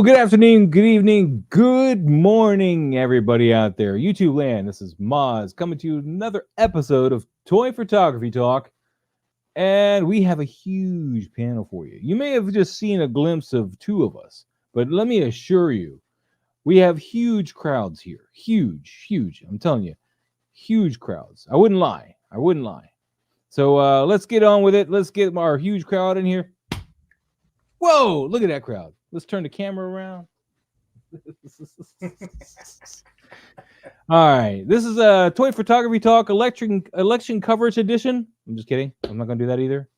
Hello, good afternoon, good evening, good morning, everybody out there. YouTube land, this is Moz coming to you another episode of Toy Photography Talk. And we have a huge panel for you. You may have just seen a glimpse of two of us, but let me assure you, we have huge crowds here. Huge. I'm telling you, huge crowds. I wouldn't lie. So let's get on with it. Let's get our huge crowd in here. Whoa, look at that crowd. Let's turn the camera around. All right. This is a Toy Photography Talk election coverage edition. I'm just kidding. I'm not going to do that either.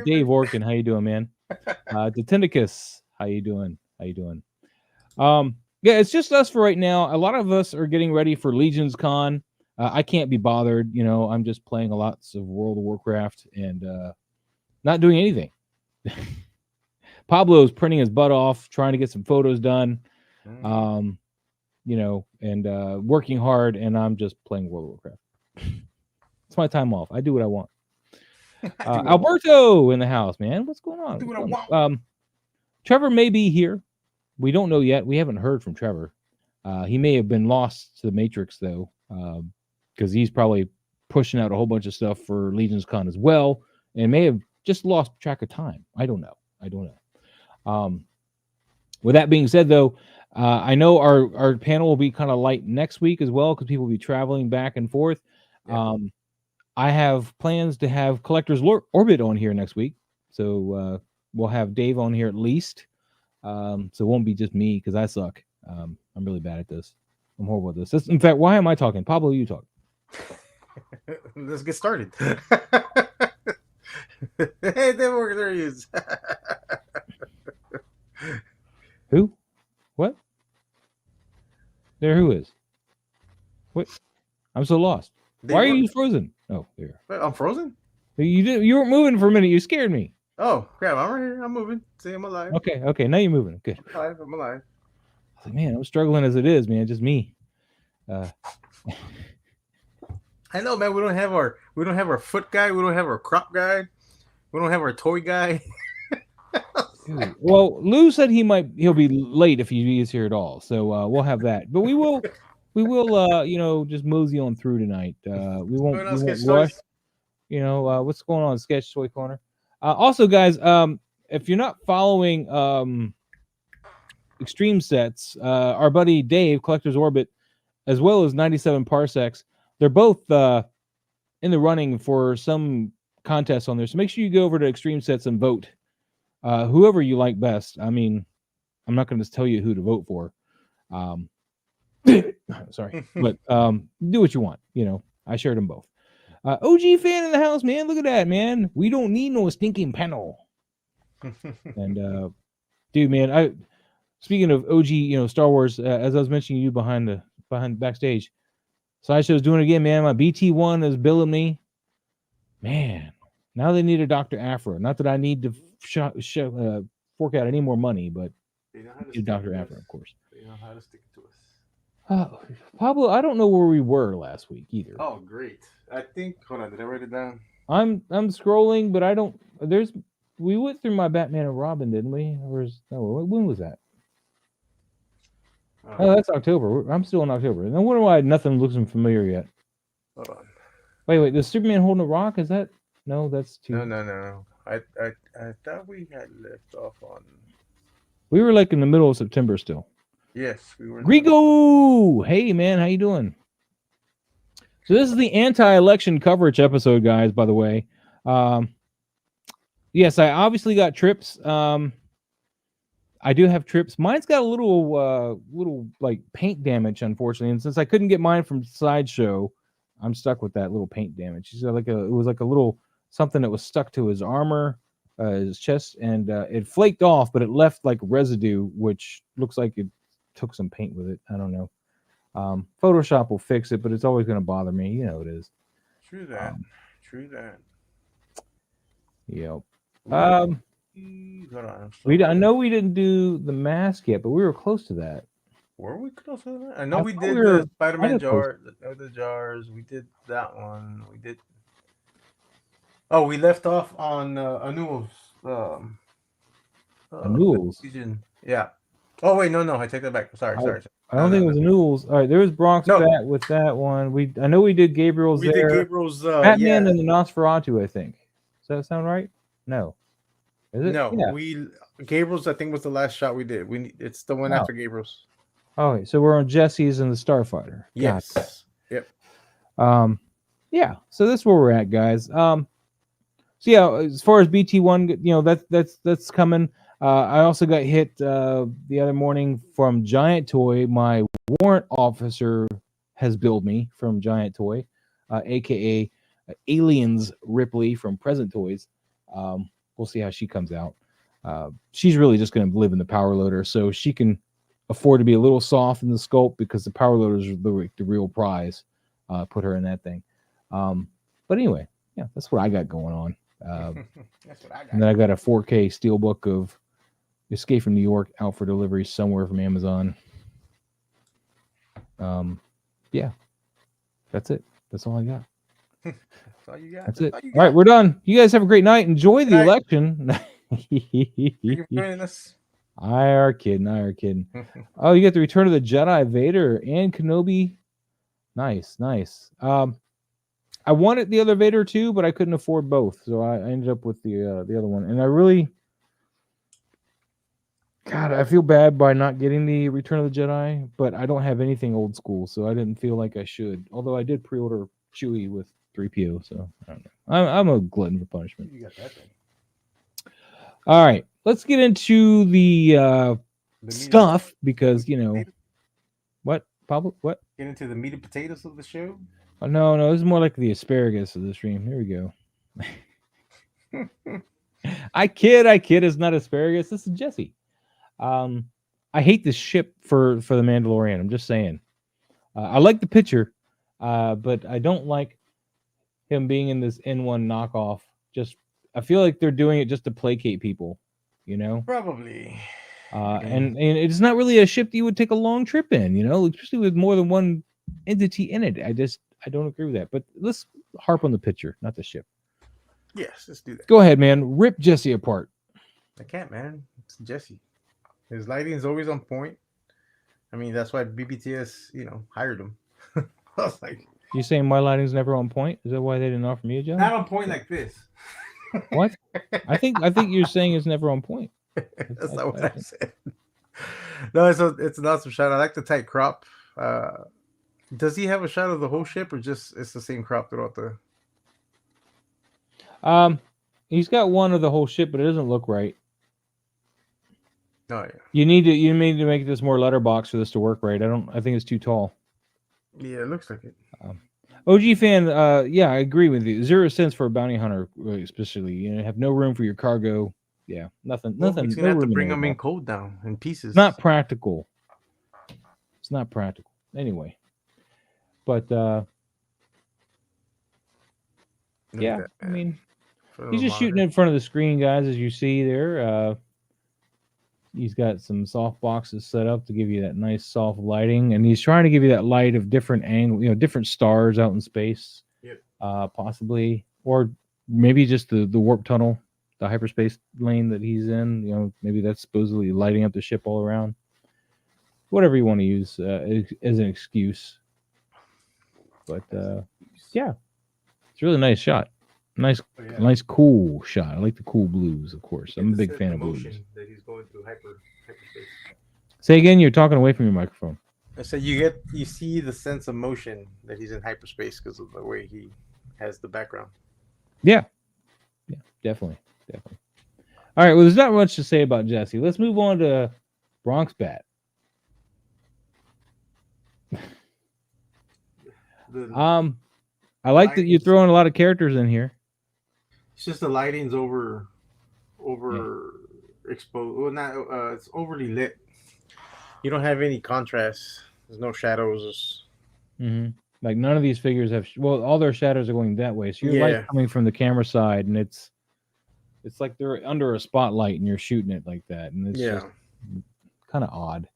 Dave Orkin, how you doing, man? Detendicus, how you doing? Yeah, it's just us for right now. A lot of us are getting ready for Legions Con. I can't be bothered. You know, I'm just playing lots of World of Warcraft and not doing anything. Pablo's printing his butt off, trying to get some photos done, you know, and working hard, and I'm just playing World of Warcraft. It's my time off. I do what I want. Alberto in the house, man. What's going on? Trevor may be here. We don't know yet. We haven't heard from Trevor. He may have been lost to the Matrix, though, because he's probably pushing out a whole bunch of stuff for Legions Con as well, and may have just lost track of time. I don't know. With that being said, though, I know our panel will be kind of light next week as well because people will be traveling back and forth. Yeah. I have plans to have Collector's Orbit on here next week, so we'll have Dave on here at least. So it won't be just me because I suck. I'm really bad at this. I'm horrible at this. In fact, why am I talking? Pablo, you talk. Let's get started. Hey, there he is. Who? What? Who is? What? I'm so lost. Why are you frozen? Oh, there. I'm frozen? You weren't moving for a minute. You scared me. Oh, crap. I'm right here. I'm moving. See, I'm alive. Okay. Now you're moving. Good. I'm alive. Man, I'm struggling as it is, man. Just me. I know, man. We don't have our foot guy. We don't have our crop guy. We don't have our toy guy. Well, Lou said he'll be late if he is here at all. So we'll have that. But we will you know, just mosey on through tonight. We won't rush. You know, what's going on, Sketch Toy Corner? Also, guys, if you're not following Extreme Sets, our buddy Dave, Collector's Orbit, as well as 97 Parsecs, they're both in the running for some contest on there. So make sure you go over to Extreme Sets and vote. Whoever you like best. I mean, I'm not going to tell you who to vote for. Sorry, but do what you want. You know, I shared them both. OG fan in the house, man. Look at that, man. We don't need no stinking panel. And dude, man, speaking of OG, you know, Star Wars, as I was mentioning you behind backstage, Sideshow's doing it again, man. My BT1 is billing me. Man, now they need a Dr. Afro. Not that I need to fork out any more money, but Dr. Afro, of course. They know how to stick it to us. Pablo, I don't know where we were last week either. Oh, great. I think, hold on, did I write it down? I'm scrolling, but I don't. We went through my Batman and Robin, didn't we? When was that? Oh, that's October. I'm still in October. No wonder why nothing looks familiar yet. Hold on. Wait. Does Superman holding a rock? Is that? No, that's too. No. I thought we had left off on. We were like in the middle of September still. Yes, we were. Grigo! Hey, man, how you doing? So this is the anti-election coverage episode, guys, by the way. Yes, I obviously got trips. I do have trips. Mine's got a little like paint damage, unfortunately. And since I couldn't get mine from Sideshow, I'm stuck with that little paint damage. He said it was like a little something that was stuck to his armor, his chest, and it flaked off, but it left like residue, which looks like it took some paint with it. I don't know. Photoshop will fix it, but it's always going to bother me. You know it is. True that. Yep. I know we didn't do the mask yet, but we were close to that. Were we close to that? I know we did the Spider-Man jar, the jars. We did that one. We did. Oh, we left off on Anu's Newell's. Yeah. Oh wait, no, I take that back. Sorry. I don't think it was a Newell's. All right, there was Bronx Bat with that one. I know we did Gabriel's there. Did Gabriel's Batman and the Nosferatu, I think. Does that sound right? No. Is it? No, yeah. Gabriel's I think was the last shot we did. It's the one after Gabriel's. Okay, so we're on Jesse's and the Starfighter. Yes. Yep. Yeah. So that's where we're at, guys. So yeah, as far as BT1, you know, that's coming. I also got hit the other morning from Giant Toy. My warrant officer has billed me from Giant Toy, aka Aliens Ripley from Present Toys. We'll see how she comes out. She's really just going to live in the power loader, so she can afford to be a little soft in the sculpt because the power loader is the real prize. Put her in that thing. But anyway, yeah, that's what I got going on. That's what I got. And then I got a 4K steelbook of Escape from New York out for delivery somewhere from Amazon. Yeah, that's it. That's all I got. That's all you got. That's it. All right, we're done. You guys have a great night. Enjoy the election. You're joining us. I are kidding. Oh, you get the Return of the Jedi, Vader, and Kenobi. Nice. I wanted the other Vader too, but I couldn't afford both, so I ended up with the other one. And I really, God, I feel bad by not getting the Return of the Jedi, but I don't have anything old school, so I didn't feel like I should. Although I did pre-order Chewie with 3PO, so I don't know. I'm a glutton for punishment. You got that thing. All right, let's get into the stuff because what, Pablo? What? Get into the meat and potatoes of the show. Oh, no, this is more like the asparagus of the stream. Here we go. I kid. It's not asparagus. This is Jesse. I hate this ship for the Mandalorian. I'm just saying. I like the picture, but I don't like him being in this N1 knockoff. I feel like they're doing it just to placate people, Probably. And it's not really a ship that you would take a long trip in, especially with more than one entity in it. I don't agree with that. But let's harp on the picture, not the ship. Yes, let's do that. Go ahead, man. Rip Jesse apart. I can't, man. It's Jesse. His lighting is always on point. I mean, that's why BBTS, hired him. I was like, you saying my lighting's never on point? Is that why they didn't offer me a job? Not on point like this. What? I think you're saying it's never on point. That's not what I said. No, it's an awesome shot. I like the tight crop. Does he have a shot of the whole ship, or just it's the same crop throughout the? He's got one of the whole ship, but it doesn't look right. Oh yeah. You need to make this more letterbox for this to work right. I think it's too tall. Yeah, it looks like it. OG fan, yeah, I agree with you. 0 cents for a bounty hunter, especially. Have no room for your cargo. Yeah, nothing. He's gonna have to bring them in cold down in pieces. It's not practical. Anyway, but yeah, I mean, he's just shooting in front of the screen, guys, as you see there. He's got some soft boxes set up to give you that nice soft lighting, and he's trying to give you that light of different angle, different stars out in space, possibly, or maybe just the warp tunnel, the hyperspace lane that he's in. Maybe that's supposedly lighting up the ship all around. Whatever you want to use as an excuse, but yeah, it's a really nice shot. Nice, cool shot. I like the cool blues, of course. I'm a big fan of blues. That he's going through hyperspace. Say again. You're talking away from your microphone. I said you see the sense of motion that he's in hyperspace because of the way he has the background. Yeah, definitely. All right. Well, there's not much to say about Jesse. Let's move on to Bronx Bat. I like that you're throwing a lot of characters in here. It's just the lighting's over exposed. Well, not it's overly lit. You don't have any contrast. There's no shadows. Mm-hmm. Like none of these figures have. Well, all their shadows are going that way. So your light coming from the camera side, and it's like they're under a spotlight, and you're shooting it like that, and it's just kind of odd.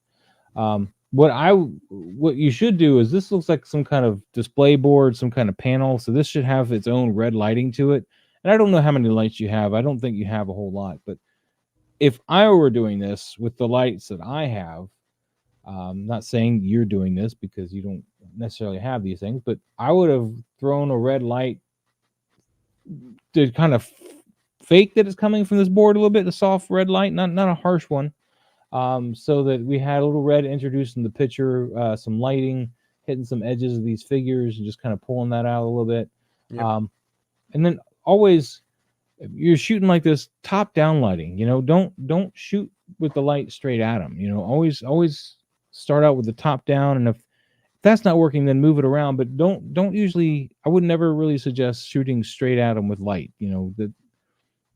What you should do is, this looks like some kind of display board, some kind of panel. So this should have its own red lighting to it, and I don't know how many lights you have. I don't think you have a whole lot, but if I were doing this with the lights that I have, not saying you're doing this because you don't necessarily have these things, but I would have thrown a red light to kind of fake that it's coming from this board a little bit, a soft red light, not a harsh one, so that we had a little red introduced in the picture, some lighting, hitting some edges of these figures, and just kind of pulling that out a little bit. Yep. And then always, if you're shooting like this, top down lighting. Don't shoot with the light straight at them. Always start out with the top down, and if that's not working, then move it around. But don't usually. I would never really suggest shooting straight at them with light. That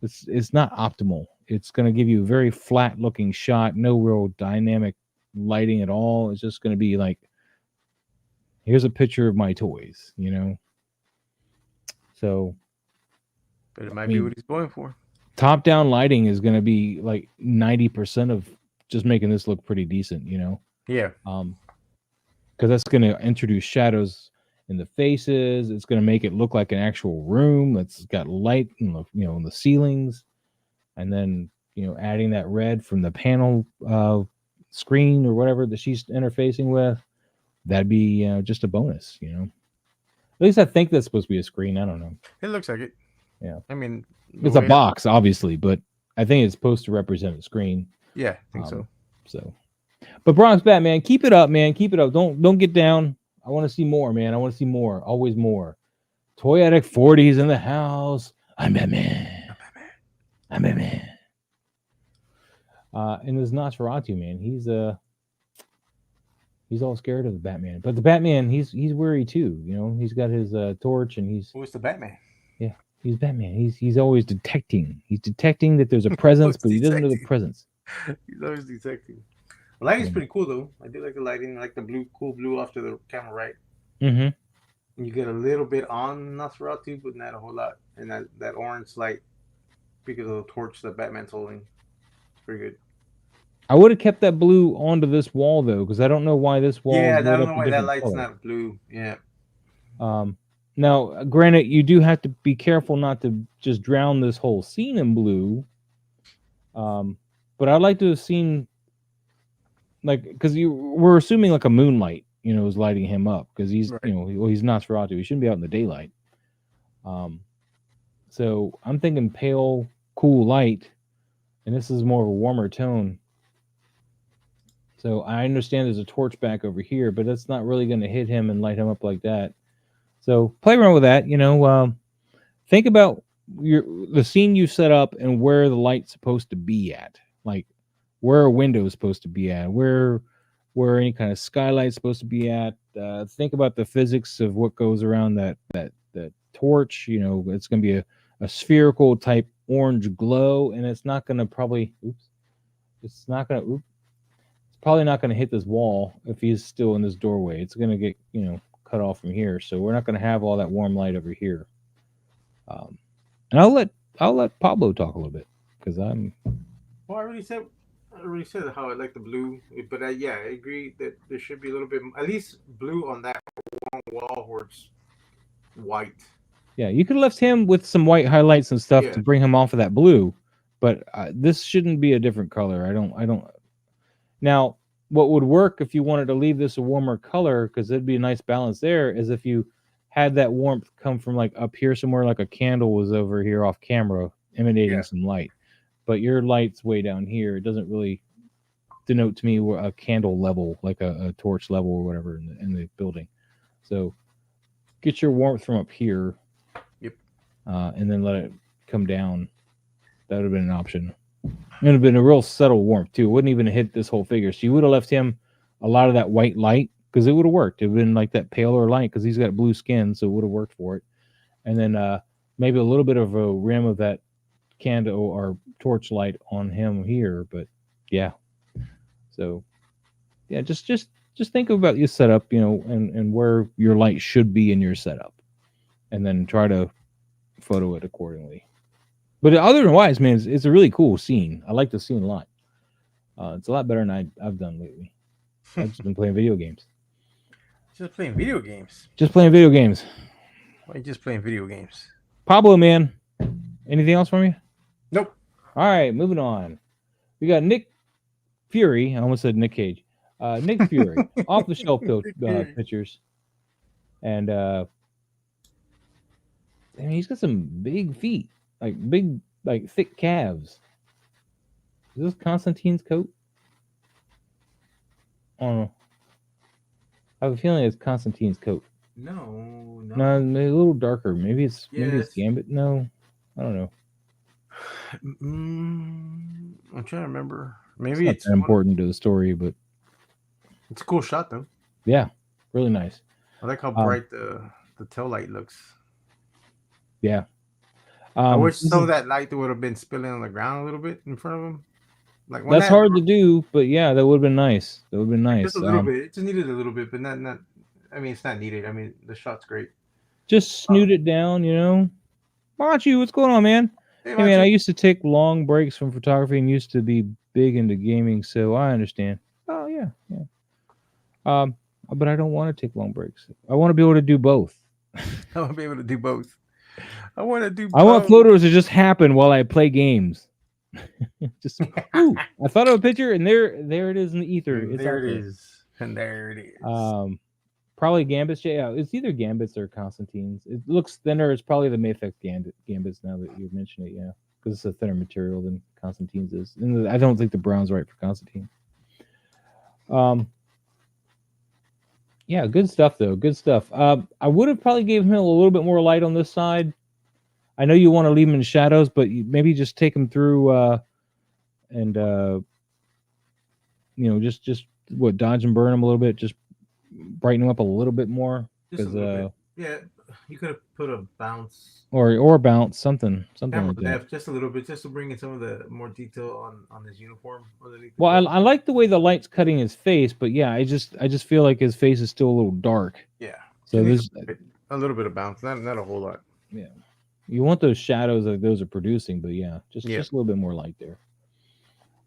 it's not optimal. It's going to give you a very flat looking shot, no real dynamic lighting at all. It's just going to be like, here's a picture of my toys. So. But it might be what he's going for. Top down lighting is going to be like 90% of just making this look pretty decent. Yeah. Because that's going to introduce shadows in the faces. It's going to make it look like an actual room that's got light in the ceilings, and then adding that red from the panel screen or whatever that she's interfacing with. That'd be just a bonus. At least I think that's supposed to be a screen. I don't know. It looks like it. Yeah. I mean, it's a box, obviously, but I think it's supposed to represent a screen. Yeah, I think so. But Bronx Batman, keep it up, man. Keep it up. Don't get down. I want to see more, man. I want to see more. Always more. Toy Addict 40's in the house. I'm Batman. And there's Nosferatu, man. He's all scared of the Batman. But the Batman, he's weary too. He's got his torch, and he's. Who's the Batman? Yeah. He's Batman. He's always detecting. He's detecting that there's a presence, but he doesn't know the presence. He's always detecting. The lighting's pretty cool, though. I do like the lighting. I like the cool blue off to the camera right. Mm-hmm. And you get a little bit on Nosferatu, but not a whole lot. And that orange light, because of the torch that Batman's holding, it's pretty good. I would have kept that blue onto this wall, though, because I don't know why this wall. Yeah, I don't know why that light's not blue. Yeah. Now, granted, you do have to be careful not to just drown this whole scene in blue. But I'd like to have seen, because we're assuming like a moonlight, is lighting him up, because he's, right. He's Nosferatu. He shouldn't be out in the daylight. So I'm thinking pale, cool light, and this is more of a warmer tone. So I understand there's a torch back over here, but that's not really going to hit him and light him up like that. So play around with that, think about the scene you set up and where the light's supposed to be at, like where a window is supposed to be at, where any kind of skylight's supposed to be at. Think about the physics of what goes around that torch. It's going to be a spherical type orange glow, and it's not going to probably. It's probably not going to hit this wall if he's still in this doorway. It's going to get cut off from here, so we're not going to have all that warm light over here. And I'll let Pablo talk a little bit, because I'm. Well, I already said how I like the blue, but I agree that there should be a little bit, at least blue on that wall where it's white. Yeah, you could lift him with some white highlights and stuff to bring him off of that blue, but this shouldn't be a different color. I don't. Now, what would work if you wanted to leave this a warmer color, because it'd be a nice balance there, is if you had that warmth come from like up here somewhere, like a candle was over here off camera emanating some light, but your light's way down here. It doesn't really denote to me a candle level, like a torch level or whatever in the building. So get your warmth from up here, and then let it come down. That would have been an option. It would have been a real subtle warmth too. It wouldn't even hit this whole figure. So you would have left him a lot of that white light, because it would have worked. It would have been like that paler light, because he's got blue skin, so it would have worked for it. And then maybe a little bit of a rim of that candle or torch light on him here. But yeah. So yeah, just think about your setup, and where your light should be in your setup, and then try to photo it accordingly. But otherwise, man, it's a really cool scene. I like the scene a lot. It's a lot better than I've done lately. I've just been playing video games. Just playing video games? Just playing video games. Why are you just playing video games? Pablo, man. Anything else from you? Nope. All right, moving on. We got Nick Fury. I almost said Nick Cage. Nick Fury, off the shelf pictures, and I mean, he's got some big feet, like big, like thick calves. Is this Constantine's coat? I don't know. I have a feeling it's Constantine's coat. No, a little darker. Maybe it's Gambit. No, I don't know. I'm trying to remember. Maybe it's not that important to the story, but it's a cool shot though. Yeah, really nice. I like how bright the tail light looks. Yeah. I wish some of that light would have been spilling on the ground a little bit in front of him. Like that's hard to do, but yeah, that would have been nice. That would have been nice. Just a little bit. It just needed a little bit, but not. I mean, it's not needed. I mean, the shot's great. Just snoot it down, you know. Machu, what's going on, man? Hey man, I used to take long breaks from photography and used to be big into gaming, so I understand. Oh yeah. But I don't want to take long breaks. I want to be able to do both. I want to be able to do both. I want photos to just happen while I play games. Just ooh, I thought of a picture, and there it is in the ether. And there it is. Probably Gambits. Yeah, it's either Gambits or Constantine's. It looks thinner. It's probably the Mayfix Gambits now that you mention it. Yeah, because it's a thinner material than Constantine's is, and I don't think the brown's right for Constantine. Yeah, good stuff though. Good stuff. I would have probably gave him a little bit more light on this side. I know you want to leave him in shadows, but maybe just take him through and just dodge and burn him a little bit, just brighten him up a little bit more. Just a little bit. Yeah, you could have put a bounce or bounce something like that. Just a little bit, just to bring in some of the more detail on his uniform. Well, I like the way the light's cutting his face, but yeah, I just feel like his face is still a little dark. Yeah. So there's a little bit of bounce, not a whole lot. Yeah. You want those shadows like those are producing, but yeah, just a little bit more light there.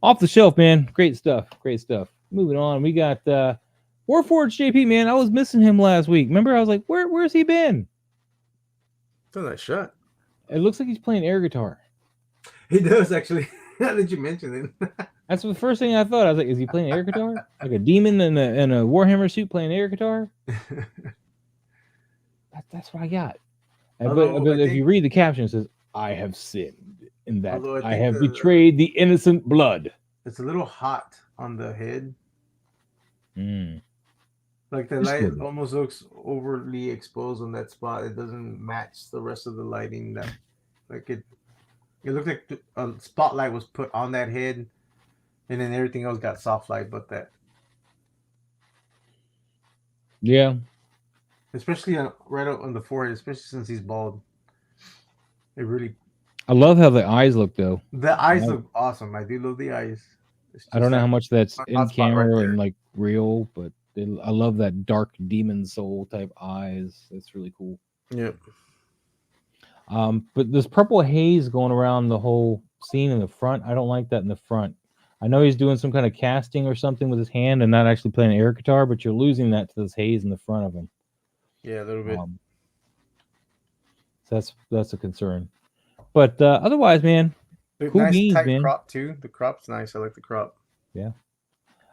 Off the shelf, man. Great stuff. Moving on, we got Warforged JP, man. I was missing him last week. Remember, I was like, where's he been? It's on that shot. It looks like he's playing air guitar. He does, actually. Now that you mention it. That's the first thing I thought. I was like, is he playing air guitar? Like a demon in a Warhammer suit playing air guitar? That's what I got. But if you read the caption, it says, I have sinned in that I have betrayed the innocent blood. It's a little hot on the head. Like the Just light almost looks overly exposed on that spot. It doesn't match the rest of the lighting. It looked like a spotlight was put on that head, and then everything else got soft light but that. Yeah. Especially right up on the forehead, especially since he's bald. It really. I love how the eyes look, though. The eyes look awesome. I do love the eyes. I don't know how much that's in camera and like real, but I love that dark demon soul type eyes. That's really cool. Yeah. But this purple haze going around the whole scene in the front, I don't like that in the front. I know he's doing some kind of casting or something with his hand and not actually playing air guitar, but you're losing that to this haze in the front of him. Yeah, a little bit. So that's a concern. But otherwise, man, cool nice beans, tight man. Crop too. The crop's nice. I like the crop. Yeah.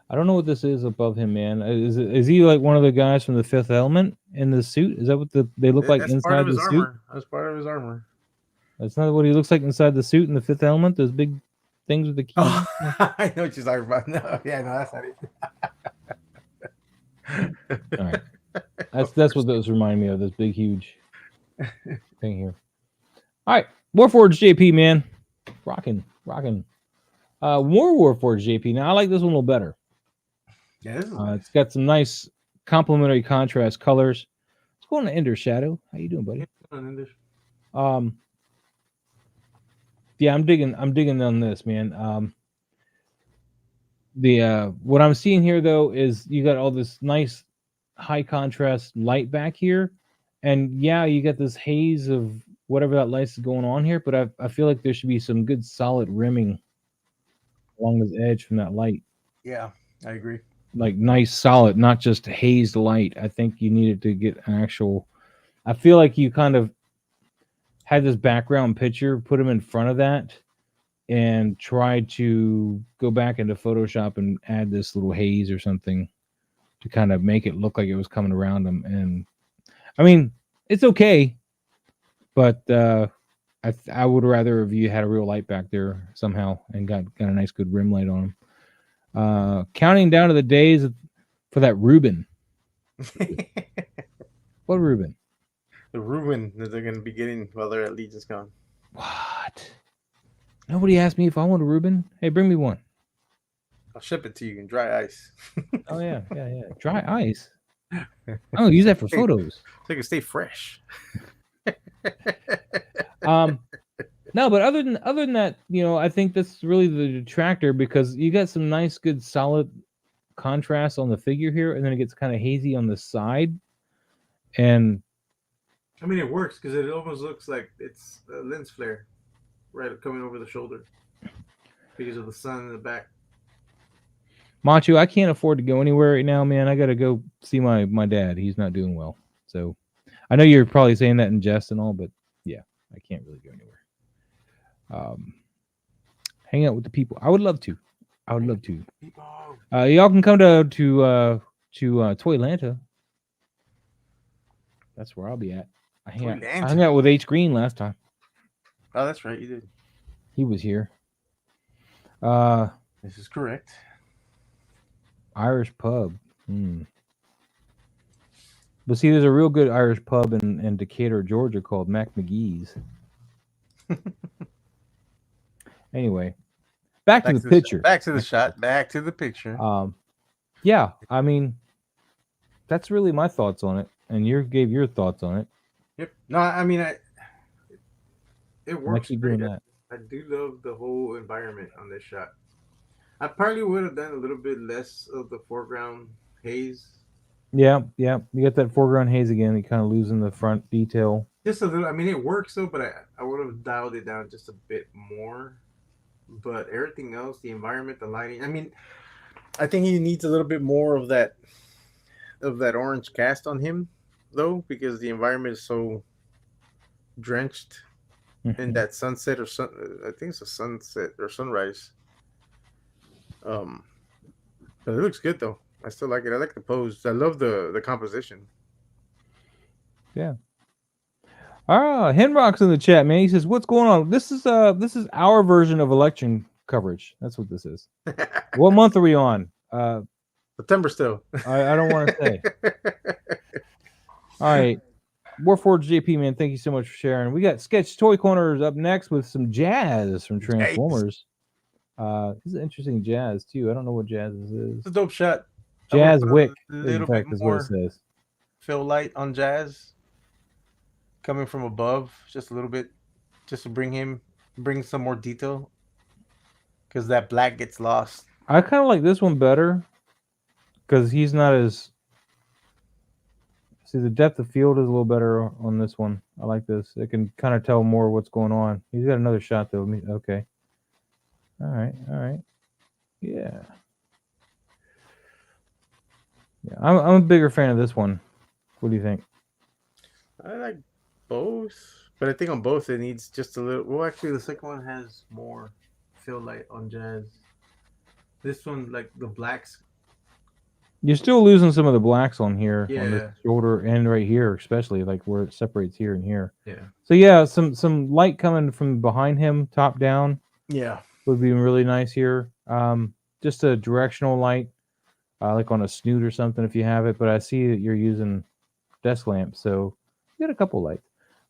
I don't know what this is above him, man. Is he like one of the guys from the Fifth Element in the suit? Is that what they look like inside the suit? That's part of his armor. That's not what he looks like inside the suit in the Fifth Element. Those big things with the keys. Oh, I know what you're talking about. No, that's not it. All right. That's what those remind me of. This big, huge thing here. All right, Warforged JP, man, rocking. More Warforged JP. Now I like this one a little better. Yeah, this is nice. It's got some nice complementary contrast colors. Let's go on to Ender Shadow. How you doing, buddy? Yeah, I'm digging on this, man. What I'm seeing here though is you got all this nice high contrast light back here, and yeah, you got this haze of whatever that light's going on here, but I feel like there should be some good solid rimming along this edge from that light. Yeah, I agree. Like nice solid, not just hazed light. I think you needed to get an actual. I feel like you kind of had this background picture, put him in front of that, and tried to go back into Photoshop and add this little haze or something to kind of make it look like it was coming around him. And I mean, it's okay, but I would rather if you had a real light back there somehow and got a nice good rim light on him. Counting down to the days for that Reuben. What Reuben? The Reuben that they're going to be getting while they're at Legion's Con. What? Nobody asked me if I want a Reuben. Hey, bring me one. I'll ship it to you in dry ice. Oh yeah. Dry ice. I don't use that for photos. So it can stay fresh. No, but other than that, I think that's really the detractor because you got some nice, good, solid contrast on the figure here, and then it gets kind of hazy on the side. And I mean, it works because it almost looks like it's a lens flare, right, coming over the shoulder because of the sun in the back. Machu, I can't afford to go anywhere right now, man. I got to go see my dad. He's not doing well. So I know you're probably saying that in jest and all, but yeah, I can't really go anywhere. Hang out with the people. I would love to. Y'all can come to Toylanta. That's where I'll be at. I hung out with H Green last time. Oh, that's right, you did. He was here. This is correct. Irish pub. But see, there's a real good Irish pub in Decatur, Georgia called Mac McGee's. Anyway, back to the picture. Back to the shot. Back to the picture. Yeah, I mean, that's really my thoughts on it, and you gave your thoughts on it. Yep. No, I mean, it works. Doing that. I do love the whole environment on this shot. I probably would have done a little bit less of the foreground haze. Yeah. You got that foreground haze again. You kind of losing the front detail. Just a little. I mean, it works though, but I would have dialed it down just a bit more. But everything else, the environment, the lighting. I mean, I think he needs a little bit more of that orange cast on him, though, because the environment is so drenched in that sunset or I think it's a sunset or sunrise. But it looks good though. I still like it. I like the pose. I love the composition. Yeah. Henrock's in the chat, man. He says, "What's going on? This is our version of election coverage. That's what this is. What month are we on? September still. I don't want to say. All right. Warforged JP, man, thank you so much for sharing. We got Sketch Toy Corners up next with some jazz from Transformers. This is interesting jazz too. I don't know what jazz this is. It's a dope shot. Jazz Wick, in fact, is what it says. Fill light on jazz coming from above, just a little bit, just to bring some more detail, because that black gets lost. I kind of like this one better because he's not as. See, the depth of field is a little better on this one. I like this. It can kind of tell more what's going on. He's got another shot though. Okay. All right. Yeah. I'm a bigger fan of this one. What do you think? I like both, but I think on both it needs just a little. Well, actually, the second one has more fill light on jazz. This one, like the blacks. You're still losing some of the blacks on here, yeah, on the shoulder and right here, especially like where it separates here and here. Yeah. So yeah, some light coming from behind him, top down. Yeah, would be really nice here. Just a directional light, like on a snoot or something if you have it. But I see that you're using desk lamps, so you got a couple lights.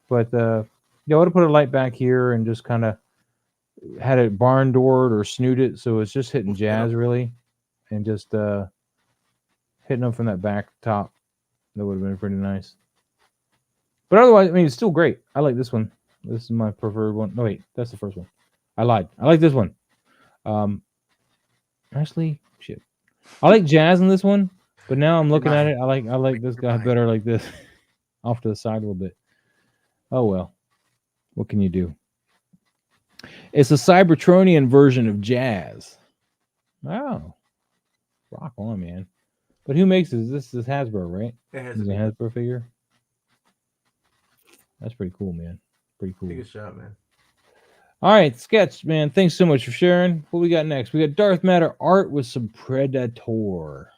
But I would have put a light back here and just kind of had it barn doored or snooted, so it's just hitting jazz really, and just hitting them from that back top. That would have been pretty nice. But otherwise, I mean, it's still great. I like this one. This is my preferred one. No, wait, that's the first one. I lied. I like this one. Actually, shit. I like jazz in this one, but now I'm looking at it. I like this guy better like this. Off to the side a little bit. Oh well. What can you do? It's a Cybertronian version of jazz. Oh. Rock on, man. But who makes this? This is Hasbro, right? It has a Hasbro figure. That's pretty cool, man. Pretty cool. Take a shot, man. All right, Sketch, man. Thanks so much for sharing. What we got next? We got Darth Matter art with some Predator.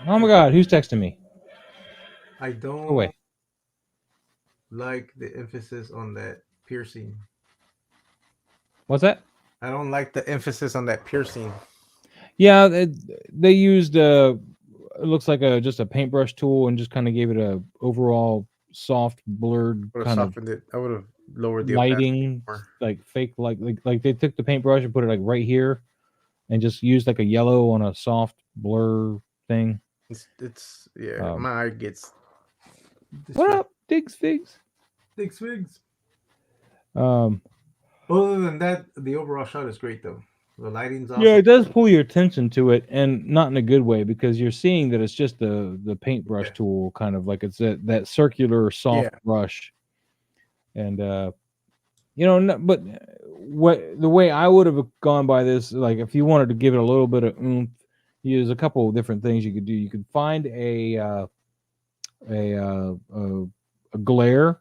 Oh my God, who's texting me? I Go don't away. like the emphasis on that piercing. What's that? I don't like the emphasis on that piercing. Yeah, they used it looks like just a paintbrush tool and just kind of gave it a overall soft, blurred Would have kind of softened it. I would have lowered the lighting, opacity more. like fake, like they took the paintbrush and put it like right here, and just used like a yellow on a soft blur thing. It's yeah. My eye gets. What up, Digs Figs? Digs Figs. Um. Other than that, the overall shot is great though. The lighting's awesome. Yeah, it does pull your attention to it, and not in a good way because you're seeing that it's just the paintbrush tool, kind of like it's that circular soft brush, and but what the way I would have gone by this, like if you wanted to give it a little bit of oomph, use a couple of different things you could do. You could find a glare,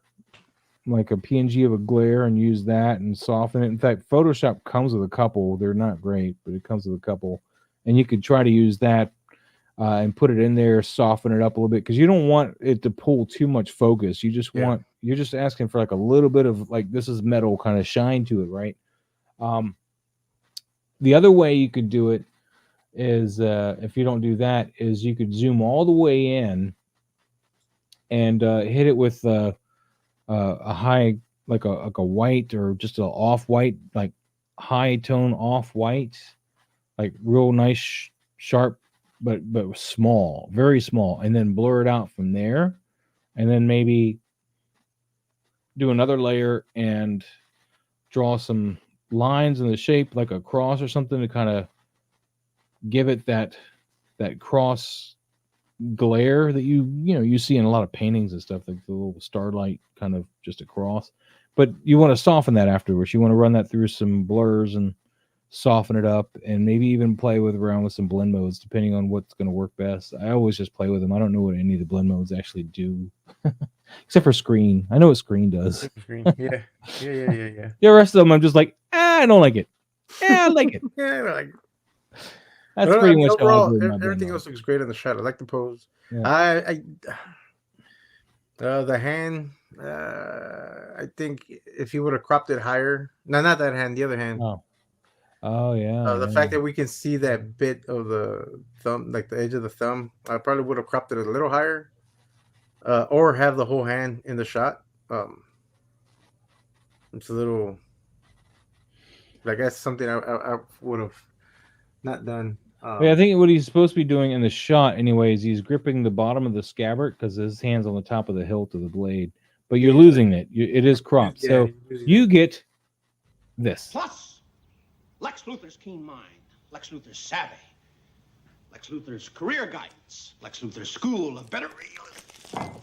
like a PNG of a glare, and use that and soften it. In fact, Photoshop comes with a couple. They're not great, but it comes with a couple, and you could try to use that and put it in there, soften it up a little bit, because you don't want it to pull too much focus. You just want you're just asking for like a little bit of like this is metal kind of shine to it, right? The other way you could do it is if you don't do that, is you could zoom all the way in and hit it with a high, like a white or just a off white, like high tone off white, like real nice sharp, but small, very small, and then blur it out from there, and then maybe do another layer and draw some lines in the shape like a cross or something to kind of give it that cross glare that you see in a lot of paintings and stuff, like the little starlight kind of just across. But you want to soften that afterwards. You want to run that through some blurs and soften it up, and maybe even play around with some blend modes depending on what's going to work best. I always just play with them. I don't know what any of the blend modes actually do. Except for screen. I know what screen does. Yeah. The rest of them I'm just like, I don't like it. I like it. Yeah, I like it. That's pretty much overall. Everything else looks great on the shot. I like the pose. Yeah. The hand. I think if you would have cropped it higher. No, not that hand. The other hand. Oh yeah. The fact that we can see that bit of the thumb, like the edge of the thumb, I probably would have cropped it a little higher, or have the whole hand in the shot. It's a little. I guess something I would have not done. I think what he's supposed to be doing in the shot, anyway, is he's gripping the bottom of the scabbard because his hand's on the top of the hilt of the blade. But you're losing it. It is cropped. So you get this. Plus, Lex Luthor's keen mind, Lex Luthor's savvy, Lex Luthor's career guidance, Lex Luthor's school of better realism.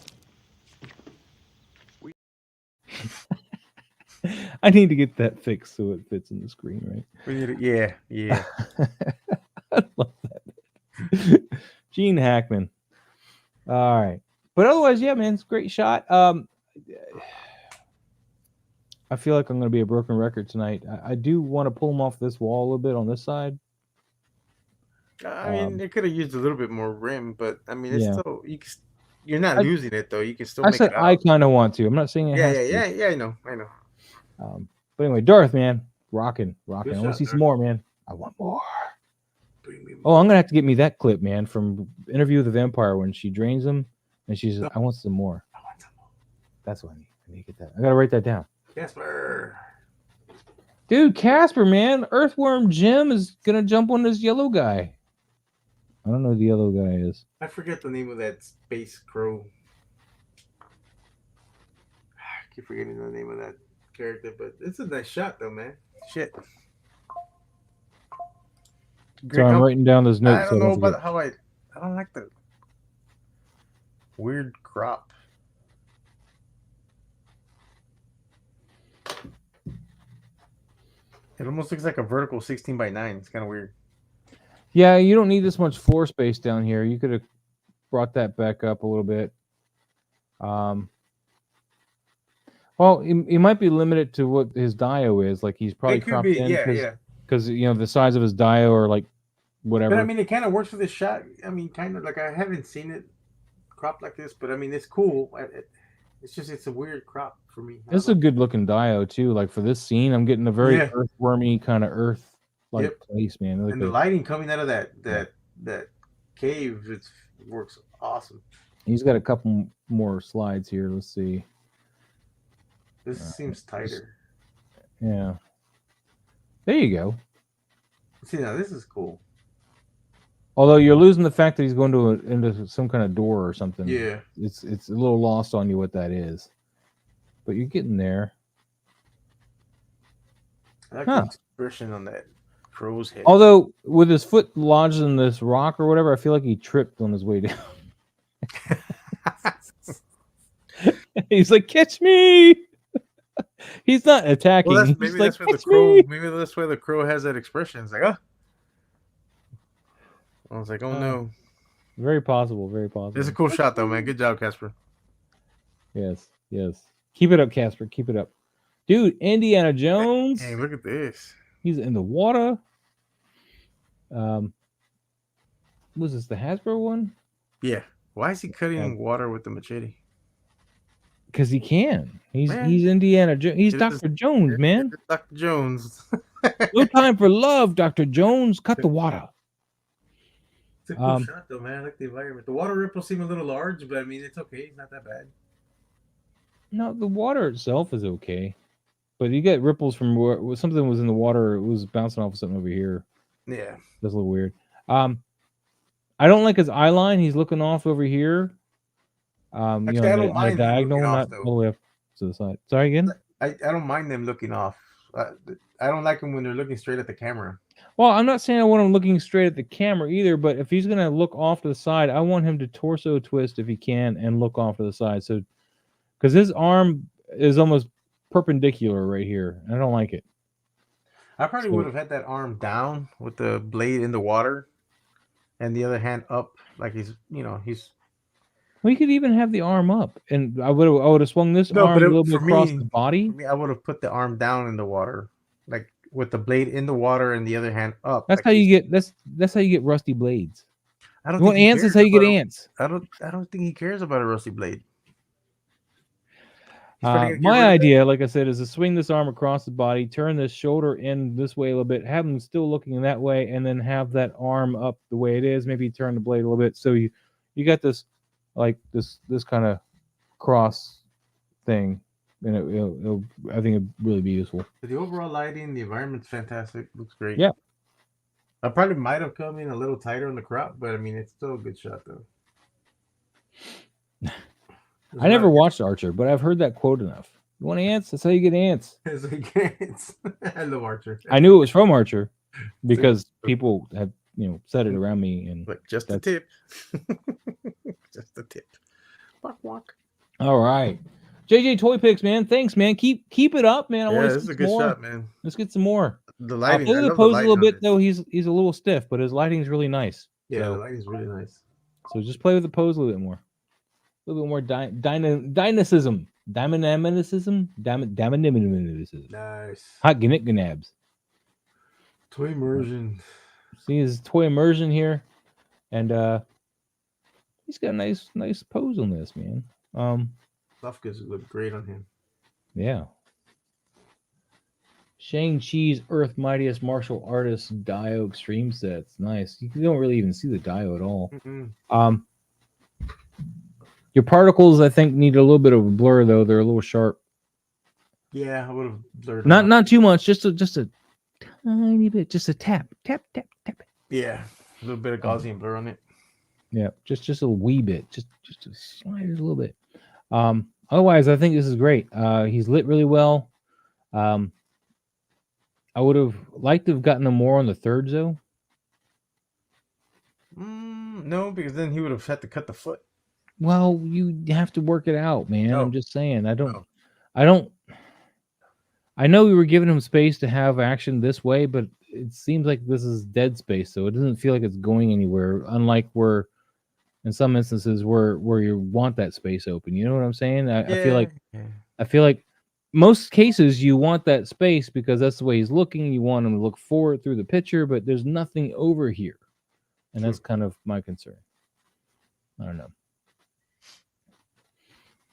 I need to get that fixed so it fits in the screen, right? We need it. Yeah. I love that. Gene Hackman. All right. But otherwise, yeah, man, it's a great shot. I feel like I'm going to be a broken record tonight. I do want to pull them off this wall a little bit on this side. I mean, it could have used a little bit more rim, but I mean, it's still you're not losing it though. You can still. I kind of want to. I'm not saying it has to. Yeah. I know. But anyway, Darth, man, rocking. I want to see some more, man. I want more. Oh, I'm gonna have to get me that clip, man, from Interview with the Vampire when she drains them, and she says, "I want some more." That's what I need. I need to get that. I gotta write that down. Casper, dude, Casper, man, Earthworm Jim is gonna jump on this yellow guy. I don't know who the yellow guy is. I forget the name of that space crow. I keep forgetting the name of that character, but it's a nice shot though, man. Shit. So I'm writing down those notes. I don't know about how I don't like the weird crop. It almost looks like a vertical 16:9. It's kind of weird. Yeah, you don't need this much floor space down here. You could have brought that back up a little bit. Well, he might be limited to what his dio is. Like he's probably It could cropped be, in yeah. because the size of his dio or like whatever. But I mean, it kind of works for this shot. I mean, kind of like I haven't seen it cropped like this, but I mean, it's cool. It's just it's a weird crop for me. It's a good looking dio too. Like for this scene, I'm getting a very earthwormy kind of earth like place, man. And the lighting coming out of that cave, it works awesome. He's got a couple more slides here. Let's see. This seems tighter. Yeah. There you go. See, now this is cool. Although you're losing the fact that he's going into some kind of door or something. Yeah. It's a little lost on you what that is. But you're getting there. I like the expression on that crow's head. Although with his foot lodged in this rock or whatever, I feel like he tripped on his way down. He's like, catch me. He's not attacking. Well, maybe that's where the crow. Maybe that's where the crow has that expression. It's like, oh. I was like, oh no. Very possible. Very possible. It's a cool shot though, man. Good job, Casper. Yes. Keep it up, Casper. Keep it up, dude. Indiana Jones. Hey, look at this. He's in the water. Was this the Hasbro one? Yeah. Why is he cutting water with the machete? Because he can. He's Indiana Jones. He's Dr. Jones, man. Dr. Jones. No time for love, Dr. Jones. Cut the water. It's a cool shot, though, man. I like the environment. The water ripples seem a little large, but I mean, it's okay. It's not that bad. No, the water itself is okay. But you get ripples from where something was in the water. It was bouncing off of something over here. Yeah. That's a little weird. I don't like his eye line. He's looking off over here. Actually, I don't mind diagonal, not all the way up to the side. Sorry again? I don't mind them looking off. I don't like them when they're looking straight at the camera. Well, I'm not saying I want him looking straight at the camera either, but if he's going to look off to the side, I want him to torso twist if he can and look off to the side. So, because his arm is almost perpendicular right here. I don't like it. I probably would have had that arm down with the blade in the water and the other hand up like he's. We could even have the arm up, and I would have swung this arm a little bit across the body. I would have put the arm down in the water, like with the blade in the water and the other hand up. That's like how you get that's how you get rusty blades. I don't you want ants? That's how you get ants. I don't think he cares about a rusty blade. My idea, like I said, is to swing this arm across the body, turn this shoulder in this way a little bit, have him still looking that way, and then have that arm up the way it is. Maybe turn the blade a little bit, so you got this. Like this kind of cross thing, and it'll I think it'd really be useful. But the overall lighting, the environment's fantastic. Looks great. Yeah. I probably might have come in a little tighter on the crop, but I mean, it's still a good shot though. I never watched Archer, but I've heard that quote enough. You want ants? That's how you get ants. I love Archer. I knew it was from Archer because people have said it around me, and but just a tip. Just the tip. Walk, walk. All right, JJ Toy Picks, man. Thanks, man. Keep it up, man. This is a good shot, man. Let's get some more. The lighting. The pose a little bit though. He's a little stiff, but his lighting's really nice. Yeah, the lighting's really nice. So just play with the pose a little bit more. A little bit more dynamicism. Dynamicism. Nice. Hot gnabs. Toy immersion. See his toy immersion here, and he's got a nice pose on this, man. Stuff look great on him. Yeah. Shang-Chi's Earth Mightiest Martial Artist Dio Extreme Sets. Nice. You don't really even see the Dio at all. Mm-mm. Your particles, I think, need a little bit of a blur, though. They're a little sharp. Yeah, I would have blurred. Not too much. Just a tiny bit. Just a tap. Yeah, a little bit of Gaussian blur on it. Yeah, just a wee bit. Just to slide it a little bit. Otherwise, I think this is great. He's lit really well. I would have liked to have gotten him more on the third though. No, because then he would have had to cut the foot. Well, you have to work it out, man. No. I'm just saying. I know we were giving him space to have action this way, but it seems like this is dead space, so it doesn't feel like it's going anywhere. Unlike where, in some instances, where you want that space open. You know what I'm saying? I feel like most cases you want that space because that's the way he's looking. You want him to look forward through the picture, but there's nothing over here, and that's kind of my concern. I don't know.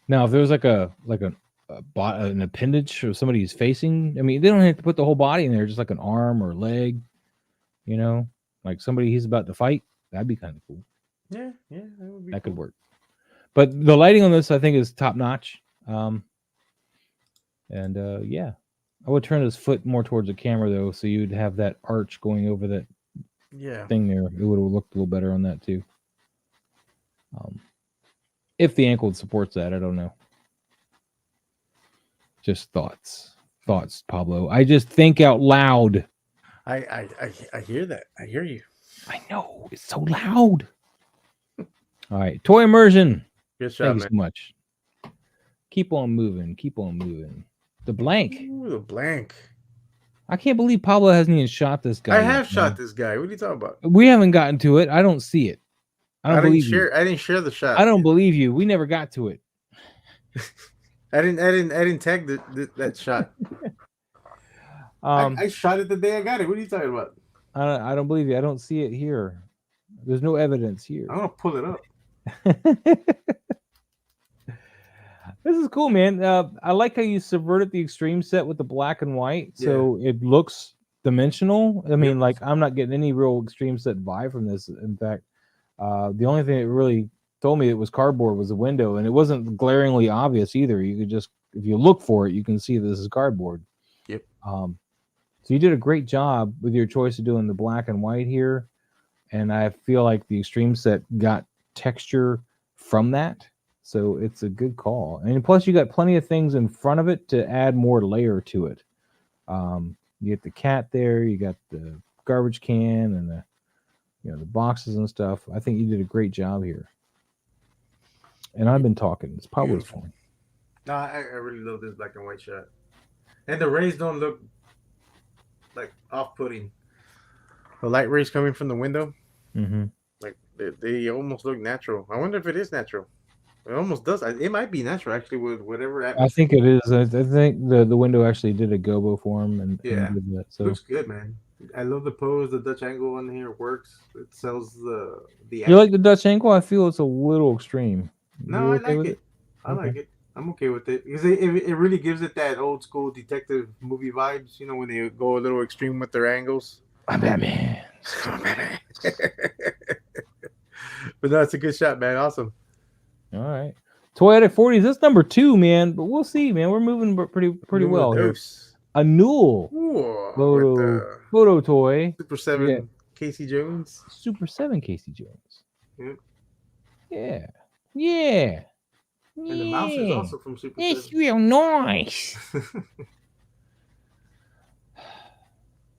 Now, if there was like an appendage of somebody who's facing, I mean, they don't have to put the whole body in there, just like an arm or leg, you know, like somebody he's about to fight. That'd be kind of cool. Yeah, that could work. But the lighting on this, I think, is top notch. Yeah, I would turn his foot more towards the camera though, so you'd have that arch going over that thing there. It would have looked a little better on that too. If the ankle supports that, I don't know. Just thoughts, Pablo. I just think out loud. I hear that. I hear you. I know it's so loud. All right, toy immersion. Good shot, Thank you man. so much. Keep on moving. Keep on moving. The blank. Ooh, the blank. I can't believe Pablo hasn't even shot this guy. I have shot this guy. What are you talking about? We haven't gotten to it. I don't see it. I didn't share the shot. I don't believe you. We never got to it. I didn't tag that shot. I shot it the day I got it. What are you talking about? I don't believe you. I don't see it here. There's no evidence here. I'm gonna pull it up. This is cool, man. I like how you subverted the extreme set with the black and white, so it looks dimensional. I mean, like I'm not getting any real extreme set vibe from this. In fact, the only thing that really told me it was cardboard was a window, and it wasn't glaringly obvious either. You could just, if you look for it, you can see this is cardboard. Yep. So you did a great job with your choice of doing the black and white here, and I feel like the extreme set got texture from that. So it's a good call. And plus you got plenty of things in front of it to add more layer to it. You get the cat there, you got the garbage can and the boxes and stuff. I think you did a great job here. And I've been talking. It's probably fun. No, I really love this black and white shot. And the rays don't look like off-putting. The light rays coming from the window, like they almost look natural. I wonder if it is natural. It almost does. It might be natural actually with whatever. I think it is. I think the window actually did a gobo for him and did that. So looks good, man. I love the pose. The Dutch angle on here works. It sells the. You like the Dutch angle? I feel it's a little extreme. No, I like it. I like it. I'm okay with it because it really gives it that old school detective movie vibes. You know, when they go a little extreme with their angles. I'm Batman. But no, it's a good shot, man. Awesome. All right. Toyota 40s. That's number 2, man. But we'll see, man. We're moving pretty well here. A Newell photo toy. Super 7 Casey Jones. Super 7 Casey Jones. Yep. Yeah. Yeah. And the mouse is also from Super 7. It's real nice.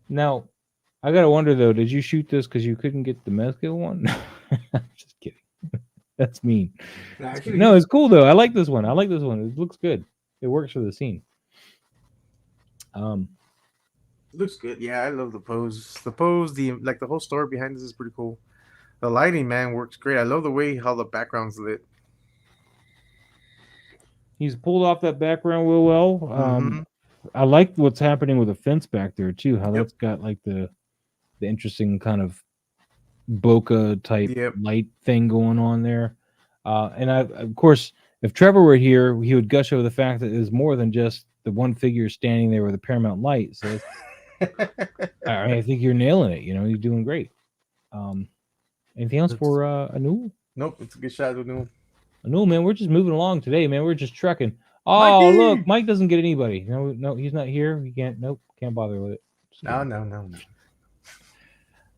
Now, I gotta wonder though, did you shoot this because you couldn't get the Mezco one? Just kidding. That's mean. No, it's cool though. I like this one. It looks good. It works for the scene. Looks good. Yeah, I love the pose. The whole story behind this is pretty cool. The lighting, man, works great. I love the way how the background's lit. He's pulled off that background real well. I like what's happening with the fence back there too. How that's got like the interesting kind of bokeh type light thing going on there. And of course, if Trevor were here, he would gush over the fact that there's more than just the one figure standing there with a Paramount light. So I think you're nailing it. You know, you're doing great. Anything else for Anu? Nope, it's a good shot, Anu. Anu, man, we're just moving along today, man. We're just trucking. Oh, Mikey! Look, Mike doesn't get anybody. No, he's not here. He can't. Nope, can't bother with it. No.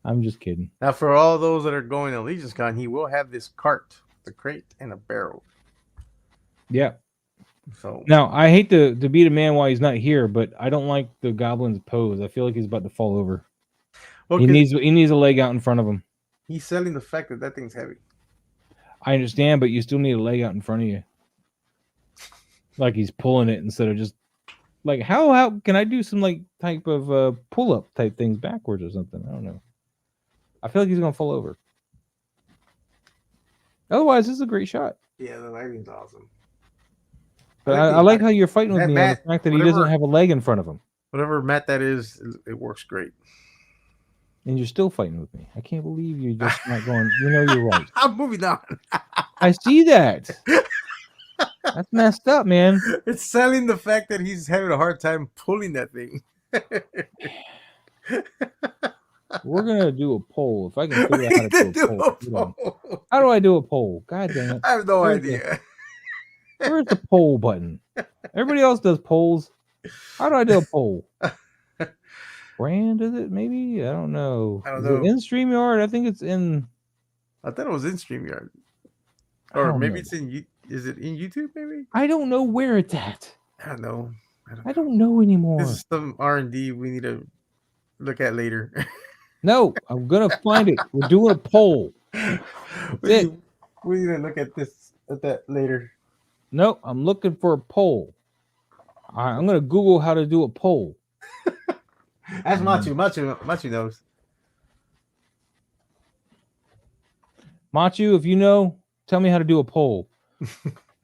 I'm just kidding. Now, for all those that are going to Legion's Con, he will have this cart, the crate, and a barrel. Yeah. So now I hate to beat a man while he's not here, but I don't like the goblin's pose. I feel like he's about to fall over. Well, he needs a leg out in front of him. He's selling the fact that thing's heavy. I understand, but you still need a leg out in front of you. Like he's pulling it instead of just like how can I do some like type of pull up type things backwards or something? I don't know. I feel like he's gonna fall over. Otherwise, this is a great shot. Yeah, the lighting's awesome. But I like how you're fighting with that me Matt, on the fact that he doesn't have a leg in front of him. Whatever Matt that is, it works great. And you're still fighting with me. I can't believe you're just not going. You know you're right. I'm moving on. I see that. That's messed up, man. It's selling the fact that he's having a hard time pulling that thing. We're gonna do a poll. If I can figure out how to do a poll. How do I do a poll? God dang it! I have no idea. Where's the poll button? Everybody else does polls. How do I do a poll? Brand is it? Maybe I don't know. Is it in StreamYard? I think it's in. I thought it was in StreamYard, or maybe it's in. Is it in YouTube? Maybe I don't know where it's at. I don't know. I don't know anymore. This is some R&D we need to look at later. No, I'm gonna find it. We're doing a poll. We need to look at that later. No, I'm looking for a poll. I'm gonna Google how to do a poll. Ask Machu knows. Machu, if you know, tell me how to do a poll.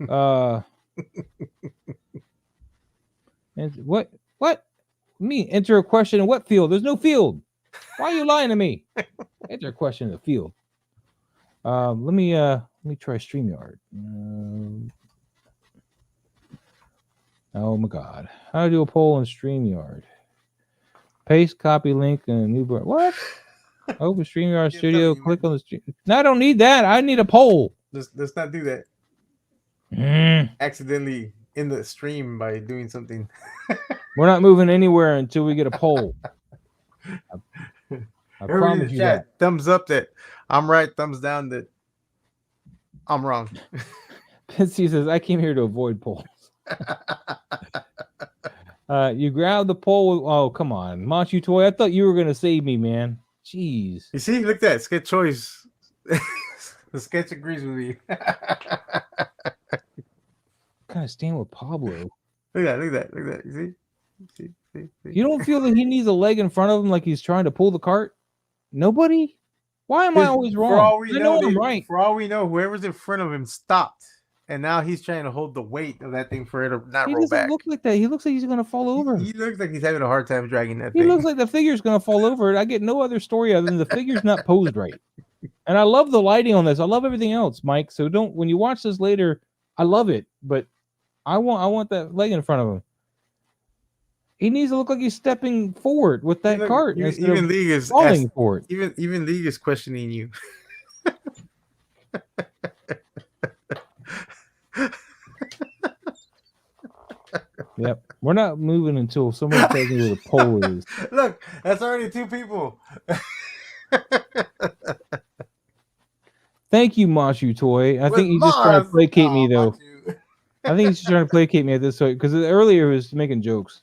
And what? Me enter a question in what field? There's no field. Why are you lying to me? Enter a question in the field. Let me try StreamYard. Oh my God! How to do a poll in StreamYard? Paste, copy link, and a new bar. What? Open StreamYard Studio. Click on the stream. No, I don't need that. I need a poll. Let's not do that. Accidentally in the stream by doing something. We're not moving anywhere until we get a poll. I promise you that. Thumbs up that I'm right. Thumbs down that I'm wrong. Pitsy says, I came here to avoid polls. You grab the poll. Oh, come on. Matchutoy, I thought you were going to save me, man. Jeez. You see, look at that. Sketch choice. The sketch agrees with me. Kind of stand with Pablo. Look at that. You see? You don't feel that he needs a leg in front of him like he's trying to pull the cart? Nobody? Why am I always wrong? I know I'm right. For all we know, whoever's in front of him stopped. And now he's trying to hold the weight of that thing for it to not roll back. He doesn't look like that. He looks like he's going to fall over. He looks like he's having a hard time dragging that thing. He looks like the figure's going to fall over. I get no other story other than the figure's not posed right. And I love the lighting on this. I love everything else, Mike. So when you watch this later, I love it. But I want that leg in front of him. He needs to look like he's stepping forward with that cart. Even League is falling forward. Even League is questioning you. Yep, we're not moving until somebody tells me where the pole is. Look, that's already 2 people. Thank you, Matchutoy. I think he's just trying to placate me, though. I think he's just trying to placate me at this point because earlier he was making jokes.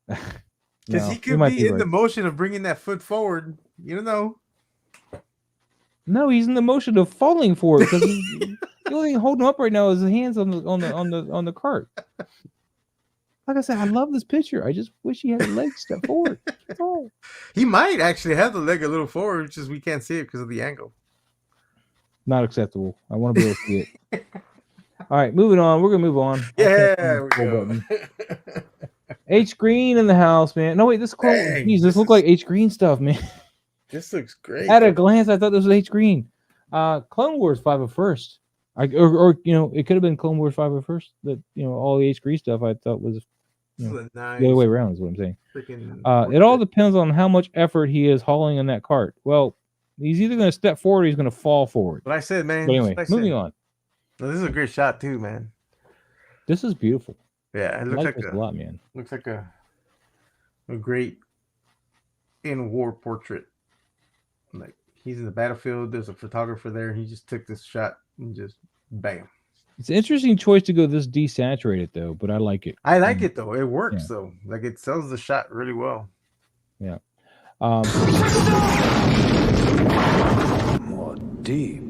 Because he could be in the motion of bringing that foot forward. You don't know. No, he's in the motion of falling forward because the only thing holding him up right now is his hands on the cart. Like I said, I love this picture. I just wish he had a leg step forward. Oh. He might actually have the leg a little forward, it's just we can't see it because of the angle. Not acceptable. I want to be able to see it. All right, moving on. We're gonna move on. Yeah, we go. H Green in the house, man. No, wait, this looks like H Green stuff, man. This looks great. At a glance, I thought this was H Green. Clone Wars 501st. Or it could have been Clone Wars 501st. That all the H Green stuff I thought was the other way around is what I'm saying. It all depends on how much effort he is hauling in that cart. Well, he's either going to step forward or he's going to fall forward. But I said, man. But anyway, moving on. Well, this is a great shot too, man. This is beautiful. Yeah, it looks like a lot, man. Looks like a great in-war portrait. Like he's in the battlefield. There's a photographer there. He just took this shot and just bam. It's an interesting choice to go this desaturated though, but I like it. I like it though. It works though. Like it sells the shot really well. Yeah. More deep.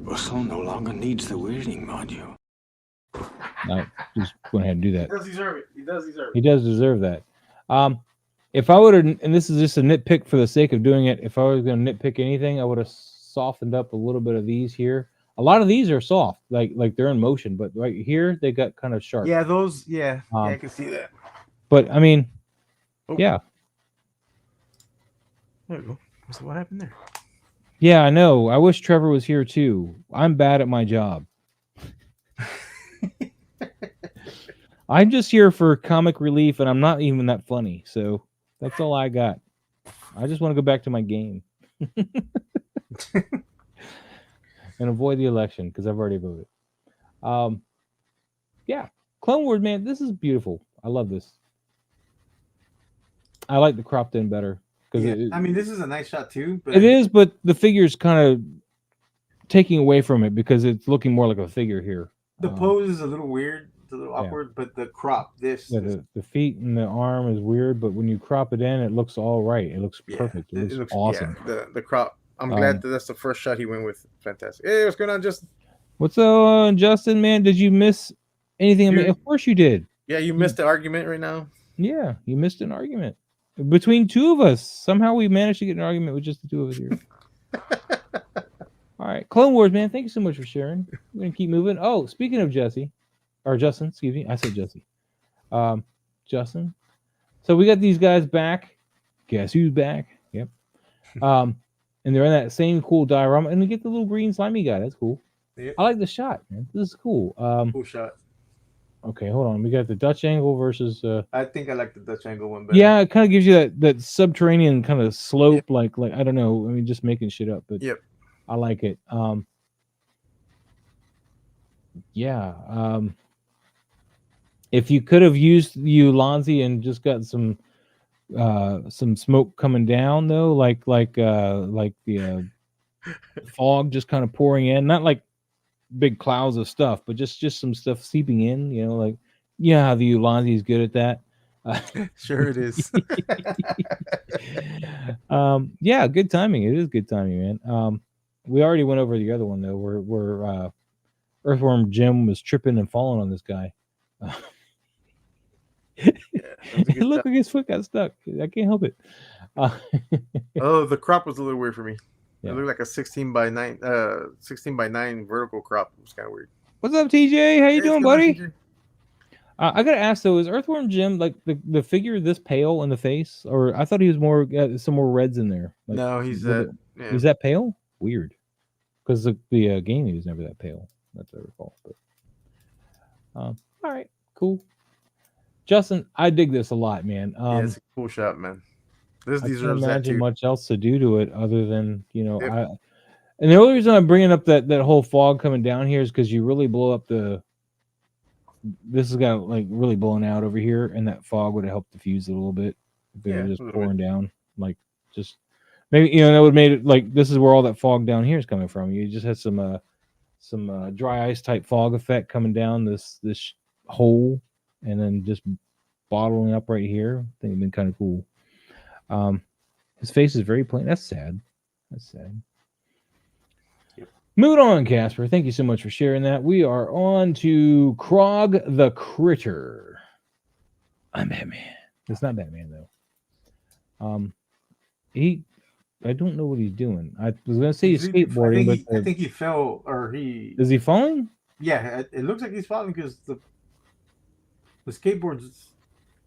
Russell no longer needs the weirding module. No, just go ahead and do that. He does deserve it. He does deserve that. If I would have, and this is just a nitpick for the sake of doing it, if I was going to nitpick anything, I would have softened up a little bit of these here. A lot of these are soft, like they're in motion, but right here they got kind of sharp. Yeah, those. Yeah, I can see that. But I mean, yeah. There we go. So what happened there? Yeah, I know. I wish Trevor was here too. I'm bad at my job. I'm just here for comic relief, and I'm not even that funny. So that's all I got. I just want to go back to my game and avoid the election because I've already voted. Yeah, Clone Wars, man, this is beautiful. I love this. I like the cropped in better because I mean, this is a nice shot too. But it is, but the figure's kind of taking away from it because it's looking more like a figure here. The pose is a little weird. It's a little awkward, but the crop, the feet and the arm is weird, but when you crop it in, it looks all right. It looks perfect. It looks awesome. Yeah, the crop. I'm glad that that's the first shot he went with. Fantastic. Hey, what's going on, Justin? What's up, Justin, man? Did you miss anything? I mean, of course you did. Yeah, you missed the argument right now. Yeah, you missed an argument between two of us. Somehow we managed to get an argument with just the two of us here. All right, Clone Wars, man. Thank you so much for sharing. We're gonna keep moving. Oh, speaking of Justin, excuse me. I said Jesse. Justin. So we got these guys back. Guess who's back? Yep. And they're in that same cool diorama, and we get the little green slimy guy. That's cool. Yep. I like the shot, man. This is cool. Cool shot. Okay, hold on. We got the Dutch angle versus. I think I like the Dutch angle one better. Yeah, it kind of gives you that subterranean kind of slope, like I don't know. I mean, just making shit up, but I like it. If you could have used Ulanzi and just got some smoke coming down though, like the fog just kind of pouring in, not like big clouds of stuff, but just some stuff seeping in, you know, like how the Ulanzi is good at that. Sure it is. Yeah, good timing. It is good timing, man. We already went over the other one though, where Earthworm Jim was tripping and falling on this guy. It looked like his foot got stuck. I can't help it. The crop was a little weird for me. Yeah. It looked like a 16 by 9 vertical crop. It was kind of weird. What's up, TJ? How you doing, buddy? I gotta ask though, is Earthworm Jim like the figure this pale in the face, or I thought he was more some more reds in there? Like, no, he's Is that pale? Weird, because the game he was never that pale. That's what I recall. But all right, cool. Justin, I dig this a lot, man. It's a cool shot, man. I can't imagine much else to do to it other than and the only reason I'm bringing up that whole fog coming down here is because you really blow up this has got like really blown out over here, and that fog would have helped diffuse it a little bit if it was just pouring down, like just maybe that would have made it like this is where all that fog down here is coming from. You just had some dry ice type fog effect coming down this hole, and then just bottling up right here. I think it'd been kind of cool. His face is very plain. That's sad. Yep. Moving on, Casper. Thank you so much for sharing that. We are on to Krog the Critter. I'm Batman. It's not Batman though. I don't know what he's doing. I was gonna say he's skateboarding, I think he fell, or is he falling? Yeah, it looks like he's falling because the skateboard's.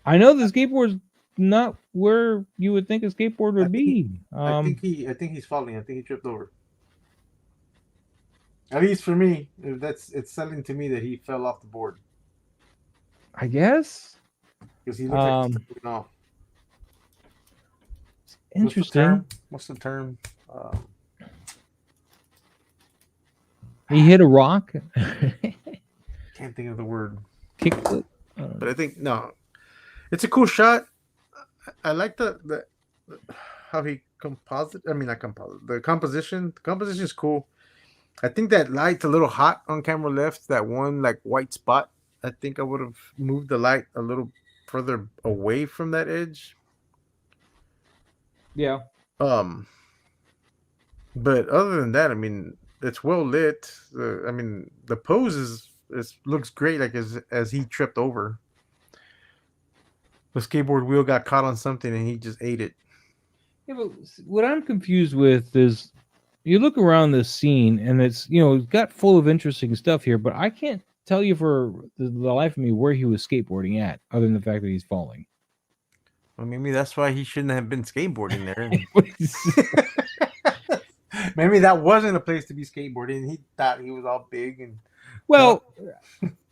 I know the skateboard's not where you would think a skateboard would be. I think he's falling. I think he tripped over. At least for me, it's selling to me that he fell off the board. I guess because he looks like he's tripping off. Interesting. What's the term? He hit a rock. Can't think of the word. Kickflip. But I think it's a cool shot. I like the how he composite. I mean, not composite. The composition. The composition is cool. I think that light's a little hot on camera left. That one like white spot. I think I would have moved the light a little further away from that edge. Yeah. But other than that, I mean, it's well lit. The pose looks great. Like as he tripped over, the skateboard wheel got caught on something and he just ate it. Yeah, but what I'm confused with is, you look around this scene, and it's it's got full of interesting stuff here, but I can't tell you for the life of me where he was skateboarding at, other than the fact that he's falling. Well, maybe that's why he shouldn't have been skateboarding there. Maybe that wasn't a place to be skateboarding. He thought he was all big and. Well,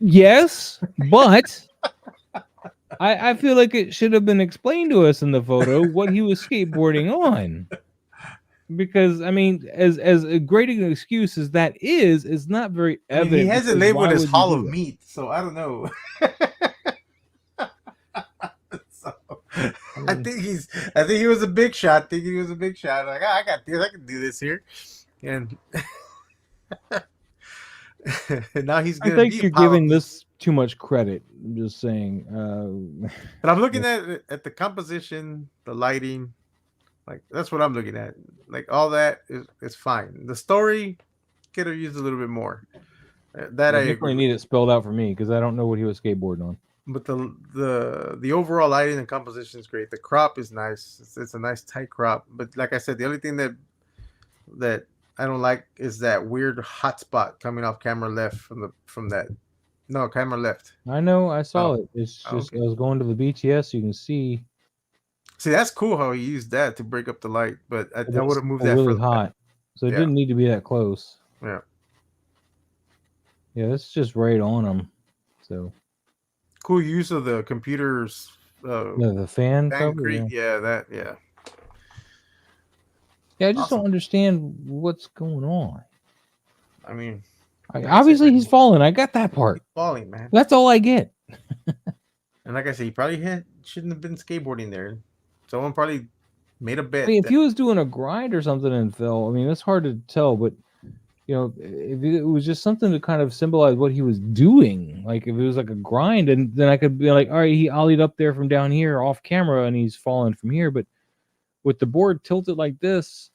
yes, but I feel like it should have been explained to us in the photo what he was skateboarding on. Because I mean, as a great an excuse as that is, it's not very evident. I mean, he has it labeled as Hall of Meat, so I don't know. I think he was a big shot. Thinking he was a big shot. Like, I got this. I can do this here, and now he's gonna. I think you're giving this too much credit. I'm just saying. But I'm looking at the composition, the lighting. Like, that's what I'm looking at. Like, all that is fine. The story could have used a little bit more. That I definitely need it spelled out for me because I don't know what he was skateboarding on. But the overall lighting and composition is great. The crop is nice. It's a nice tight crop. But like I said, the only thing that I don't like is that weird hot spot coming off camera left from that. No, camera left. I know. I saw it. It's just I was going to the BTS. You can see. See, that's cool how he used that to break up the light, but I would have moved that really hot, back. So it didn't need to be that close. Yeah. Yeah, that's just right on him. So cool use of the computer's the fan cover. Yeah, I just don't understand what's going on. I mean, obviously he's falling. I got that part. He's falling, man. That's all I get. And like I said, he probably shouldn't have been skateboarding there. Someone probably made a bet. I mean, if he was doing a grind or something and fell, I mean, that's hard to tell. But if it was just something to kind of symbolize what he was doing, like if it was like a grind, and then I could be like, all right, he ollied up there from down here off camera, and he's falling from here. But with the board tilted like this,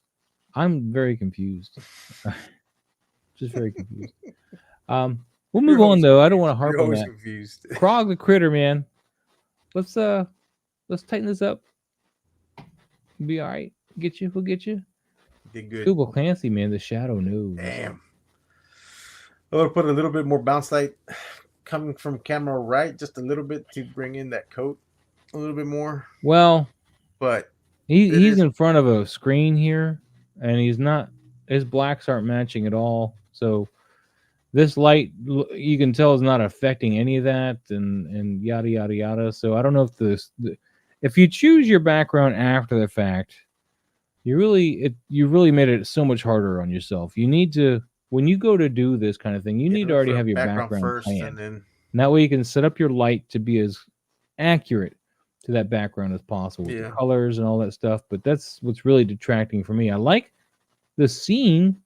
I'm very confused. Just very confused. We'll move on though. I don't want to harp on that. Confused. Krog the critter, man. Let's tighten this up. Be all right. We'll get you. Did good. Google Clancy, man, the shadow knows. Damn. I'm gonna put a little bit more bounce light coming from camera right, just a little bit to bring in that coat a little bit more. Well, but he's in front of a screen here, and his blacks aren't matching at all. So this light, you can tell, is not affecting any of that, and yada yada yada. So I don't know if if you choose your background after the fact, you really made it so much harder on yourself. You need to, when you go to do this kind of thing, you need to already have your background first, planned. and that way you can set up your light to be as accurate to that background as possible with the colors and all that stuff. But that's what's really detracting for me. I like the scene,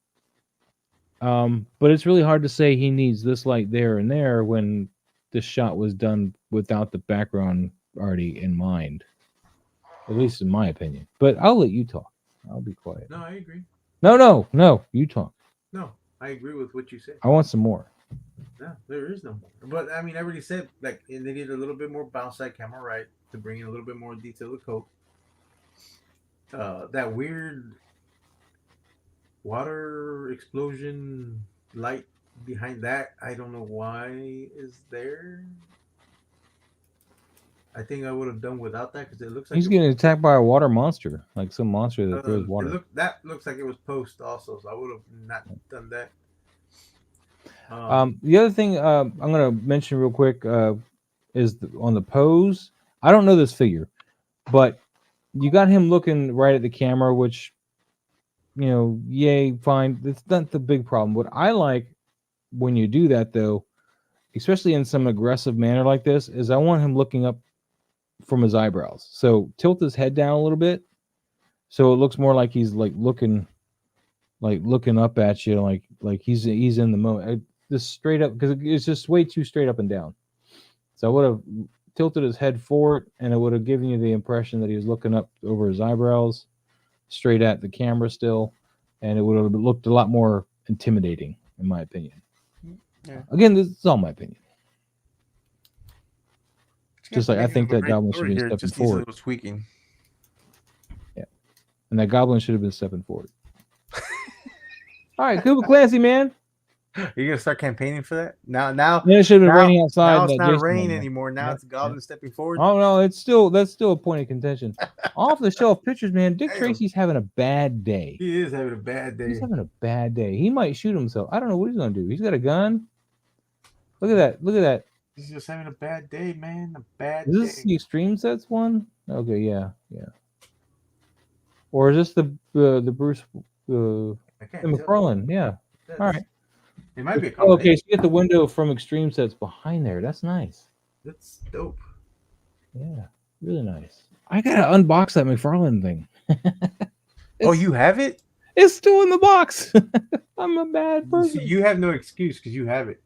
but it's really hard to say he needs this light there and there when this shot was done without the background already in mind, at least in my opinion. But I'll let you talk. I'll be quiet. No, I agree. No, you talk. No, I agree with what you said. I want some more. No, there is no more. But I mean, I already said, like, they need a little bit more bounce light camera right to bring in a little bit more detail to coat. That weird water explosion light behind that, I don't know why is there. I think I would have done without that because it looks like he's getting attacked by a water monster, like some monster that throws water. That looks like it was post also, so I would have not done that. The other thing I'm going to mention real quick is on the pose. I don't know this figure, but you got him looking right at the camera, which, yay, fine. It's not the big problem. What I like when you do that, though, especially in some aggressive manner like this, is I want him looking up from his eyebrows. So tilt his head down a little bit, so it looks more like he's looking up at you, like he's in the moment. Just straight up, because it's just way too straight up and down. So I would have tilted his head forward, and it would have given you the impression that he was looking up over his eyebrows, straight at the camera still, and it would have looked a lot more intimidating, in my opinion. Yeah. Again, this is all my opinion. Just like I think that goblin should have been stepping forward. Tweaking. Yeah, and that goblin should have been stepping forward. All right, Cuba Clancy, man. You're gonna start campaigning for that now. Yeah, it should have been Now, raining outside. now it's That not Jason rain one, anymore. Now yeah. it's Goblin stepping forward. Oh no, that's still a point of contention. Off the shelf pictures, man. Dick Tracy's having a bad day. He is having a bad day. He's having a bad day. He might shoot himself. I don't know what he's gonna do. He's got a gun. Look at that. Look at that. He's just having a bad day, man. A bad Is this day. the Extreme Sets one? Okay, yeah. Or is this the Bruce the McFarlane? Yeah. All right. It might be a Oh, okay, so you get the window from Extreme Sets behind there. That's nice. That's dope. Yeah, really nice. I gotta unbox that McFarlane thing. Oh, you have it? It's still in the box. I'm a bad person. See, you have no excuse because you have it.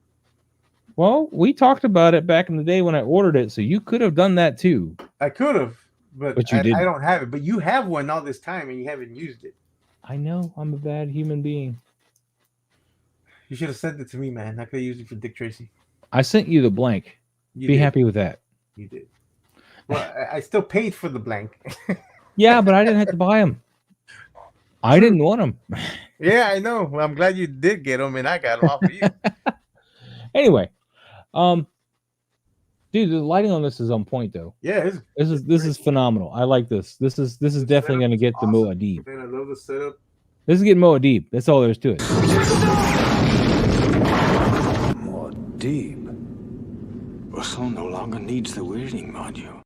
Well, we talked about it back in the day when I ordered it, so you could have done that too. I could have, but you I didn't. don't have it. But you have one all this time and you haven't used it. I know. I'm a bad human being. You should have sent it to me, man. I could have used it for Dick Tracy. I sent you the blank. Be happy with that. You did. Well, I still paid for the blank. Yeah, but I didn't have to buy them. I didn't want them. Yeah, I know. Well, I'm glad you did get them, and I got them off of you. Anyway, dude, the lighting on this is on point, though. Yeah, this is phenomenal. I like this. This is definitely going to get the Muad'Dib. Man, I love the setup. This is getting Muad'Dib. That's all there is to it. Muad'Dib. Russell no longer needs the weirding module.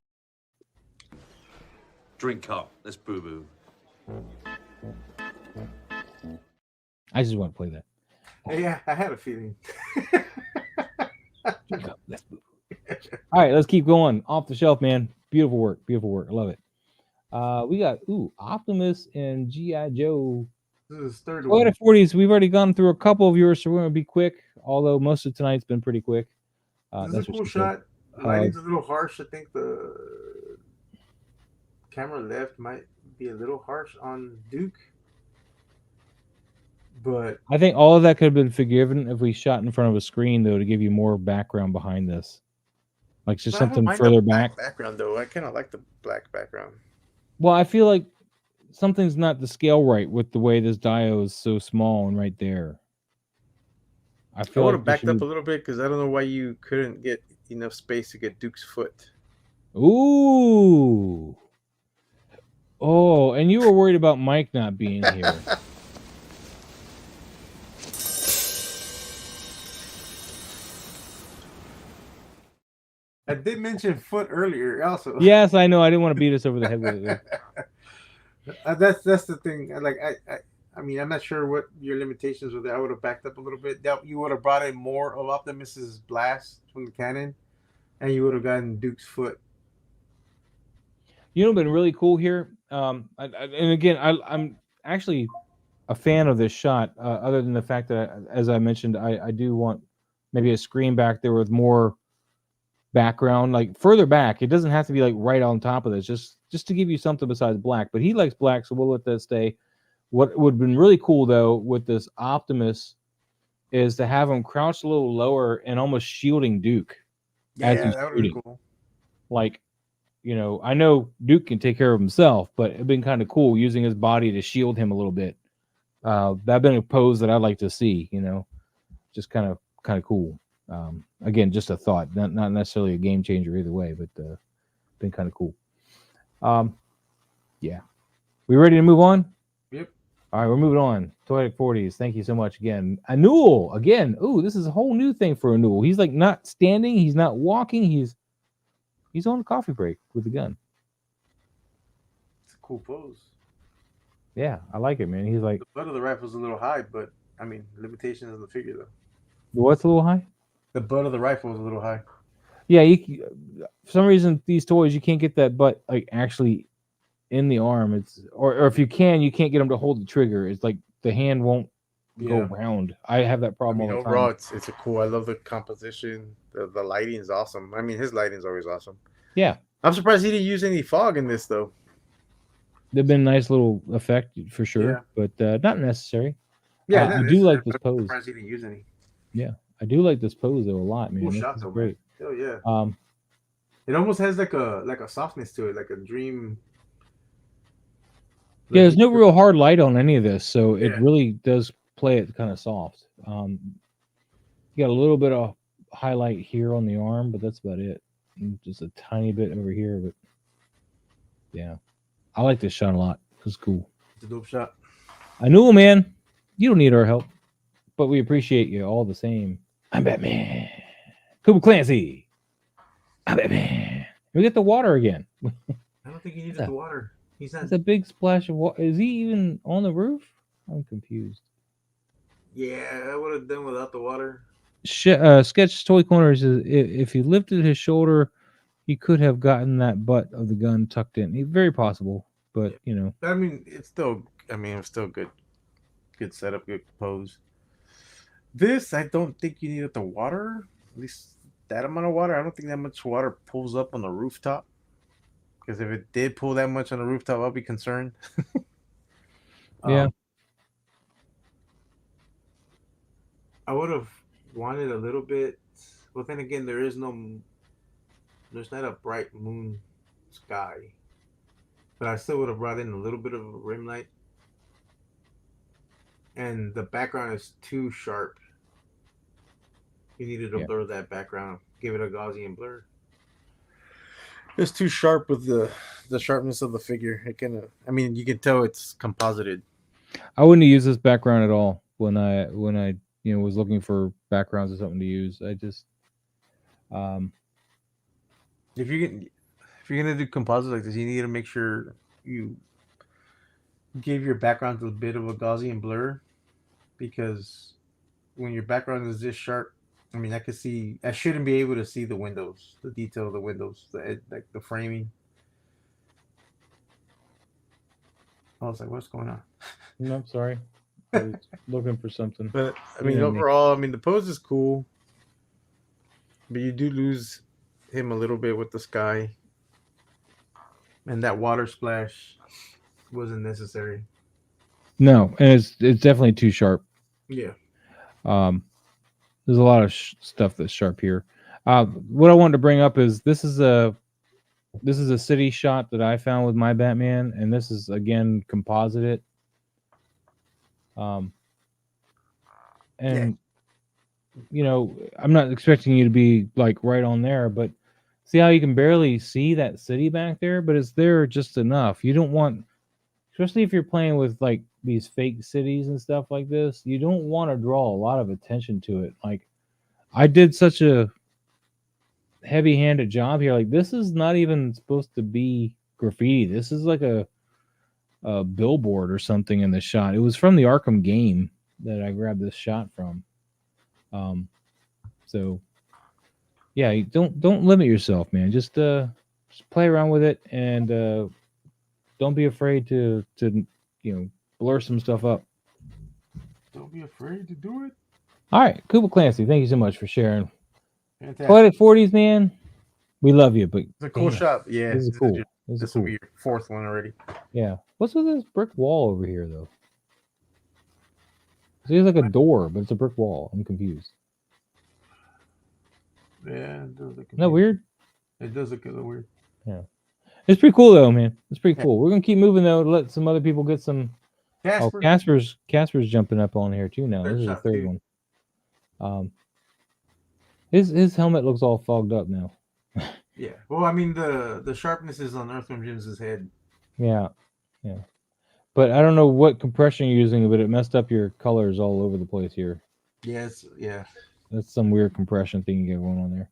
Drink up. Let's boo-boo. I just want to play that. Yeah, I had a feeling. Drink up. Let's boo-boo. All right, let's keep going. Off the shelf, man. Beautiful work. Beautiful work. I love it. We got Optimus and G.I. Joe. This is the third one. Toyota 40s. We've already gone through a couple of yours, so we're going to be quick. Although most of tonight's been pretty quick. This is a cool shot. Lighting's a little harsh. I think the camera left might be a little harsh on Duke. But I think all of that could have been forgiven if we shot in front of a screen, though, to give you more background behind this. Like just something further back. Background, though. I kind of like the black background. Well, I feel like something's not the scale right with the way this diode is so small and right there. I would have backed up a little bit because I don't know why you couldn't get enough space to get Duke's foot. Ooh. Oh, and you were worried about Mike not being here. I did mention foot earlier also. Yes, I know. I didn't want to beat us over the head with it. That's the thing. I mean, I'm not sure what your limitations were there. I would have backed up a little bit. You would have brought in more of Optimus's blast from the cannon, and you would have gotten Duke's foot. You know, been really cool here. And again, I'm actually a fan of this shot. Other than the fact that, as I mentioned, I do want maybe a screen back there with more background, like further back. It doesn't have to be like right on top of this. Just to give you something besides black. But he likes black, so we'll let that stay. What would have been really cool, though, with this Optimus is to have him crouched a little lower and almost shielding Duke. Yeah, that would be cool. Like, you know, I know Duke can take care of himself, but it'd been kind of cool using his body to shield him a little bit. That'd been a pose that I'd like to see, you know, just kind of cool. Again, just a thought, not necessarily a game changer either way, but been kind of cool. Yeah. We ready to move on? Yep. All right, we're moving on. Toyetic 40s. Thank you so much again. Anul again. Ooh, this is a whole new thing for Anul. He's like not standing. He's not walking. He's on a coffee break with the gun. It's a cool pose. Yeah, I like it, man. He's like the butt of the rifle's a little high, but I mean, limitations of the figure though. What's a little high? The butt of the rifle is a little high. Yeah, for some reason these toys you can't get that butt like actually in the arm. It's or if you can't get them to hold the trigger. It's like the hand won't go round. I have that problem all the time. Overall, it's a cool. I love the composition. The lighting is awesome. I mean, his lighting is always awesome. Yeah, I'm surprised he didn't use any fog in this though. They've been a nice little effect for sure, but not necessary. Yeah, I do like this pose. I'm surprised he didn't use any. Yeah, I do like this pose though a lot, man. Cool shot, though, great. Man. Oh yeah. It almost has like a softness to it, like a dream. Yeah, there's no real hard light on any of this, so it really does play it kind of soft. You got a little bit of highlight here on the arm, but that's about it. And just a tiny bit over here, but yeah, I like this shot a lot. It's cool. It's a dope shot. I know, man. You don't need our help, but we appreciate you all the same. I'm Batman. Cooper Clancy. I'm Batman. We get the water again. I don't think he needed the water. He's not. It's a big splash of water. Is he even on the roof? I'm confused. Yeah, I would have done without the water. Sketch Toy Corners is if he lifted his shoulder, he could have gotten that butt of the gun tucked in. Very possible, but you know. I mean, it's still. I mean, it's still good. Good setup, good pose. This, I don't think you needed the water. At least that amount of water. I don't think that much water pulls up on the rooftop. Because if it did pull that much on the rooftop, I'll be concerned. Yeah. I would have wanted a little bit. Well, then again, there's not a bright moon sky. But I still would have brought in a little bit of a rim light. And the background is too sharp. You needed to blur that background. Give it a Gaussian blur. It's too sharp with the sharpness of the figure. It kind of, I mean, you can tell it's composited. I wouldn't have used this background at all when I was looking for backgrounds or something to use. I just if you're gonna do composites like this, you need to make sure you give your background a bit of a Gaussian blur, because when your background is this sharp, I mean, I shouldn't be able to see the windows, the detail of the windows, like the framing. I was like, what's going on? No, sorry. I was looking for something. But I mean, overall, I mean, the pose is cool, but you do lose him a little bit with the sky, and that water splash wasn't necessary. No, and it's definitely too sharp. Yeah. There's a lot of stuff that's sharp here. What I wanted to bring up is this is a city shot that I found with my Batman, and this is again composited. You know, I'm not expecting you to be like right on there, but see how you can barely see that city back there, but it's there just enough. You don't want, especially if you're playing with like these fake cities and stuff like this, you don't want to draw a lot of attention to it. Like I did such a heavy-handed job here. Like this is not even supposed to be graffiti. This is like a billboard or something in the shot. It was from the Arkham game that I grabbed this shot from. So yeah, you don't limit yourself, man. Just play around with it, and don't be afraid to blur some stuff up. Don't be afraid to do it. All right, Cooper Clancy, thank you so much for sharing. Fantastic. Poetic 40s, man. We love you, but it's a cool shot. Yeah, this is cool. This will be your fourth one already. Yeah. What's with this brick wall over here, though? It seems like a door, but it's a brick wall. I'm confused. Yeah, it does look. Isn't that weird? It does look a little weird. Yeah. It's pretty cool, though, man. It's pretty cool. We're gonna keep moving though to let some other people get some. Casper. Oh, Casper's jumping up on here too now. This is the third one. His helmet looks all fogged up now. Yeah. Well, I mean the sharpness is on Earthworm Jim's head. Yeah. Yeah. But I don't know what compression you're using, but it messed up your colors all over the place here. Yes. Yeah. That's some weird compression thing you got going on there.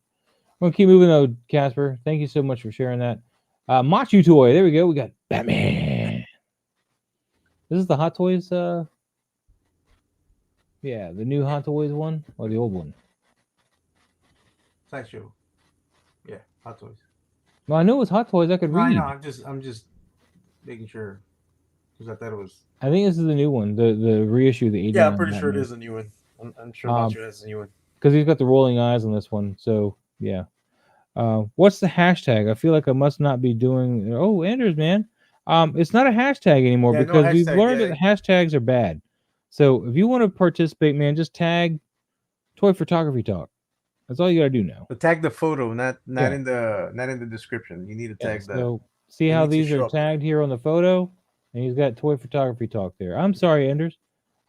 We're gonna keep moving though, Casper. Thank you so much for sharing that. Matchutoy. There we go. We got Batman. This is the Hot Toys. Yeah, the new Hot Toys one or the old one. Sideshow. Yeah, Hot Toys. Well, I know it was Hot Toys. I could read. No, I'm just making sure because I thought it was. I think this is the new one, the reissue, the 89. Yeah, I'm pretty sure it is a new one. I'm sure Matchutoy is a new one. Because he's got the rolling eyes on this one. So yeah. What's the hashtag? I feel like I must not be doing. Oh, Anders, man. It's not a hashtag anymore because we've learned that hashtags are bad. So if you want to participate, man, just tag Toy Photography Talk. That's all you gotta do now. But tag the photo, not in the description. You need to tag that. So see how these are tagged here on the photo, and he's got Toy Photography Talk there. I'm sorry, Anders.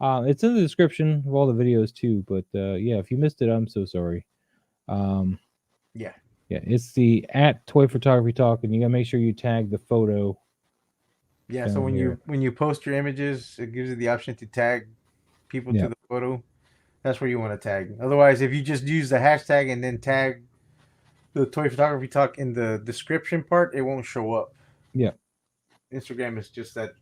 It's in the description of all the videos too. But yeah, if you missed it, I'm so sorry. Yeah. Yeah, it's the at Toy Photography Talk, and you gotta make sure you tag the photo. Yeah. So down here. when you post your images, it gives you the option to tag people Yeah. to the photo. That's where you want to tag. Otherwise, if you just use the hashtag and then tag the Toy Photography Talk in the description part, it won't show up. Yeah. Instagram is just that.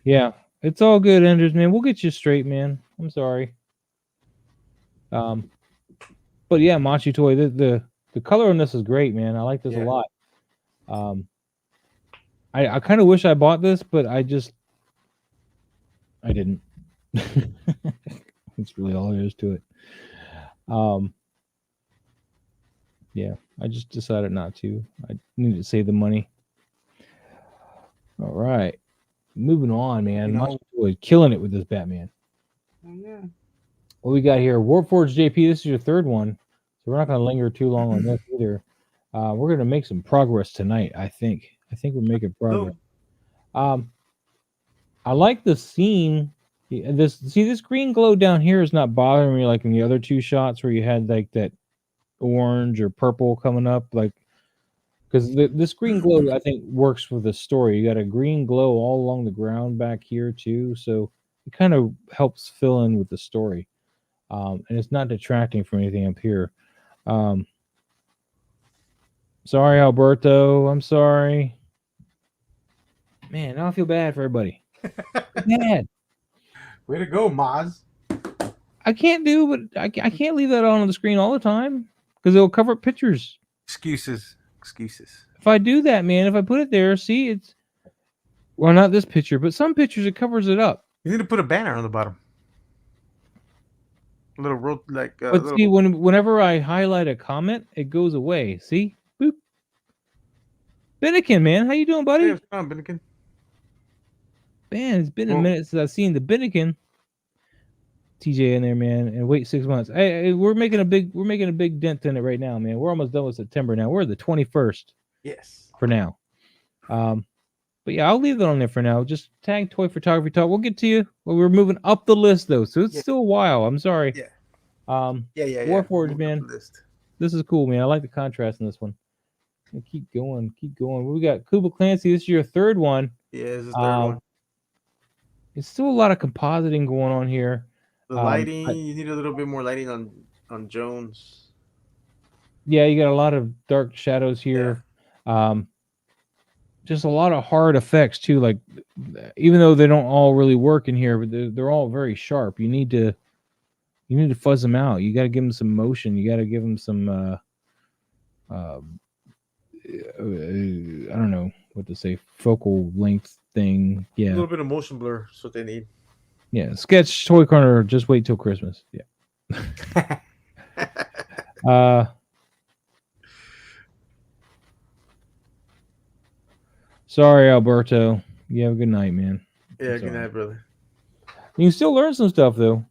Yeah, it's all good, Enders, man. We'll get you straight, man. I'm sorry. But yeah, Matchutoy, the color on this is great, man. I like this a Yeah. lot. I kind of wish I bought this, but I didn't. That's really all there is to it. Yeah, I just decided not to. I need to save the money. All right, moving on, man. Matchutoy killing it with this Batman. Yeah. What we got here? Warforged JP. This is your third one, so we're not going to linger too long on this either. We're going to make some progress tonight. I think we're making progress. I like the scene. This green glow down here is not bothering me like in the other two shots where you had like that orange or purple coming up, like because this green glow I think works with the story. You got a green glow all along the ground back here too, so it kind of helps fill in with the story, and it's not detracting from anything up here. Sorry, Alberto. I'm sorry. Man, now I feel bad for everybody. Bad. Way to go, Maz. I can't do, but I can't leave that on the screen all the time because it'll cover up pictures. Excuses. If I do that, man, if I put it there, see, it's well, not this picture, but some pictures it covers it up. You need to put a banner on the bottom. A little road like. But see, whenever I highlight a comment, it goes away. See, boop. Binnikin, man, how you doing, buddy? Hey, what's going on, Binnikin? Man, it's been a minute since I've seen the Binnikin. TJ in there, man, and wait 6 months. Hey, we're making a big dent in it right now, man. We're almost done with September now. We're the 21st. Yes. For now. But yeah, I'll leave it on there for now. Just tag Toy Photography Talk. We'll get to you. Well, we're moving up the list though, so it's still a while. I'm sorry. Yeah. Yeah. Warforged, man. This is cool, man. I like the contrast in this one. Keep going. We got Kuba Clancy. This is your third one. Yeah, this is the third one. It's still a lot of compositing going on here. The lighting, you need a little bit more lighting on Jones. Yeah, you got a lot of dark shadows here. Yeah. Just a lot of hard effects too. Like, even though they don't all really work in here, but they're all very sharp. You need to fuzz them out. You got to give them some motion. You got to give them some I don't know what to say, focal length thing. Yeah, a little bit of motion blur is what they need. Yeah, Sketch Toy Corner. Just wait till Christmas. Yeah. Sorry, Alberto. You have a good night, man. Yeah, good night, brother. You can still learn some stuff though.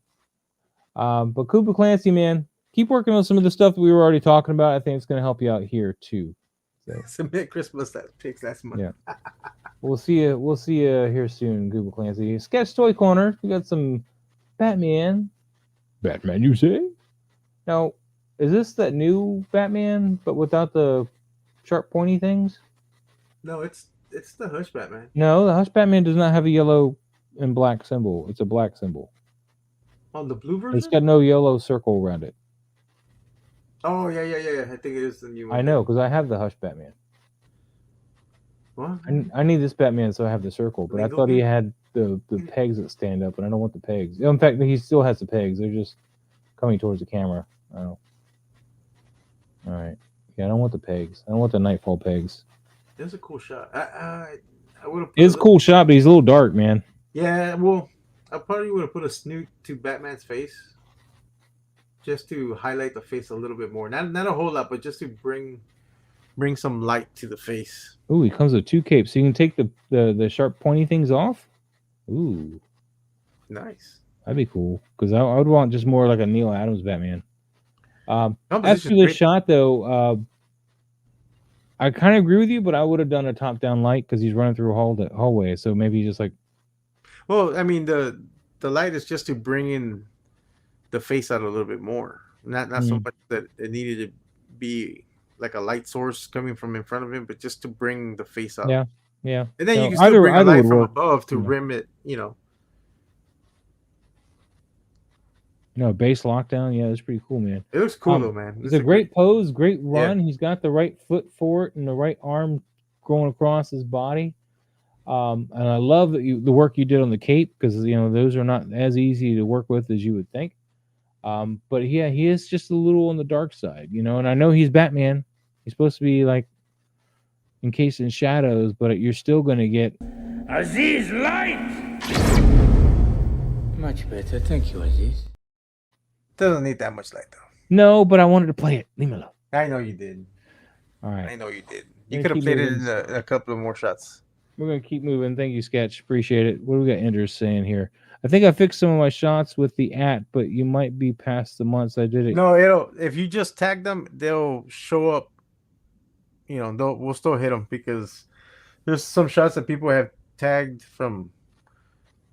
But Kuba Clancy, man, keep working on some of the stuff that we were already talking about. I think it's going to help you out here too. So. Submit Christmas picks last month. Yeah. We'll see you here soon, Kuba Clancy. Sketch Toy Corner. We got some Batman. Batman, you say? Now, is this that new Batman, but without the sharp pointy things? No, it's the Hush Batman. No, the Hush Batman does not have a yellow and black symbol. It's a black symbol. On the blue version? It's got no yellow circle around it. Oh, yeah. I think it is the new one. I know, because I have the Hush Batman. What? I need this Batman so I have the circle, but I thought he had the pegs that stand up, and I don't want the pegs. In fact, he still has the pegs. They're just coming towards the camera. Oh. All right. Yeah, I don't want the pegs. I don't want the Nightfall pegs. That's a cool shot. I would have. It's a cool shot, but he's a little dark, man. Yeah, well, I probably would have put a snoot to Batman's face, just to highlight the face a little bit more. Not a whole lot, but just to bring some light to the face. Ooh, he comes with 2 capes, so you can take the sharp pointy things off. Ooh, nice. That'd be cool because I would want just more like a Neil Adams Batman. After this shot, though, I kind of agree with you, but I would have done a top-down light because he's running through a hallway. So maybe just like. Well, I mean the the light is just to bring in the face out a little bit more. Not so much that it needed to be like a light source coming from in front of him, but just to bring the face up. Yeah, yeah. And then No, you can still bring a light would from work. above to Yeah. rim it, you know. No, base lockdown. Yeah, that's pretty cool, man. It looks cool though, man. It's a great pose, great run. He's got the right foot for it and the right arm going across his body. And I love that the work you did on the cape, because those are not as easy to work with as you would think. But yeah, he is just a little on the dark side, and I know he's Batman. He's supposed to be like encased in shadows, but you're still going to get Aziz light. Much better, thank you, Aziz. Doesn't need that much light though. No, but I wanted to play it. Leave me alone. I know you did. All right. I know you did. You could have played it in a couple of more shots. We're going to keep moving. Thank you, Sketch. Appreciate it. What do we got Enders saying here? I think I fixed some of my shots with the but you might be past the months I did it. No, if you just tag them, they'll show up. We'll still hit them because there's some shots that people have tagged from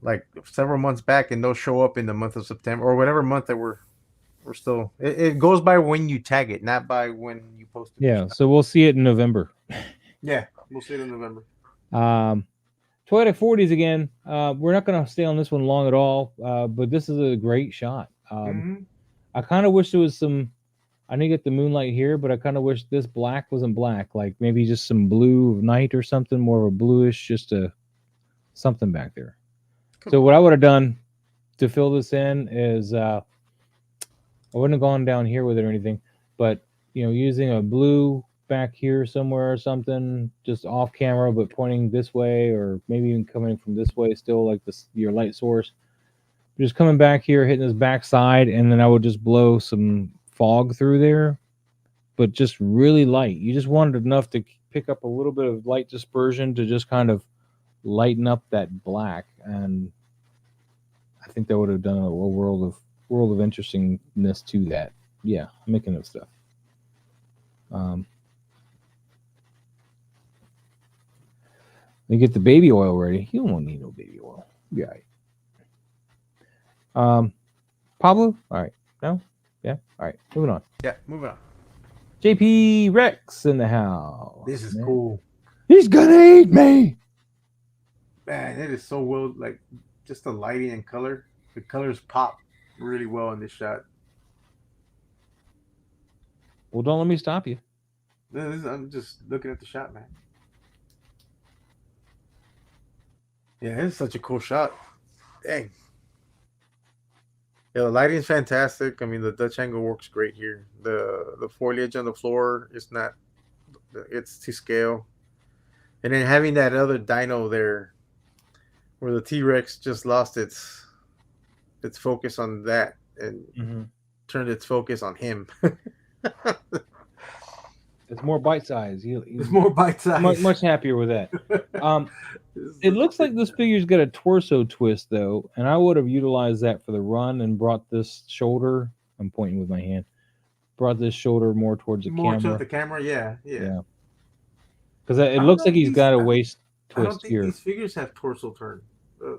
like several months back, and they'll show up in the month of September or whatever month that we're still. It goes by when you tag it, not by when you post it. Yeah, so we'll see it in November. Yeah, we'll see it in November. Toyota 40s again. We're not going to stay on this one long at all, but this is a great shot. I kind of wish there was some. I didn't get the moonlight here, but I kind of wish this black wasn't black. Like maybe just some blue of night or something, more of a bluish, just something back there. Cool. So what I would have done to fill this in is I wouldn't have gone down here with it or anything, but using a blue back here somewhere or something, just off camera, but pointing this way, or maybe even coming from this way, still like your light source. Just coming back here, hitting his backside, and then I would just blow some fog through there, but just really light. You just wanted enough to pick up a little bit of light dispersion to just kind of lighten up that black, and I think that would have done a world of interestingness to that. Yeah, I'm making up stuff. They get the baby oil ready. You won't need no baby oil. Yeah. Pablo? All right. No? Yeah? All right. Moving on. Yeah, moving on. JP Rex in the house. This is cool. He's gonna eat me. Man, it is so well, like, just the lighting and color. The colors pop really well in this shot. Well, don't let me stop you. I'm just looking at the shot, man. Yeah, it's such a cool shot. Dang. Yeah, the lighting is fantastic. I mean, the Dutch angle works great here. The foliage on the floor is not, it's to scale. And then having that other dino there where the T-Rex just lost its focus on that and turned its focus on him. It's more bite size. It's more bite size. Much happier with that. It looks like this figure's got a torso twist though, and I would have utilized that for the run and brought this shoulder. I'm pointing with my hand. Brought this shoulder more towards the camera. More towards the camera, yeah. Because it looks like he's got a waist twist here. I don't think these figures have torso turn.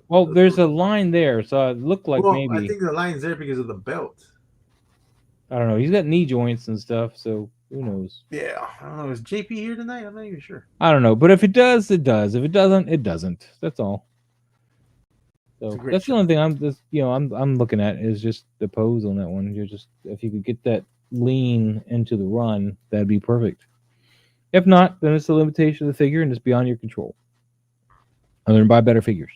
Well, there's a line there, so it looked like maybe. I think the line's there because of the belt. I don't know. He's got knee joints and stuff, so who knows? Yeah, I don't know. Is JP here tonight? I'm not even sure. I don't know, but if it does, it does. If it doesn't, it doesn't. That's all. So that's the only thing I'm looking at is just the pose on that one. You're just, if you could get that lean into the run, that'd be perfect. If not, then it's a limitation of the figure and it's beyond your control. Other than buy better figures.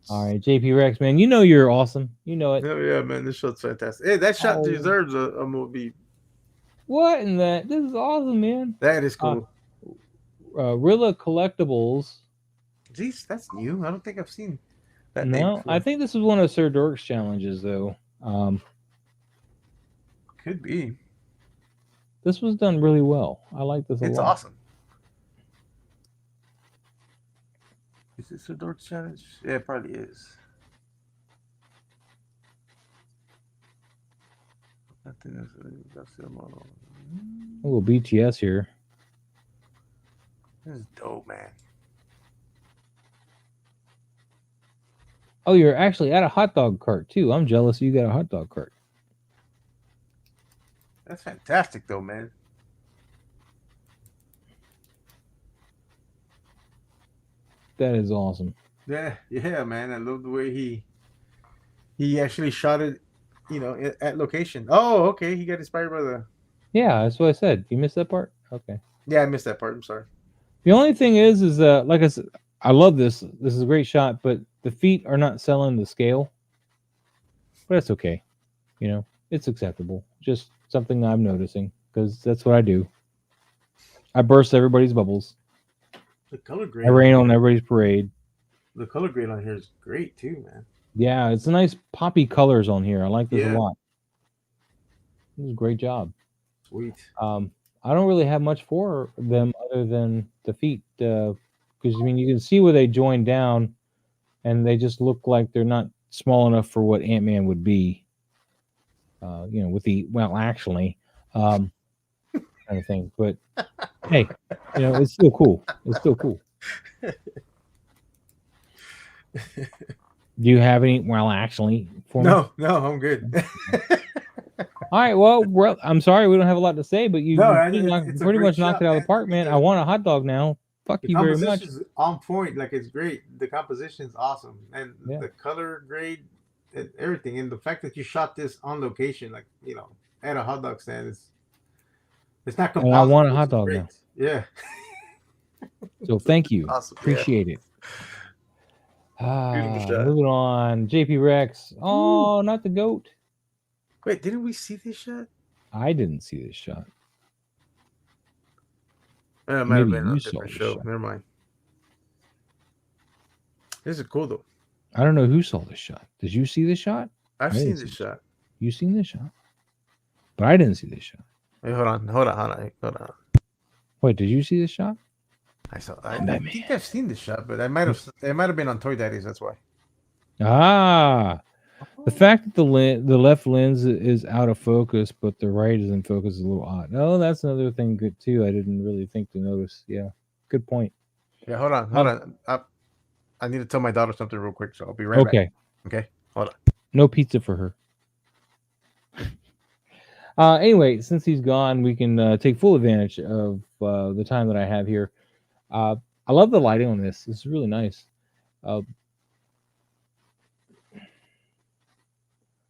All right, JP Rex, man, you know you're awesome. You know it. Oh, yeah, man, this shot's fantastic. Hey, that shot deserves a movie. What in that? This is awesome, man. That is cool. Rilla Collectibles. Jeez, that's new. I don't think I've seen that. No, I think this is one of Sir Dork's challenges, though. Could be. This was done really well. I like this a lot. It's awesome. Is this a Dork's challenge? Yeah, it probably is. I think that's the model. A little BTS here. This is dope, man. Oh, you're actually at a hot dog cart too. I'm jealous you got a hot dog cart. That's fantastic, though, man. That is awesome. Yeah, man. I love the way he actually shot it, at location. Oh, okay. He got inspired by the. Yeah, that's what I said. You missed that part? Okay. Yeah, I missed that part. I'm sorry. The only thing is like I said, I love this. This is a great shot, but the feet are not selling the scale. But that's okay. It's acceptable. Just something I'm noticing because that's what I do. I burst everybody's bubbles. The color I grade. rain on everybody's parade. The color grade on here is great too, man. Yeah, it's nice poppy colors on here. I like this a Yeah. lot. This is a great job. Sweet. I don't really have much for them other than the feet, because you can see where they join down, and they just look like they're not small enough for what Ant-Man would be. With the actually, kind of thing. But hey, it's still cool. It's still cool. Do you have any? Well, actually, for me? No, I'm good. All right. Well, I'm sorry we don't have a lot to say, but you it's a pretty great much knocked shot, it out of man. the park, man. I want a hot dog now. Fuck The you very much. composition's on point. Like, it's great. The composition's awesome, and Yeah. the color grade, and everything, and the fact that you shot this on location, like at a hot dog stand, it's not And I composite. want a which hot is dog great. now. Yeah. So thank you. Awesome. Yeah. Appreciate it. Beautiful shot. Moving on. JP Rex. Oh, not the goat. Wait, didn't we see this shot? I didn't see this shot. It might have Maybe been on you a saw different this show. shot. Never mind. This is cool though. I don't know who saw this shot. Did you see this shot? I've I seen didn't this see shot. You seen this shot? But I didn't see this shot. Wait, hold on. Wait, did you see this shot? I Batman. think I've seen this shot, but it might have been on Toy Daddies. That's why. The fact that the left lens is out of focus, but the right is in focus is a little odd. Oh, that's another thing good too. I didn't really think to notice. Yeah, good point. Yeah, hold on. I need to tell my daughter something real quick, so I'll be right back. Okay, hold on. No pizza for her. Anyway, since he's gone, we can take full advantage of the time that I have here. I love the lighting on this. This is really nice.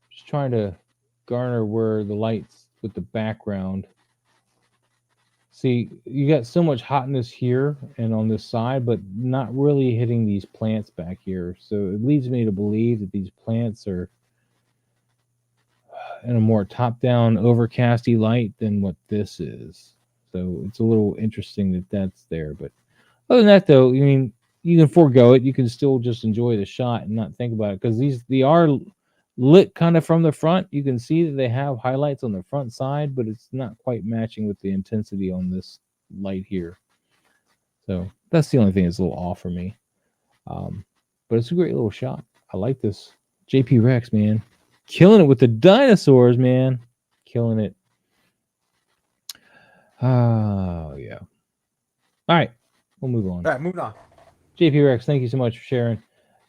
Just trying to garner where the lights with the background. See, you got so much hotness here and on this side, but not really hitting these plants back here. So it leads me to believe that these plants are in a more top-down, overcasty light than what this is. So it's a little interesting that that's there. But other than that, though, you can forego it. You can still just enjoy the shot and not think about it, because they are lit kind of from the front. You can see that they have highlights on the front side, but it's not quite matching with the intensity on this light here. So that's the only thing that's a little off for me. But it's a great little shot. I like this. JP Rex, man. Killing it with the dinosaurs, man. Killing it. Oh, yeah. All right. We'll move on. All right, moving on. JP Rex, thank you so much for sharing.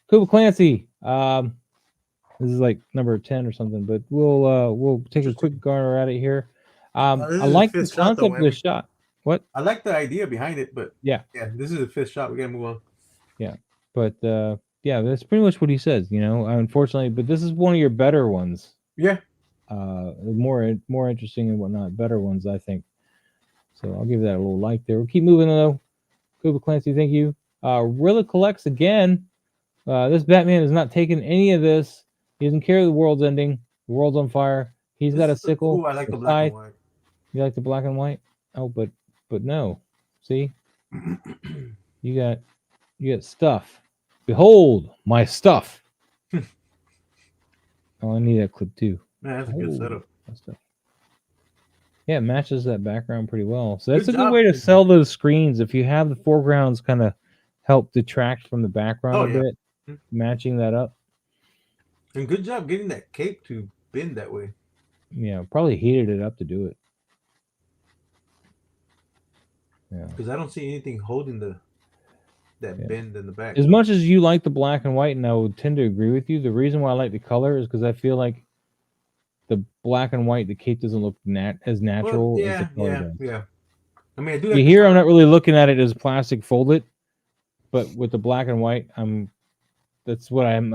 Kuba Clancy. This is like number 10 or something, but we'll take a quick garner at it here. I like the concept of this shot. What? I like the idea behind it, but yeah, this is the fifth shot. We gotta move on. Yeah, but yeah, that's pretty much what he says. Unfortunately, but this is one of your better ones. Yeah. More interesting and whatnot. Better ones, I think. So I'll give that a little like there. We'll keep moving though. Kuba Clancy, thank you. Rilla collects again. This Batman is not taking any of this. He doesn't care the world's ending. The world's on fire. He's got a sickle. Ooh, I like the black and white. You like the black and white? Oh, but no. See? You got stuff. Behold my stuff. Oh, I need that clip too. Man, that's a good setup. Yeah, it matches that background pretty well. So that's a good way to sell those screens. If you have the foregrounds kind of help detract from the background a bit, matching that up. And good job getting that cape to bend that way. Yeah, probably heated it up to do it. Yeah. Because I don't see anything holding the bend in the back. As much as you like the black and white, and I would tend to agree with you, the reason why I like the color is because I feel like the black and white, the cape doesn't look as natural as the color does. Yeah. I mean, I do. You Like hear, I'm not really looking at it as plastic folded, but with the black and white, that's what I'm.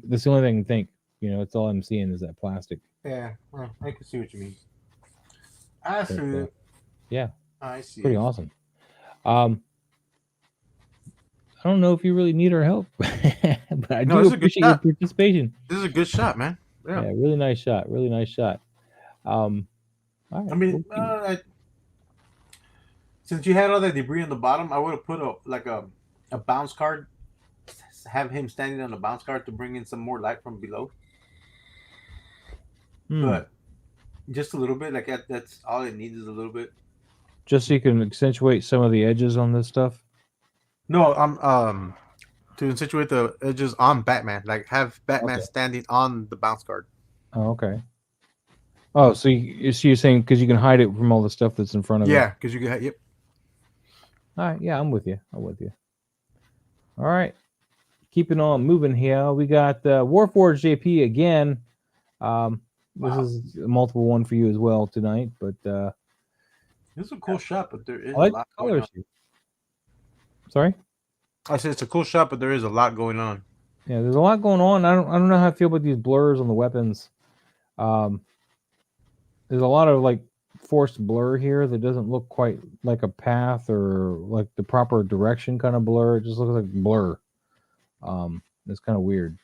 That's the only thing I can think. That's all I'm seeing is that plastic. Yeah, well, I can see what you mean. I see it. Yeah, I see. Pretty awesome. I don't know if you really need our help, but I do appreciate your participation. This is a good shot, man. Yeah, really nice shot. Really nice shot. All right, I mean, since you had all that debris on the bottom, I would have put a bounce card. Have him standing on a bounce card to bring in some more light from below. But just a little bit, like that's all it needs is a little bit. Just so you can accentuate some of the edges on this stuff. No, to accentuate the edges on Batman, like have Batman standing on the bounce card. Oh, okay. Oh, so you're saying because you can hide it from all the stuff that's in front of it? Yeah, because you can. Yep. All right. Yeah, I'm with you. All right. Keeping on moving here, we got Warforged JP again. This is a multiple one for you as well tonight, but this is a cool shot, but there is I like a lot the going colors on. here. Sorry? I said it's a cool shot, but there is a lot going on. Yeah, there's a lot going on. I don't know how I feel about these blurs on the weapons. There's a lot of like forced blur here that doesn't look quite like a path or like the proper direction kind of blur. It just looks like blur. It's kind of weird.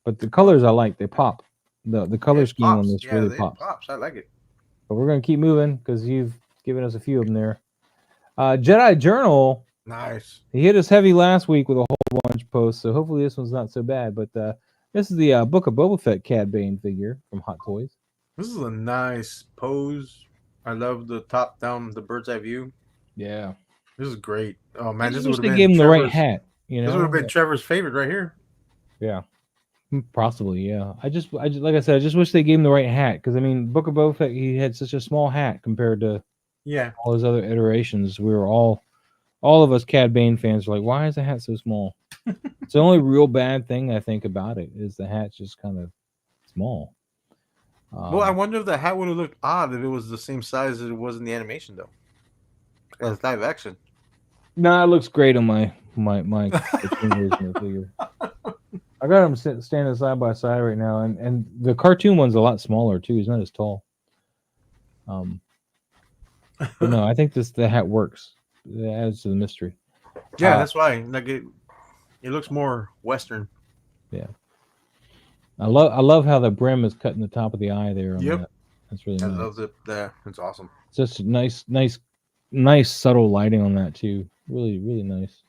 But the colors I like, they pop. The color scheme on this really pops. I like it. But we're gonna keep moving because you've given us a few of them there. Jedi Journal. Nice. He hit us heavy last week with a whole bunch of posts, so hopefully this one's not so bad. But this is the Book of Boba Fett Cad Bane figure from Hot Toys. This is a nice pose. I love the top down, the bird's eye view. Yeah, this is great. Oh man, this would have they been gave him the right hat. This would have been Trevor's favorite right here. Yeah, possibly. Yeah, I just like I said, I just wish they gave him the right hat because I mean, Book of Boba Fett, he had such a small hat compared to all his other iterations. We were all of us Cad Bane fans were like, why is the hat so small? It's the only real bad thing I think about it is the hat's just kind of small. Well, I wonder if the hat would have looked odd if it was the same size as it was in the animation, though. As live action. No, it looks great on my figure. I got him standing side by side right now, and the cartoon one's a lot smaller too. He's not as tall. But no, I think the hat works. It adds to the mystery. Yeah, that's why. Like it looks more Western. Yeah. I love how the brim is cut in the top of the eye there. Yep. That. That's really nice. I love it. That's awesome. It's just nice subtle lighting on that too. Really, really nice.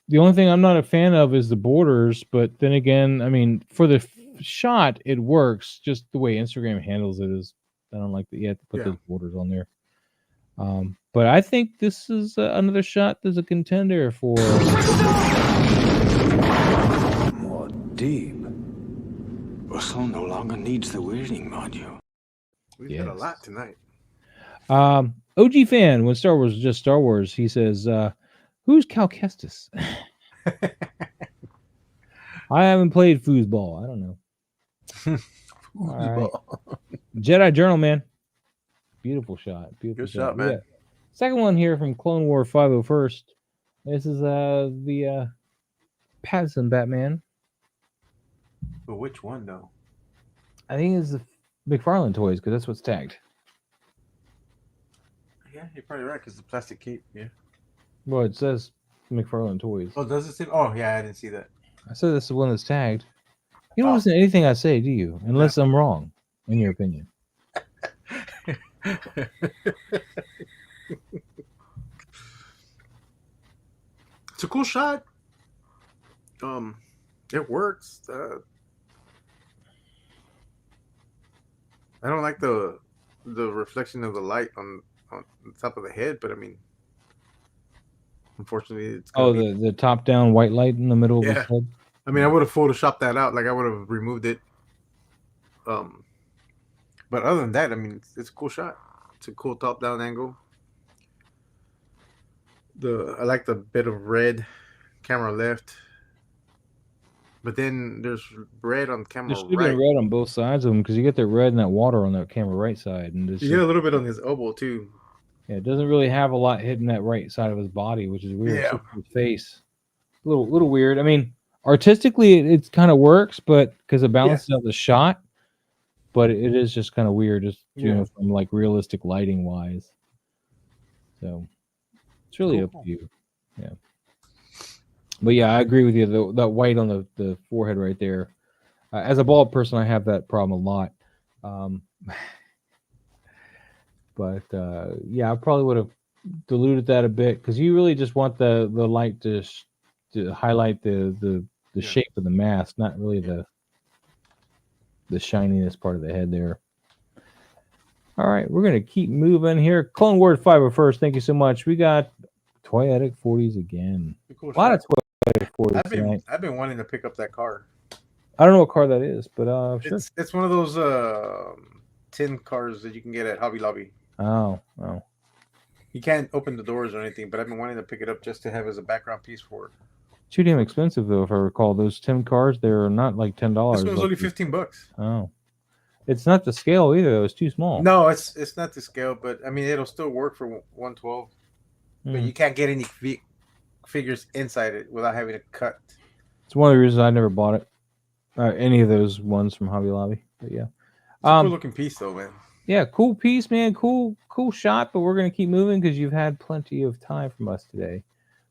The only thing I'm not a fan of is the borders, but then again, I mean, for the shot, it works. Just the way Instagram handles it is, I don't like that you have to put those borders on there. But I think this is another shot that's a contender for. Deep. Russell no longer needs the weirding module. We've got a lot tonight. OG fan, when Star Wars was just Star Wars, he says, who's Cal Kestis? I haven't played foosball. I don't know. All right. Jedi Journal, man. Beautiful shot. Beautiful shot, man. Yeah. Second one here from Clone War 501st. This is the Pattinson Batman. But which one, though? I think it's the McFarlane toys because that's what's tagged. Yeah, you're probably right because the plastic cape. Yeah. Well, it says McFarlane toys. Oh, does it say? Oh, yeah, I didn't see that. I said this is the one that's tagged. You don't listen to anything I say, do you? Unless I'm wrong, in your opinion. It's a cool shot. It works. I don't like the reflection of the light on the top of the head, but I mean, unfortunately, it's the top down white light in the middle of his head. I mean, I would have photoshopped that out. Like I would have removed it. But other than that, I mean, it's a cool shot. It's a cool top down angle. I like the bit of red camera left, but then there's red on There camera should have been right. red on both sides of them because you get that red and that water on that camera right side, and You get a little bit on his elbow too. yeah, it doesn't really have a lot hitting that right side of his body, which is weird. Yeah. Except for his face, little weird. I mean, artistically, it kind of works, but because it balances out the shot, but it is just kind of weird, just from like realistic lighting wise. So it's really up to you. Yeah. But yeah, I agree with you. That white on the forehead right there. As a bald person, I have that problem a lot. But yeah, I probably would have diluted that a bit because you really just want the light to highlight the shape of the mask, not really the shininess part of the head there. All right, we're gonna keep moving here. Clone Word Fiber first. Thank you so much. We got Toyetic 40s again. Cool a lot of Toyetic 40s tonight. I've been wanting to pick up that car. I don't know what car that is, but sure. It's one of those tin cars that you can get at Hobby Lobby. Oh. You can't open the doors or anything, but I've been wanting to pick it up just to have as a background piece for it. Too damn expensive though, if I recall. Those tin cars, they're not like $10. This one's only $15. Oh, it's not the scale either. Though. It's too small. No, it's not the scale, but I mean it'll still work for 112. But you can't get any figures inside it without having to cut. It's one of the reasons I never bought it. Any of those ones from Hobby Lobby. But yeah, it's a cool looking piece though, man. Yeah, cool piece, man. Cool shot. But we're gonna keep moving because you've had plenty of time from us today.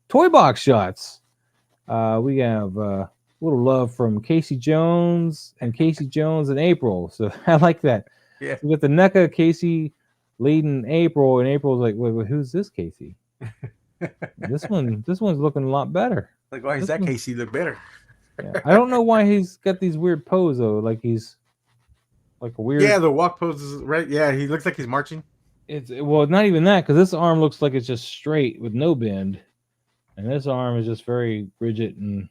Toy box shots. We have a little love from Casey Jones and April. So I like that. Yeah. We got the NECA Casey leading April, and April's like, wait, who's this Casey? This one's looking a lot better. Like, why does that Casey look better? Yeah. I don't know why he's got these weird pose though. Like he's like a weird. Yeah, the walk pose is right. Yeah, he looks like he's marching. It's not even that because this arm looks like it's just straight with no bend, and this arm is just very rigid and.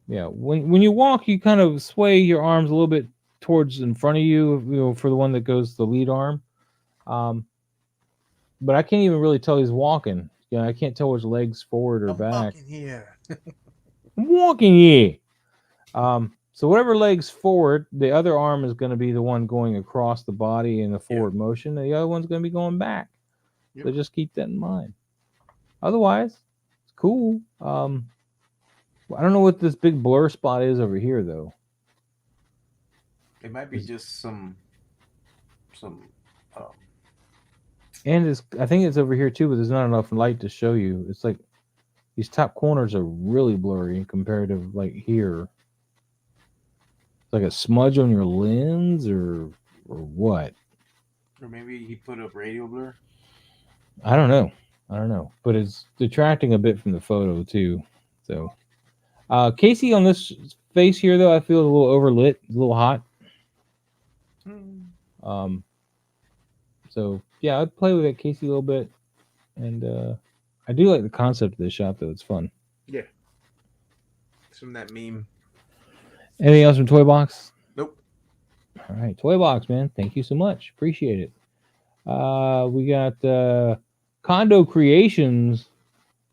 Yeah, when you walk, you kind of sway your arms a little bit towards in front of you, for the one that goes the lead arm. But I can't even really tell he's walking. I can't tell which leg's forward or back. Walking here. I'm walking here. So whatever leg's forward, the other arm is going to be the one going across the body in the forward motion, and the other one's going to be going back. Yep. So just keep that in mind. Otherwise, it's cool. I don't know what this big blur spot is over here, though. It might be just some. And I think it's over here too, but there's not enough light to show you. It's like these top corners are really blurry compared to like here. It's like a smudge on your lens, or what? Or maybe he put up radial blur. I don't know, but it's detracting a bit from the photo too. So. Casey on this face here, though, I feel a little overlit, a little hot. So yeah, I'd play with that Casey a little bit, and I do like the concept of this shot, though. It's fun. Yeah, it's from that meme. Anything else from Toy Box? Nope. All right, Toy Box, man. Thank you so much. Appreciate it. We got Condo Creations.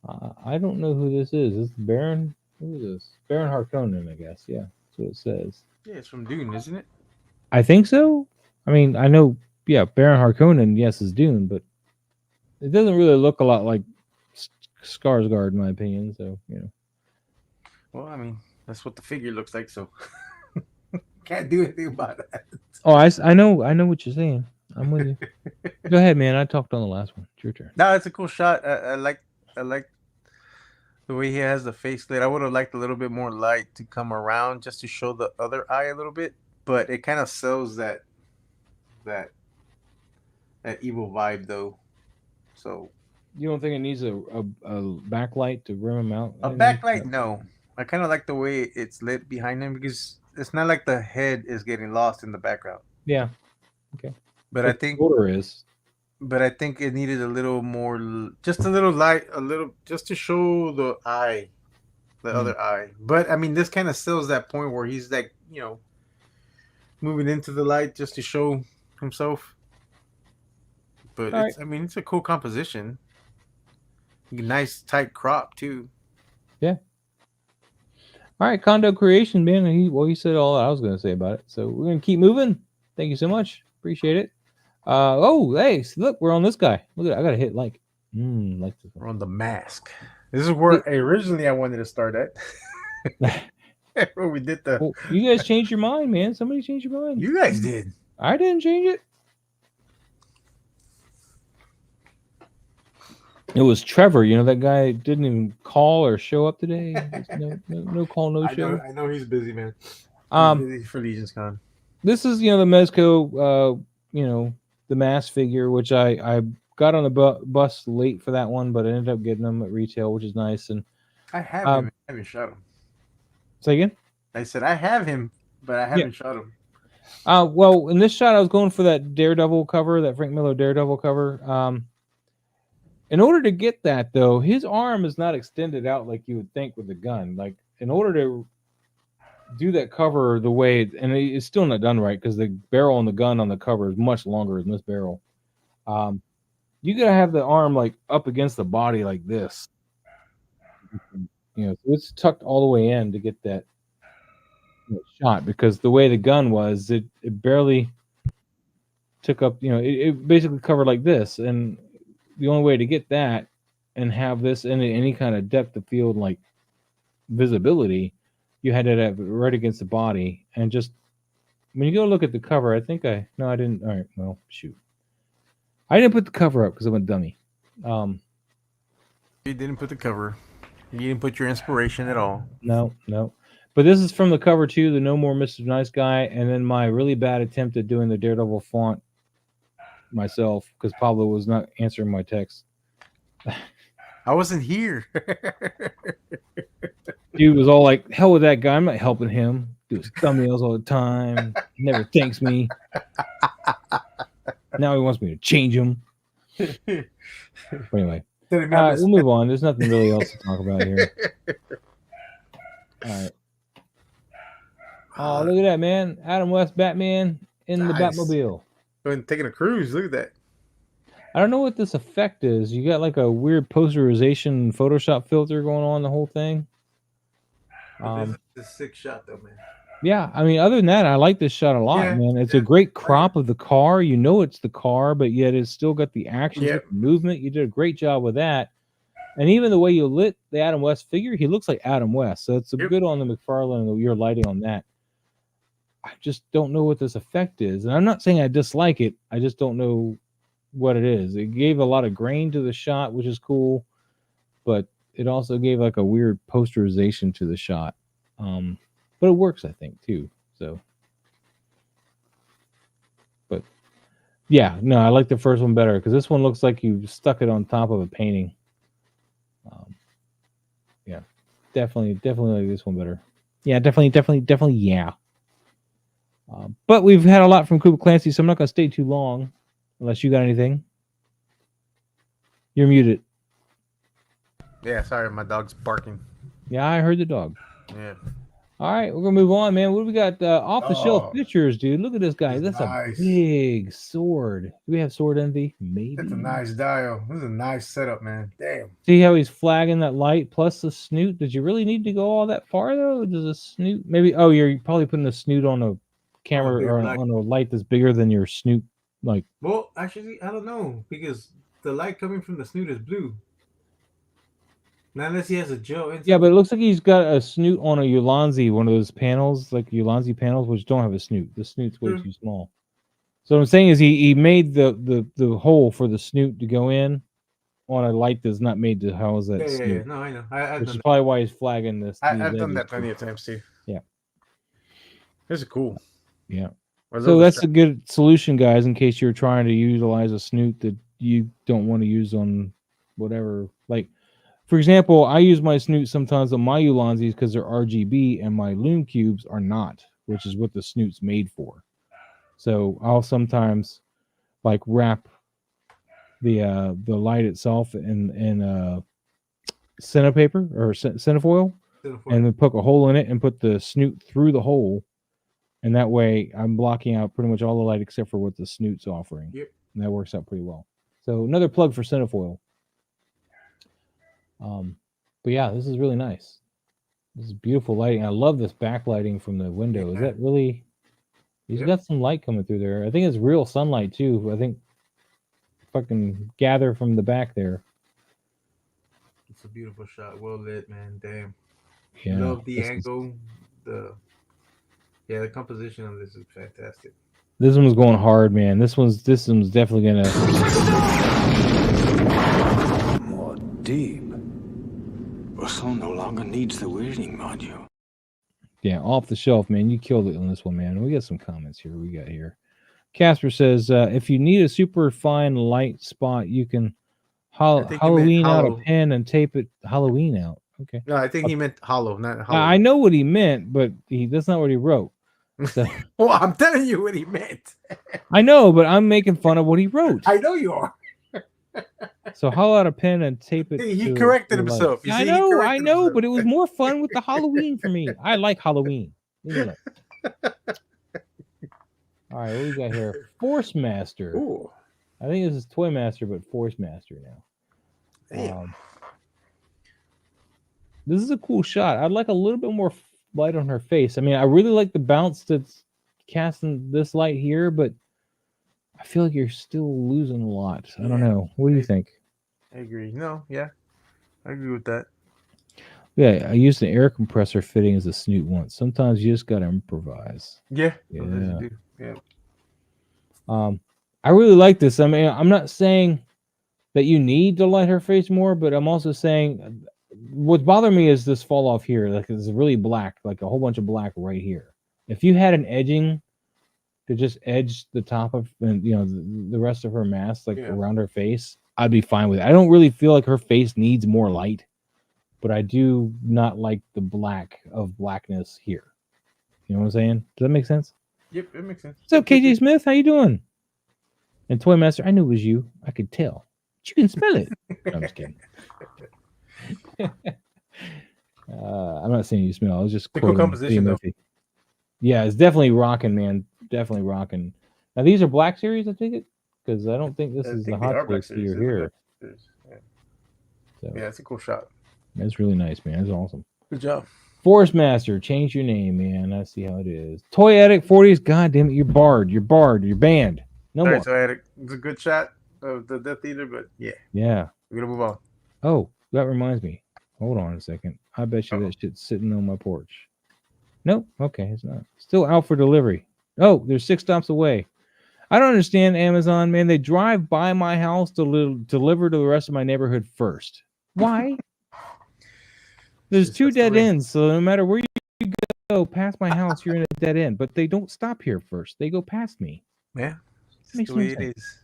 I don't know who this is. Is this Baron? Who is this? Baron Harkonnen, I guess. Yeah, that's what it says. Yeah, it's from Dune, isn't it? I think so. I mean, I know, Baron Harkonnen, yes, is Dune, but it doesn't really look a lot like Skarsgård, in my opinion. So, Well, I mean, that's what the figure looks like, so can't do anything about that. Oh, I know what you're saying. I'm with you. Go ahead, man. I talked on the last one. It's your turn. No, it's a cool shot. I like the way he has the face lit. I would have liked a little bit more light to come around just to show the other eye a little bit, but it kind of sells that evil vibe though. So you don't think it needs a backlight to rim him out? A backlight, no. I kind of like the way it's lit behind him because it's not like the head is getting lost in the background. Yeah. Okay. But I think order is. But I think it needed a little more, just a little light, just to show the eye, the other eye. But I mean, this kind of sells that point where he's like, moving into the light just to show himself. But it's a cool composition. Nice tight crop too. Yeah. All right, Condo Creation, man. He said all I was going to say about it. So we're going to keep moving. Thank you so much. Appreciate it. Oh, hey, look, we're on this guy. Look at it. I got to hit like. Like this We're one. on the mask. This is where originally I wanted to start at. Where we did the. Well, you guys changed your mind, man. Somebody changed your mind. You guys did. I didn't change it. It was Trevor. You know, that guy didn't even call or show up today. No call, no show. I know he's busy, man. He's busy for Legion's Con. This is, the Mezco, the mass figure, which I got on the bus late for that one, but I ended up getting them at retail, which is nice. And I have him. I haven't shot him. Say again? I said I have him, but I haven't shot him. Well, in this shot, I was going for that Daredevil cover, that Frank Miller Daredevil cover. In order to get that, though, his arm is not extended out like you would think with a gun. Like, in order to do that cover the way, and it's still not done right because the barrel on the gun on the cover is much longer than this barrel. You gotta have the arm like up against the body like this. So it's tucked all the way in to get that shot, because the way the gun was, it barely took up, it basically covered like this, and the only way to get that and have this in any kind of depth of field like visibility, you had to have it right against the body. And just when you go look at the cover, I didn't. All right, well, shoot, I didn't put the cover up because I'm a dummy. You didn't put the cover. You didn't put your inspiration at all. No. But this is from the cover too, the No More Mr. Nice Guy, and then my really bad attempt at doing the Daredevil font myself because Pablo was not answering my text. I wasn't here. Dude was all like, hell with that guy. I'm not helping him. Do his thumbnails all the time. He never thanks me. Now he wants me to change him. Anyway, we'll move on. There's nothing really else to talk about here. All right. Oh, look at that, man. Adam West Batman in the Batmobile. Taking a cruise. Look at that. I don't know what this effect is. You got like a weird posterization Photoshop filter going on the whole thing. This is a sick shot, though, man. Yeah, I mean, other than that, I like this shot a lot, man. It's a great crop of the car. You know it's the car, but yet it's still got the action, the movement. You did a great job with that. And even the way you lit the Adam West figure, he looks like Adam West. So it's a good on the McFarlane and your lighting on that. I just don't know what this effect is. And I'm not saying I dislike it. I just don't know what it is. It gave a lot of grain to the shot, which is cool. But it also gave like a weird posterization to the shot. But it works, I think, too. So, but yeah, no, I like the first one better because this one looks like you stuck it on top of a painting. Yeah, definitely like this one better. Yeah, definitely, yeah. But we've had a lot from Kuba Clancy, so I'm not going to stay too long unless you got anything. You're muted. Yeah, sorry, my dog's barking. Yeah, I heard the dog. Yeah. All right, we're going to move on, man. What do we got? Off-the-shelf pictures, dude. Look at this guy. That's nice. A big sword. Do we have sword envy? Maybe. That's a nice dial. This is a nice setup, man. Damn. See how he's flagging that light plus the snoot? Did you really need to go all that far, though? Does a snoot... Maybe... Oh, you're probably putting the snoot on a camera or on a light that's bigger than your snoot. Like, well, actually, I don't know. Because the light coming from the snoot is blue. Not unless he has a gel inside. Yeah, but it looks like he's got a snoot on a Ulanzi, one of those panels, like Ulanzi panels, which don't have a snoot. The snoot's way too small. So what I'm saying is he made the hole for the snoot to go in on a light that's not made to house that snoot. Yeah. No, I know. Which is probably why he's flagging this. I've done that plenty of times too. Yeah. This is cool. Yeah. So that's a good solution, guys, in case you're trying to utilize a snoot that you don't want to use on whatever. Like, for example, I use my snoot sometimes on my Ulanzis because they're RGB and my Loom Cubes are not, which is what the snoot's made for. So I'll sometimes like wrap the light itself in Cinepaper or Cinefoil, and then poke a hole in it and put the snoot through the hole. And that way I'm blocking out pretty much all the light except for what the snoot's offering. Yep. And that works out pretty well. So another plug for Cinefoil. But yeah, this is really nice. This is beautiful lighting. I love this backlighting from the window. Is that really? He's got some light coming through there. I think it's real sunlight too. I think fucking gather from the back there. It's a beautiful shot. Well lit, man. Damn. Yeah. Love the angle. The composition of this is fantastic. This one's going hard, man. This one's definitely gonna. More deep. Russell no longer needs the weirding module. Yeah, off the shelf, man. You killed it on this one, man. We got some comments here. We got here. Casper says, if you need a super fine light spot, you can Halloween out a pen and tape it Halloween out. Okay. No, I think he meant hollow, not hollow. I know what he meant, but that's not what he wrote. So, well, I'm telling you what he meant. I know, but I'm making fun of what he wrote. I know you are. So hollow out a pen and tape it. He corrected himself. I know, but it was more fun with the Halloween for me. I like Halloween. All right, what do we got here? Force Master. Ooh. I think this is Toy Master, but Force Master now. This is a cool shot. I'd like a little bit more light on her face. I mean, I really like the bounce that's casting this light here, but I feel like you're still losing a lot. I don't know. What do you think? I agree. No, yeah. I agree with that. Yeah, I used an air compressor fitting as a snoot once. Sometimes you just gotta improvise. Yeah. Yeah. I really like this. I mean, I'm not saying that you need to light her face more, but I'm also saying what's bothering me is this fall off here. Like it's really black, like a whole bunch of black right here. If you had an edging to just edge the top of, the rest of her mask, like around her face, I'd be fine with it. I don't really feel like her face needs more light, but I do not like the black of blackness here. You know what I'm saying? Does that make sense? Yep, it makes sense. What's up, KJ Smith? How you doing? And Toy Master, I knew it was you. I could tell. But you can smell it. No, I'm just kidding. I'm not saying you smell. I was just cool composition, though. Yeah, it's definitely rocking, man. Definitely rocking. Now these are Black Series, I take it, because I don't think this is the Hot Black Series here. Yeah. So, yeah, it's a cool shot. That's really nice, man. It's awesome. Good job. Force Master, change your name, man. I see how it is. Toy Addict 40s. God damn it, you're barred. You're banned. No more. Toy Addict. It's a good shot of the Death Eater, but yeah. Yeah. We're gonna move on. Oh, that reminds me. Hold on a second. I bet you that shit's sitting on my porch. Nope. Okay, it's not. Still out for delivery. Oh, they're 6 stops away. I don't understand Amazon, man. They drive by my house to deliver to the rest of my neighborhood first. Why? There's 2 dead ends, so no matter where you go past my house, you're in a dead end. But they don't stop here first. They go past me. Yeah, that's the way it is.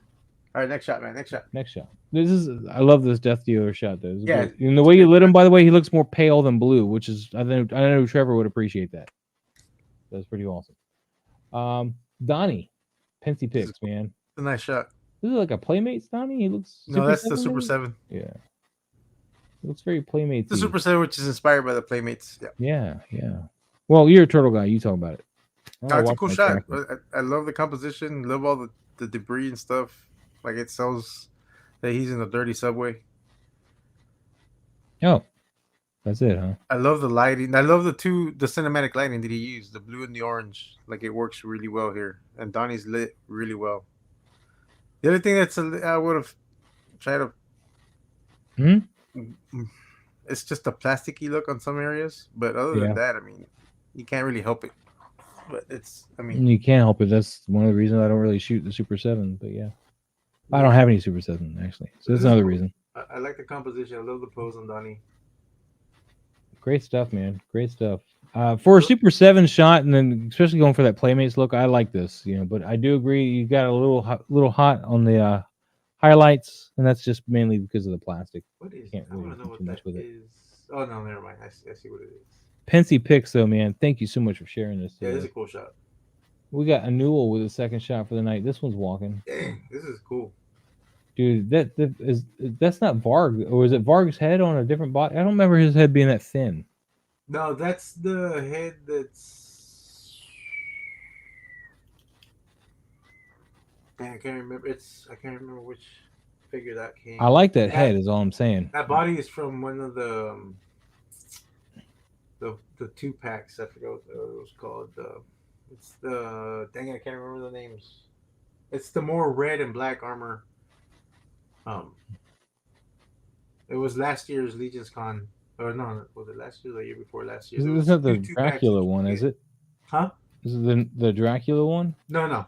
All right, next shot, man. Next shot. I love this Death Dealer shot, though. Yeah, and the way you lit him, by the way, he looks more pale than blue, which is I know Trevor would appreciate that. That's pretty awesome. Donnie, Pensy Picks, man. It's a nice shot. This is like a Playmates, Donnie. He looks. No, that's the Super 7. Yeah. It looks very Playmates. The Super 7, which is inspired by the Playmates. Yeah. Well, you're a turtle guy. You talk about it. No, it's a cool shot. I love the composition. Love all the debris and stuff. Like it shows that he's in a dirty subway. Oh, that's it, huh? I love the lighting. I love the cinematic lighting that he used, the blue and the orange. Like it works really well here. And Donnie's lit really well. The other thing I would have tried to. It's just a plasticky look on some areas, but other than that, I mean, you can't really help it. But you can't help it. That's one of the reasons I don't really shoot the Super 7. But yeah, I don't have any Super 7 actually, so that's another reason. I like the composition. I love the pose on Donnie. Great stuff, man. Great stuff. For a Super 7 shot, and then especially going for that Playmates look, I like this. But I do agree you got a little hot on the highlights, and that's just mainly because of the plastic. What is? Can't really do too much with it. Oh no, never mind. I see what it is. Pensy Picks, though, man. Thank you so much for sharing this. Yeah, this is a cool shot. We got a Newell with a second shot for the night. This one's walking. Dang, this is cool. Dude, that's not Varg, or is it Varg's head on a different body? I don't remember his head being that thin. No, that's the head that's. Dang, I can't remember. I can't remember which. figure that came. I like that head. Is all I'm saying. That body is from one of the 2-packs. I forgot what it was called. It's the dang it, I can't remember the names. It's the more red and black armor. It was last year's Legion's Con. Or no, was it last year or the year before last year? This isn't the Dracula one, is it? Huh? Is it the Dracula one? No,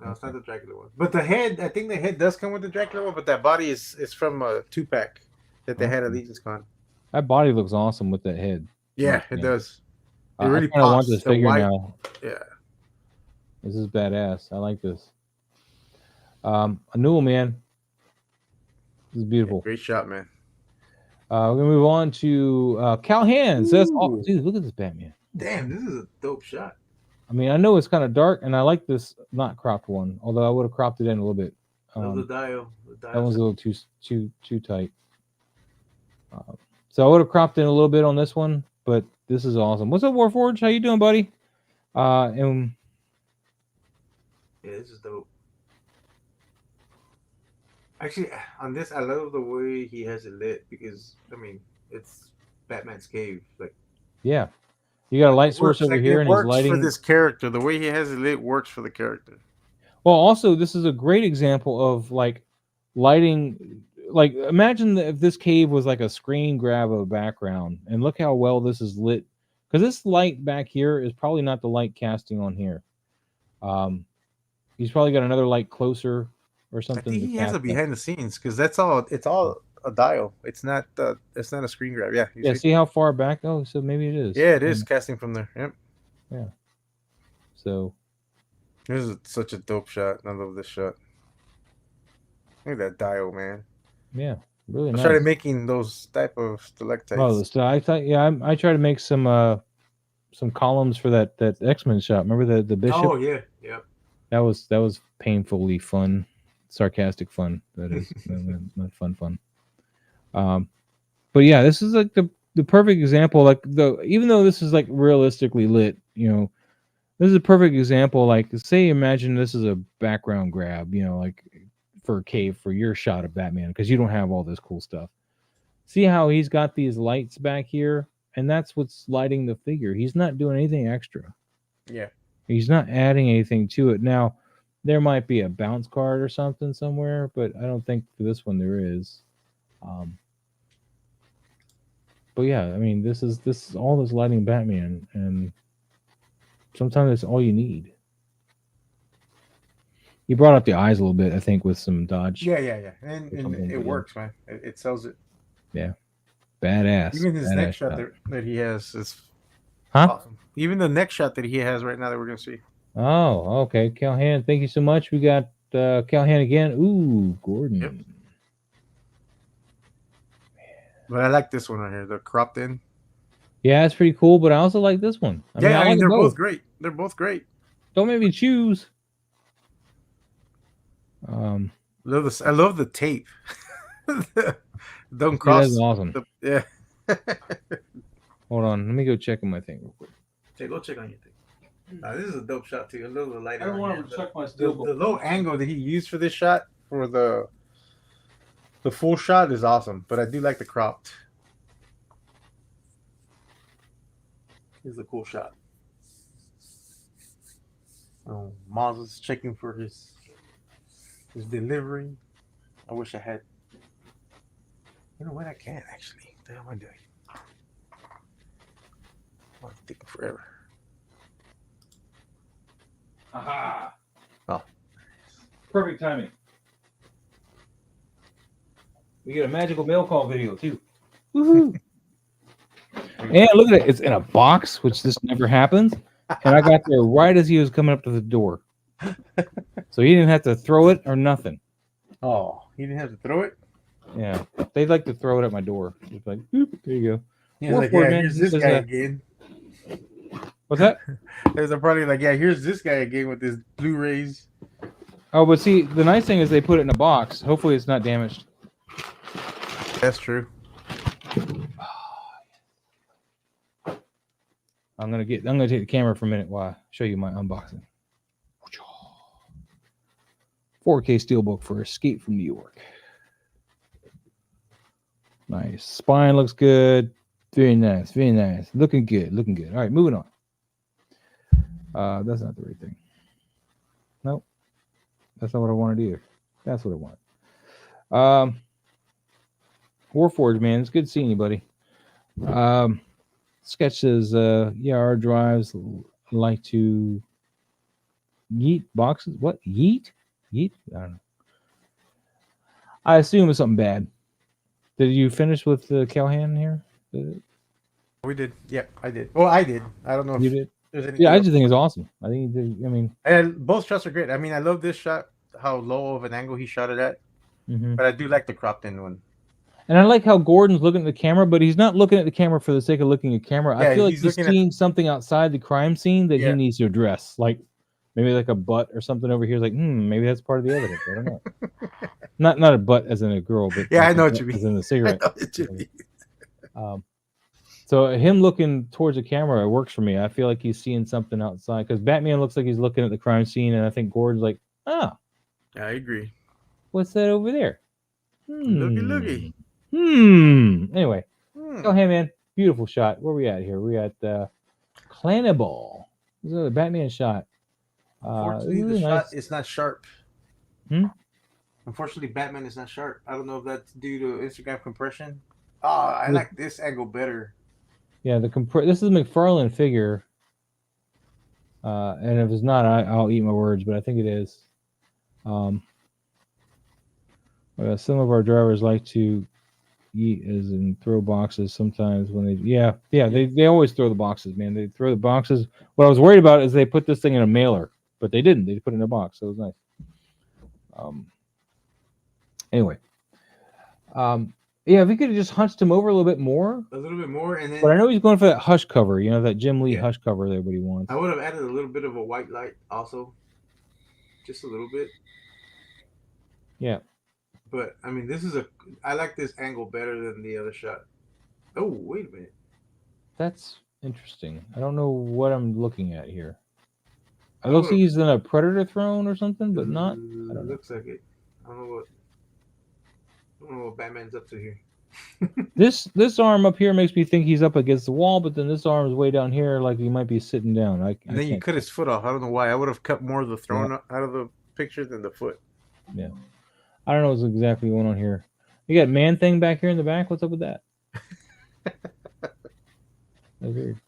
it's not the Dracula one. But the head, I think the head does come with the Dracula one, but that body is from a 2-pack that they had at Legion's Con. That body looks awesome with that head. Yeah, it does. It I really kind of want this figure now. Yeah. This is badass. I like this. A Newell, man. This is beautiful. Yeah, great shot, man. We're gonna move on to Cal Hands. That's all. Dude, look at this Batman. Damn, this is a dope shot. I mean, I know it's kind of dark, and I like this not cropped one. Although I would have cropped it in a little bit. The dial. That one's a little too tight. So I would have cropped in a little bit on this one, but this is awesome. What's up, Warforge? How you doing, buddy? And yeah, this is dope. Actually, on this, I love the way he has it lit because I mean, it's Batman's cave. Like, yeah, you got a light source over here, and he's lighting for this character. The way he has it lit works for the character. Well, also, this is a great example of like lighting. Like, imagine if this cave was like a screen grab of a background, and look how well this is lit. Because this light back here is probably not the light casting on here. He's probably got another light closer or something. I think he has a behind the scenes because that's all. It's all a dial. It's not. It's not a screen grab. Yeah. Yeah. See how far back? Oh, so maybe it is. Yeah, it is casting from there. Yep. Yeah. So. This is such a dope shot. I love this shot. Look at that dial, man. Yeah, really nice. I started making those type of stalactites. Oh, so I thought, yeah, I tried to make some columns for that X-Men shot. Remember the Bishop? Oh yeah, yep. That was painfully fun, sarcastic fun. That is not fun. But yeah, this is like the perfect example. Like even though this is like realistically lit, you know, this is a perfect example. Like, say, imagine this is a background grab, you know, like for a cave for your shot of Batman because you don't have all this cool stuff. See how he's got these lights back here, and that's what's lighting the figure. He's not doing anything extra. Yeah, he's not adding anything to it. Now, there might be a bounce card or something somewhere, but I don't think for this one there is. But yeah, I mean, this is all this lighting Batman, and sometimes that's all you need. You brought up the eyes a little bit, I think, with some dodge. Yeah, and it works, man. It sells it. Yeah, badass. Even his badass next shot that he has is Huh? awesome. Even the next shot that he has right now that we're gonna see. Oh, okay. Calhan, thank you so much. We got Calhan again. Ooh, Gordon. Yep. But I like this one right here, the cropped in. Yeah, it's pretty cool, but I also like this one. I mean, they're both great. They're both great. Don't make me choose. I love the tape. Don't cross. That's awesome. Yeah. Hold on, let me go check on my thing real quick. Okay, go check on your thing. This is a dope shot too. I love the lighting. I don't want to check my the steel. low angle that he used for this shot for the full shot is awesome, but I do like the cropped. Here's a cool shot. Oh, Maz is checking for his delivery. I wish I had. You know what? I can't actually. What the hell am I doing? Oh, it's taking forever. Aha! Oh, Perfect timing. We get a magical mail call video too. Woohoo! And look at it. It's in a box, which this never happens. And I got there right as he was coming up to the door. So he didn't have to throw it or nothing. Oh, he didn't have to throw it? Yeah. They like to throw it at my door. Just like, boop, there you go. Yeah, like, yeah, here's this guy again. What's that? There's probably like, yeah, here's this guy again with his Blu-rays. Oh, but see, the nice thing is they put it in a box. Hopefully it's not damaged. That's true. I'm gonna take the camera for a minute while I show you my unboxing. 4K steelbook for Escape from New York. Nice. Spine looks good. Very nice. Very nice. Looking good. Looking good. All right, moving on. That's not the right thing. Nope. That's not what I wanted either. That's what I wanted. Warforged, man. It's good seeing you, buddy. Sketch says, yeah, our drives like to yeet boxes. What? Yeet? Yeet? I don't know. I assume it's something bad. Did you finish with Callahan here? We did. Yep, I did. Well, I did. I don't know if You did? there's anything Yeah, I else. just think it's awesome. I think he did. I mean, And both shots are great. I mean, I love this shot, how low of an angle he shot it at. But I do like the cropped in one. and I like how Gordon's looking at the camera, but he's not looking at the camera for the sake of looking at camera. Yeah, I feel like he's he's looking at- seeing something outside the crime scene that he Yeah. needs to address, like maybe like a butt or something over here. He's like, maybe that's part of the evidence. I don't know. not a butt as in a girl, but Yeah, like I know a what butt you mean. as in a I cigarette. know what you mean. So him looking towards the camera, it works for me. I feel like he's seeing something outside because Batman looks like he's looking at the crime scene, and I think Gordon's like, I agree. what's that over there? Looky. Anyway, Hmm. go ahead, man. Beautiful shot. Where we at here? We at Cannibal. This is a Batman shot. Unfortunately, this is the nice. shot is not sharp. Unfortunately, Batman is not sharp. I don't know if that's due to Instagram compression. I like this angle better. Yeah, this is a McFarlane figure. And if it's not, I'll eat my words, but I think it is. Some of our drivers like to eat as in throw boxes sometimes when they always throw the boxes, man. They throw the boxes. What I was worried about is they put this thing in a mailer, but they didn't. They put it in a box, so it was nice. Anyway. Yeah, if we could have just hunched him over a little bit more. A little bit more, and then. But I know he's going for that hush cover, that Jim Lee hush cover that everybody wants. I would have added a little bit of a white light also. Just a little bit. Yeah. But, I mean, I like this angle better than the other shot. Oh, wait a minute. That's interesting. I don't know what I'm looking at here. It looks like he's in a Predator throne or something, but not. I don't know. Looks like it. I don't know what Batman's up to here. This arm up here makes me think he's up against the wall, but then this arm is way down here, like he might be sitting down. And then you cut his foot off. I don't know why. I would have cut more of the throne out of the picture than the foot. Yeah. I don't know what's exactly going on here. You got Man Thing back here in the back. What's up with that? That's weird.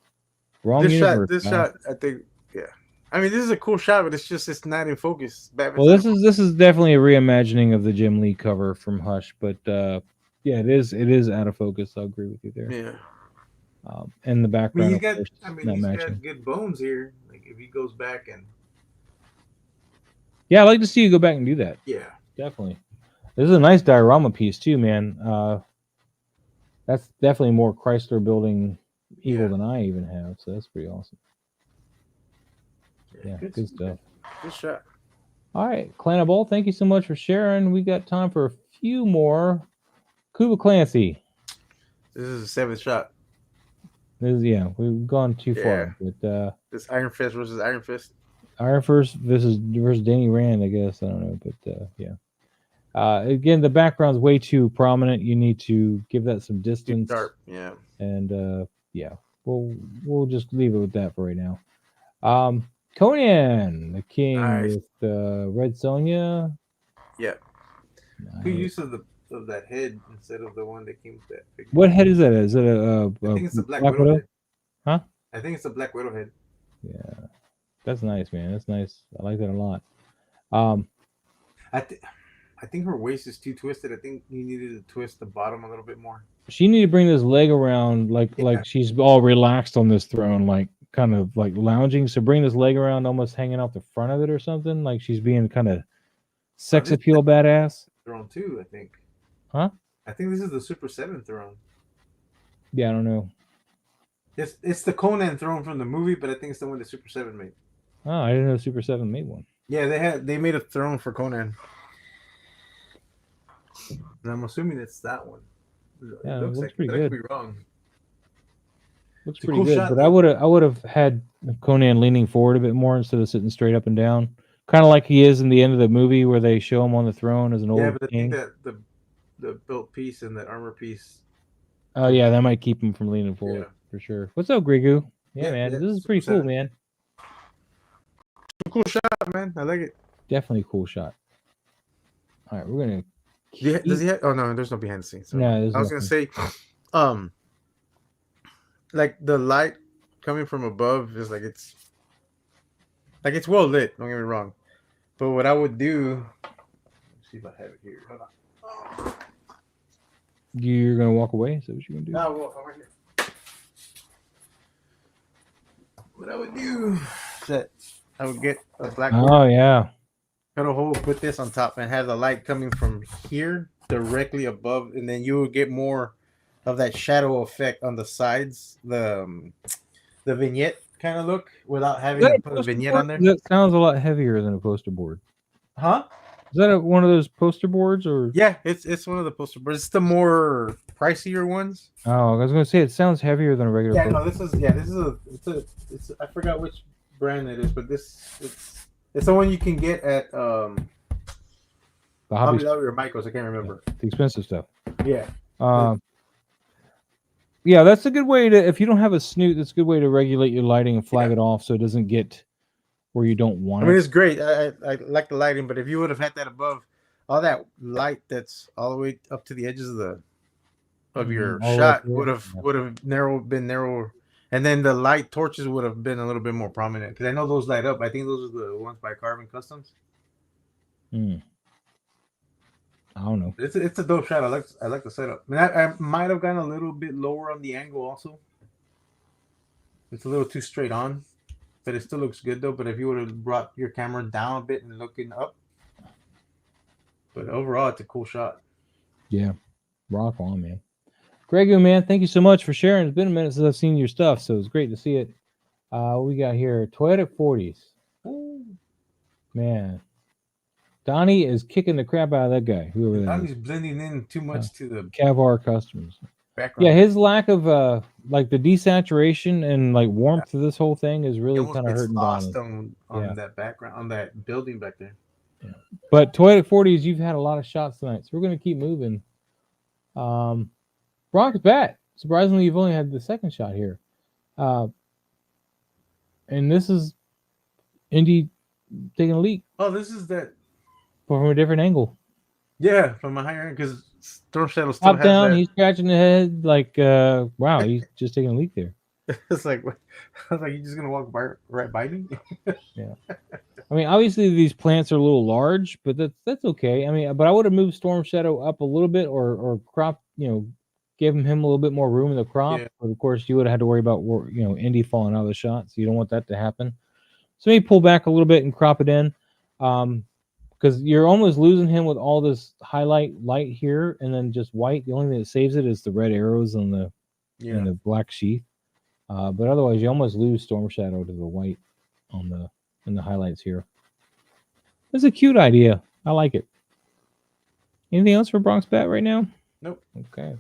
Wrong universe. This shot, I think, yeah. I mean, this is a cool shot, but it's not in focus. Well, this is definitely a reimagining of the Jim Lee cover from Hush, but yeah, it is out of focus. I'll agree with you there. Yeah. And the background. He's got good bones here. Like if he goes back and. Yeah, I'd like to see you go back and do that. Yeah. Definitely. This is a nice diorama piece too, man. That's definitely more Chrysler building evil than I even have, so that's pretty awesome. Yeah, good stuff. Good shot. All right, Cannibal, thank you so much for sharing. We got time for a few more. Cuba Clancy. This is the seventh shot. We've gone too far. But this Iron Fist versus Iron Fist. Iron Fist versus Danny Rand, I guess. I don't know, but yeah. Again, the background's way too prominent. You need to give that some distance. Sharp, yeah. And yeah, we'll just leave it with that for right now. Conan, the King with Red Sonja. Yeah. Good use of that head instead of the one that came with that figure. What head is that? Is it a I think it's a Black Widow head. Huh? I think it's a Black Widow head. Yeah. That's nice, man. That's nice. I like that a lot. I think her waist is too twisted. I think you needed to twist the bottom a little bit more. She needed to bring this leg around like she's all relaxed on this throne, like kind of like lounging. So bring this leg around almost hanging off the front of it or something. Like she's being kind of sex appeal badass. Throne 2, I think. Huh? I think this is the Super 7 throne. Yeah, I don't know. It's the Conan throne from the movie, but I think it's the one that Super 7 made. Oh, I didn't know Super 7 made one. Yeah, they made a throne for Conan. And I'm assuming it's that one. Yeah, it looks pretty good. I could be wrong. Looks pretty good, but I would have had Conan leaning forward a bit more instead of sitting straight up and down, kind of like he is in the end of the movie where they show him on the throne as an old king. Yeah, but I think that the built piece and that armor piece Oh yeah, that might keep him from leaning forward Yeah. for sure. What's up, Grigu? Yeah, Yeah, man, yeah, this is pretty cool, 100%. man. Cool shot, man. I like it. Definitely a cool shot. All right, we're gonna. Does he have? Oh no, there's no behind the scenes. No, there's I was gonna say, like the light coming from above is like it's well lit. Don't get me wrong, but what I would do. Let's see if I have it here. Hold on. You're gonna walk away? Is that what you're gonna do? No, well, I'm right here. What I would do is that I would get a black board, Oh yeah. cut a hole, put this on top, and have the light coming from here directly above, and then you will get more of that shadow effect on the sides, the vignette kind of look, without having to put a vignette on there. That sounds a lot heavier than a poster board. Huh? Is that one of those poster boards or? Yeah, it's one of the poster boards. It's the more pricier ones. Oh, I was gonna say it sounds heavier than a regular. Yeah, poster. no, this is it's I forgot which brand it is, but it's the one you can get at The Hobby Lobby or Michael's. I can't remember. the expensive stuff. Yeah. Yeah, that's a good way to. If you don't have a snoot, that's a good way to regulate your lighting and flag it off so it doesn't get where you don't want I mean, it. it's great. I like the lighting, but if you would have had that above, all that light that's all the way up to the edges of your All shot up here. would have been narrower, and then the light torches would have been a little bit more prominent because I know those light up. I think those are the ones by Carbon Customs. I don't know. It's a dope shot. I like the setup. I mean, I might have gone a little bit lower on the angle also. It's a little too straight on, but it still looks good though. But if you would have brought your camera down a bit and looking up, but overall, it's a cool shot. Yeah, rock on, man. Grego, man, thank you so much for sharing. It's been a minute since I've seen your stuff, so it's great to see it. We got here Toyota 40s. Ooh. Man, Donnie is kicking the crap out of that guy. Whoever that Donnie's is. blending in too much to the Cavar customers. background. Yeah, his lack of like the desaturation and like warmth to this whole thing is He really almost kind of gets hurting lost Donnie. on that background, on that building back there. Yeah. But Toyota 40s, you've had a lot of shots tonight, so we're going to keep moving. Brock's bat. Surprisingly, you've only had the second shot here. And this is Indy taking a leak Oh, this is that. from a different angle. Yeah, from a higher end because Storm Shadow still Top has down, that. he's scratching the head like, wow, he's just taking a leak there. It's like, I was like, you just gonna walk right by me? Yeah. I mean, obviously these plants are a little large, but that's okay. I mean, but I would have moved Storm Shadow up a little bit or crop, give him a little bit more room in the crop. Yeah. But of course, you would have had to worry about Indy falling out of the shot, so you don't want that to happen. So maybe pull back a little bit and crop it in, because you're almost losing him with all this highlight light here and then just white. The only thing that saves it is the red arrows on the and the black sheath. But otherwise, you almost lose Storm Shadow to the white in the highlights here. It's a cute idea. I like it. Anything else for Bronx Bat right now? Nope. Okay.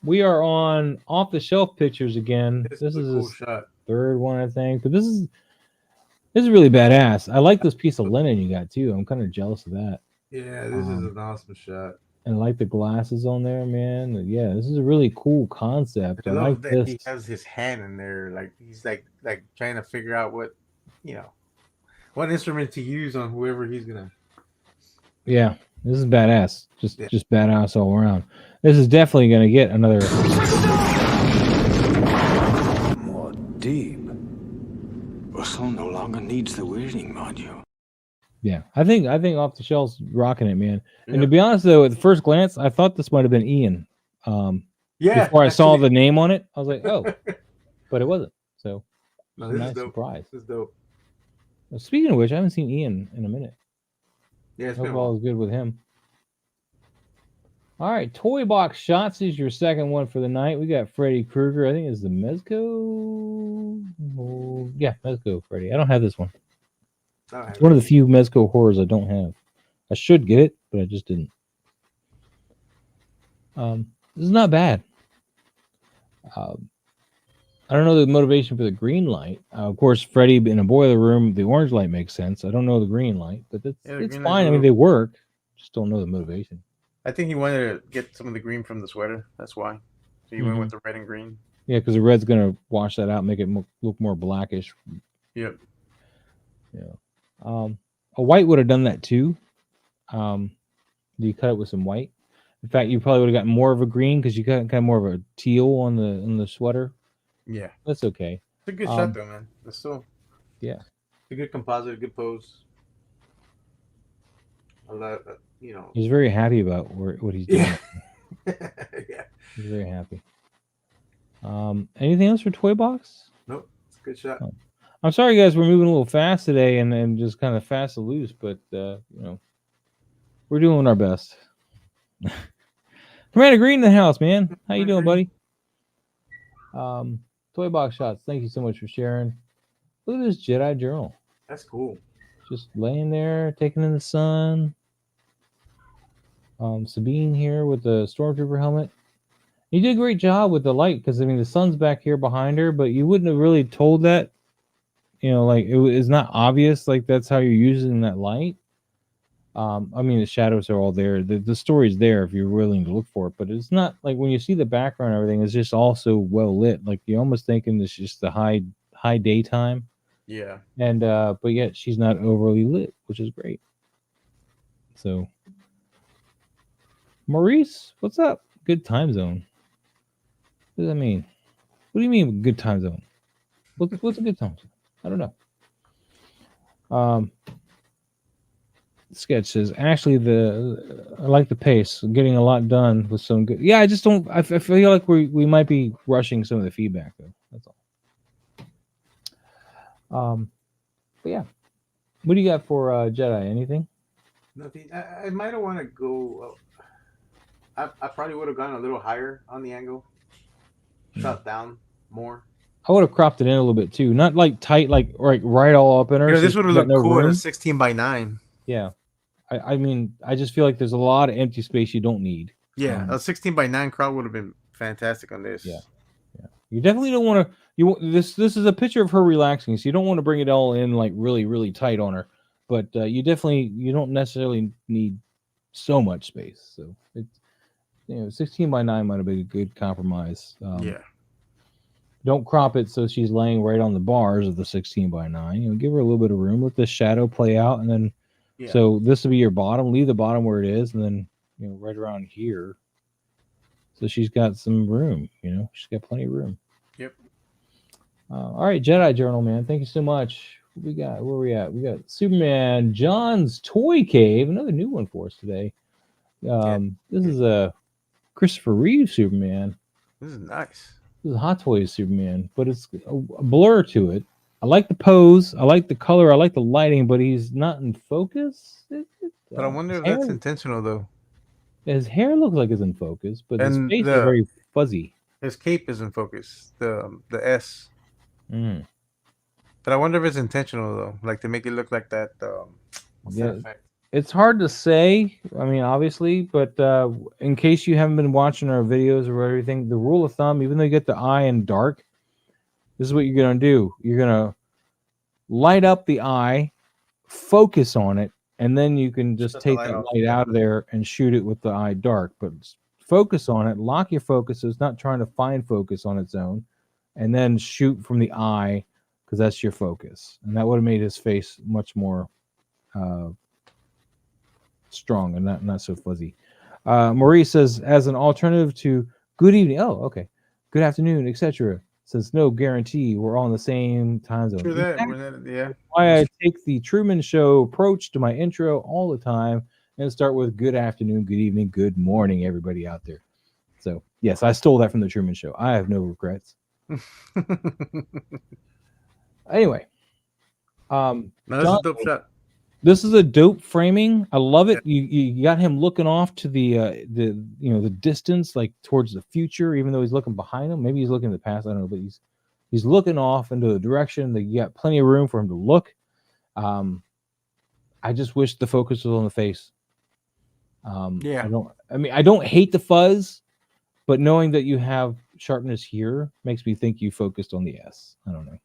We are on off the shelf pictures again. This This is a is cool his shot. third one, I think. But this is really badass. I like this piece of linen you got too. I'm kind of jealous of that. Yeah, this is an awesome shot. And I like the glasses on there, man. Yeah, this is a really cool concept. I I love like that this. he has his hand in there, like he's like trying to figure out what instrument to use on whoever he's gonna. Yeah, this is badass. Just badass all around. This is definitely gonna get another. More deep. Russell no longer needs the weirding module. Yeah, I think off the shelf's rocking it, man. And to be honest, though, at the first glance, I thought this might have been Ian. Yeah. Before I saw the name on it, I was like, oh, but it wasn't. So, No, it's a this nice is dope. surprise. This is dope. Speaking of which, I haven't seen Ian in a minute. Yeah, it's Hope been a all while. is good with him. All right, Toy Box Shots is your second one for the night. We got Freddy Krueger. I think it's the Mezco. Oh, yeah, Mezco Freddy. I don't have this one. It's one of the few Mezco horrors I don't have. I should get it, but I just didn't. This is not bad. I don't know the motivation for the green light. Of course, Freddy in a boiler room, the orange light makes sense. I don't know the green light, but it's green light's fine. a I mean, they work. Just don't know the motivation. I think he wanted to get some of the green from the sweater. That's why. So he went with the red and green. Yeah, because the red's gonna wash that out, make it look more blackish. Yep. Yeah. A white would have done that too. You cut it with some white. In fact, you probably would have gotten more of a green because you got kind of more of a teal on the sweater. Yeah. That's okay. It's a good shot though, man. It's still. Yeah. A good composite, a good pose. A lot, you know. He's very happy about what he's doing. Yeah. He's very happy. Anything else for Toy Box? Nope. It's a good shot. Oh. I'm sorry, guys. We're moving a little fast today and just kind of fast and loose, but you know, we're doing our best. Commander Green in the house, man. How you doing, buddy? Toy Box Shots. Thank you so much for sharing. Look at this Jedi journal. That's cool. Just laying there, taking in the sun. Sabine here with the Stormtrooper helmet. You did a great job with the light because I mean the sun's back here behind her, but you wouldn't have really told that. You know, like it's not obvious. Like that's how you're using that light. I mean the shadows are all there. The story's there if you're willing to look for it, but it's not like when you see the background and everything. It's just all so well lit. Like you're almost thinking it's just the high daytime. Yeah. And but yet she's not overly lit, which is great. So Maurice, what's up? Good time zone. What does that mean? What do you mean good time zone? What's a good time zone? I don't know. Sketch says actually I like the pace, getting a lot done with some good. Yeah, I just don't. I feel like we might be rushing some of the feedback though. That's all. But yeah, what do you got for Jedi? Anything? Nothing. I might have want to go. I probably would have gone a little higher on the angle, shot down more. I would have cropped it in a little bit too, not like tight, like right all up in her. You know, so this would have looked cool room. at a 16:9. Yeah, I mean, I just feel like there's a lot of empty space you don't need. Yeah, a 16:9 crop would have been fantastic on this. Yeah. You definitely don't want to. This is a picture of her relaxing, so you don't want to bring it all in like really tight on her. But you don't necessarily need so much space. So it's 16:9 might have been a good compromise. Yeah. Don't crop it so she's laying right on the bars of the 16:9. Give her a little bit of room. Let the shadow play out, and then so this will be your bottom. Leave the bottom where it is, and then right around here. So she's got some room. She's got plenty of room. Yep. All right, Jedi Journal, man. Thank you so much. What we got? Where we at? We got Superman John's Toy Cave. Another new one for us today. This is a Christopher Reeve Superman. This is nice. This is a Hot Toys Superman, but it's a blur to it. I like the pose. I like the color. I like the lighting, but he's not in focus. But I wonder if that's intentional, though. His hair looks like it's in focus, but his face is very fuzzy. His cape is in focus. The S. Mm. But I wonder if it's intentional, though, like to make it look like that. What's that effect? It's hard to say. I mean, obviously, but in case you haven't been watching our videos or everything, the rule of thumb, even though you get the eye in dark, this is what you're going to do. You're going to light up the eye, focus on it, and then you can just take that light out of there and shoot it with the eye dark. But focus on it, lock your focus so it's not trying to find focus on its own, and then shoot from the eye because that's your focus. And that would have made his face much more strong and not so fuzzy. Maurice says, as an alternative to good evening, good afternoon, etc. Says no guarantee we're all in the same time zone. True that. Yeah. Why I take the Truman Show approach to my intro all the time and start with good afternoon, good evening, good morning, everybody out there. So yes, I stole that from the Truman Show. I have no regrets. Anyway, that's a dope shot. This is a dope framing. I love it. You got him looking off to the distance, like towards the future, even though he's looking behind him. Maybe he's looking in the past. I don't know, but he's looking off into the direction that you got plenty of room for him to look. I just wish the focus was on the face. I don't hate the fuzz, but knowing that you have sharpness here makes me think you focused on the S. I don't know.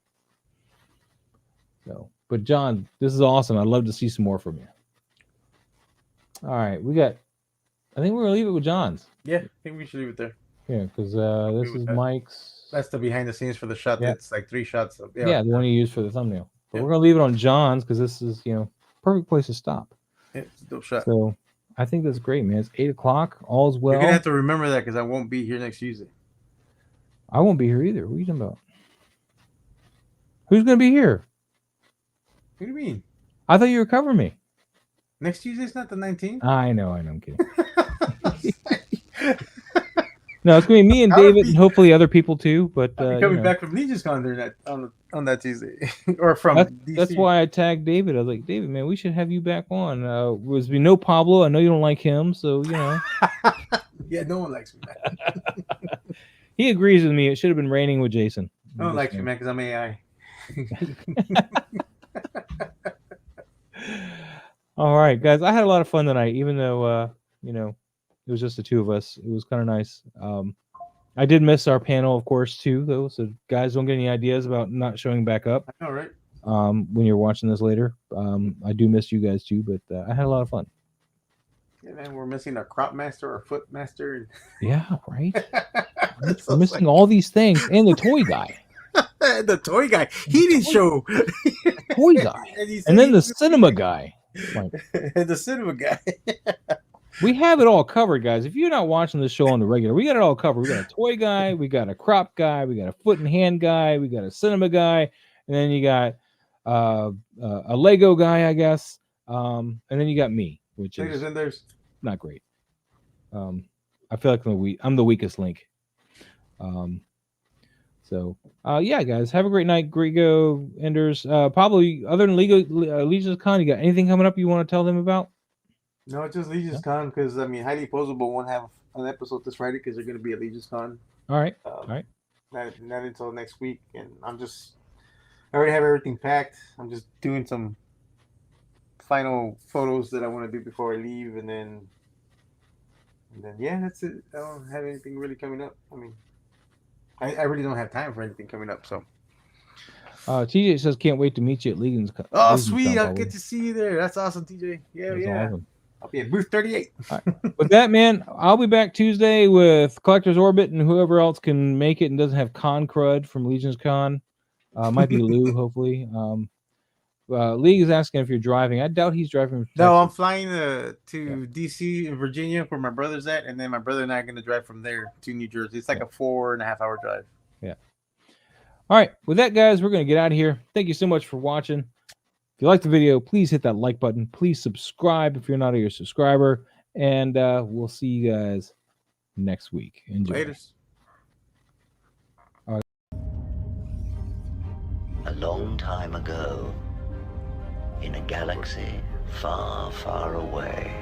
So. But John, this is awesome. I'd love to see some more from you. All right, we got I think we're gonna leave it with John's. Yeah, I think we should leave it there. Yeah, because this is that. Mike's. That's the behind the scenes for the shot. Yeah. That's like 3 shots. Yeah, the one you used for the thumbnail. But Yeah. we're gonna leave it on John's because this is perfect place to stop. Yeah, it's a dope shot. So I think that's great, man. It's 8 o'clock. All's well. You're gonna have to remember that because I won't be here next Tuesday. I won't be here either. What are you talking about? Who's gonna be here? What do you mean? I thought you were covering me. Next Tuesday's not the 19th. I know. I'm kidding. No, it's gonna be me and David, and hopefully other people too. But I'll be coming back from Legion's Con during that on that Tuesday, or from DC. That's why I tagged David. I was like, David, man, we should have you back on. Was we know Pablo? I know you don't like him, so Yeah, no one likes me, man. He agrees with me. It should have been raining with Jason. No one likes me, man, because I'm AI. All right, guys. I had a lot of fun tonight, even though it was just the two of us. It was kind of nice. I did miss our panel, of course, too, though. So guys, don't get any ideas about not showing back up. All right. When you're watching this later, I do miss you guys too, but I had a lot of fun. Yeah, man, we're missing our crop master, our foot master. Yeah, right. We're missing all these things, and the toy guy. The toy guy. He didn't show. Toy guy, and then the cinema guy. And the cinema guy. We have it all covered, guys. If you're not watching this show on the regular, we got it all covered. We got a toy guy, we got a crop guy, we got a foot and hand guy, we got a cinema guy, and then you got a Lego guy, I guess. And then you got me, which is not great. I feel like I'm the weakest link. Yeah, guys, have a great night. Great go, Enders. Probably other than Legion's Con, you got anything coming up you want to tell them about? No, it's just Legion's Con because Highly Posable won't have an episode this Friday because they're going to be at Legion's Con. All right, all right. Not until next week, and I already have everything packed. I'm just doing some final photos that I want to do before I leave, and then yeah, that's it. I don't have anything really coming up. I mean, I really don't have time for anything coming up. So, TJ says can't wait to meet you at Legion's Con. Oh, sweet! I'll get to see you there. That's awesome, TJ. Yeah, That's yeah. awesome. I'll be at booth 38. Right. With that, man, I'll be back Tuesday with Collector's Orbit and whoever else can make it and doesn't have con crud from Legion's Con. Might be Lou, hopefully. League is asking if you're driving. I doubt he's driving. No, I'm flying to DC in Virginia where my brother's at, and then my brother and I are going to drive from there to New Jersey. It's like a 4.5 hour drive. Yeah. All right. With that, guys, we're going to get out of here. Thank you so much for watching. If you like the video, please hit that like button. Please subscribe if you're not a subscriber. And we'll see you guys next week. Enjoy. Later. A long time ago, in a galaxy far, far away,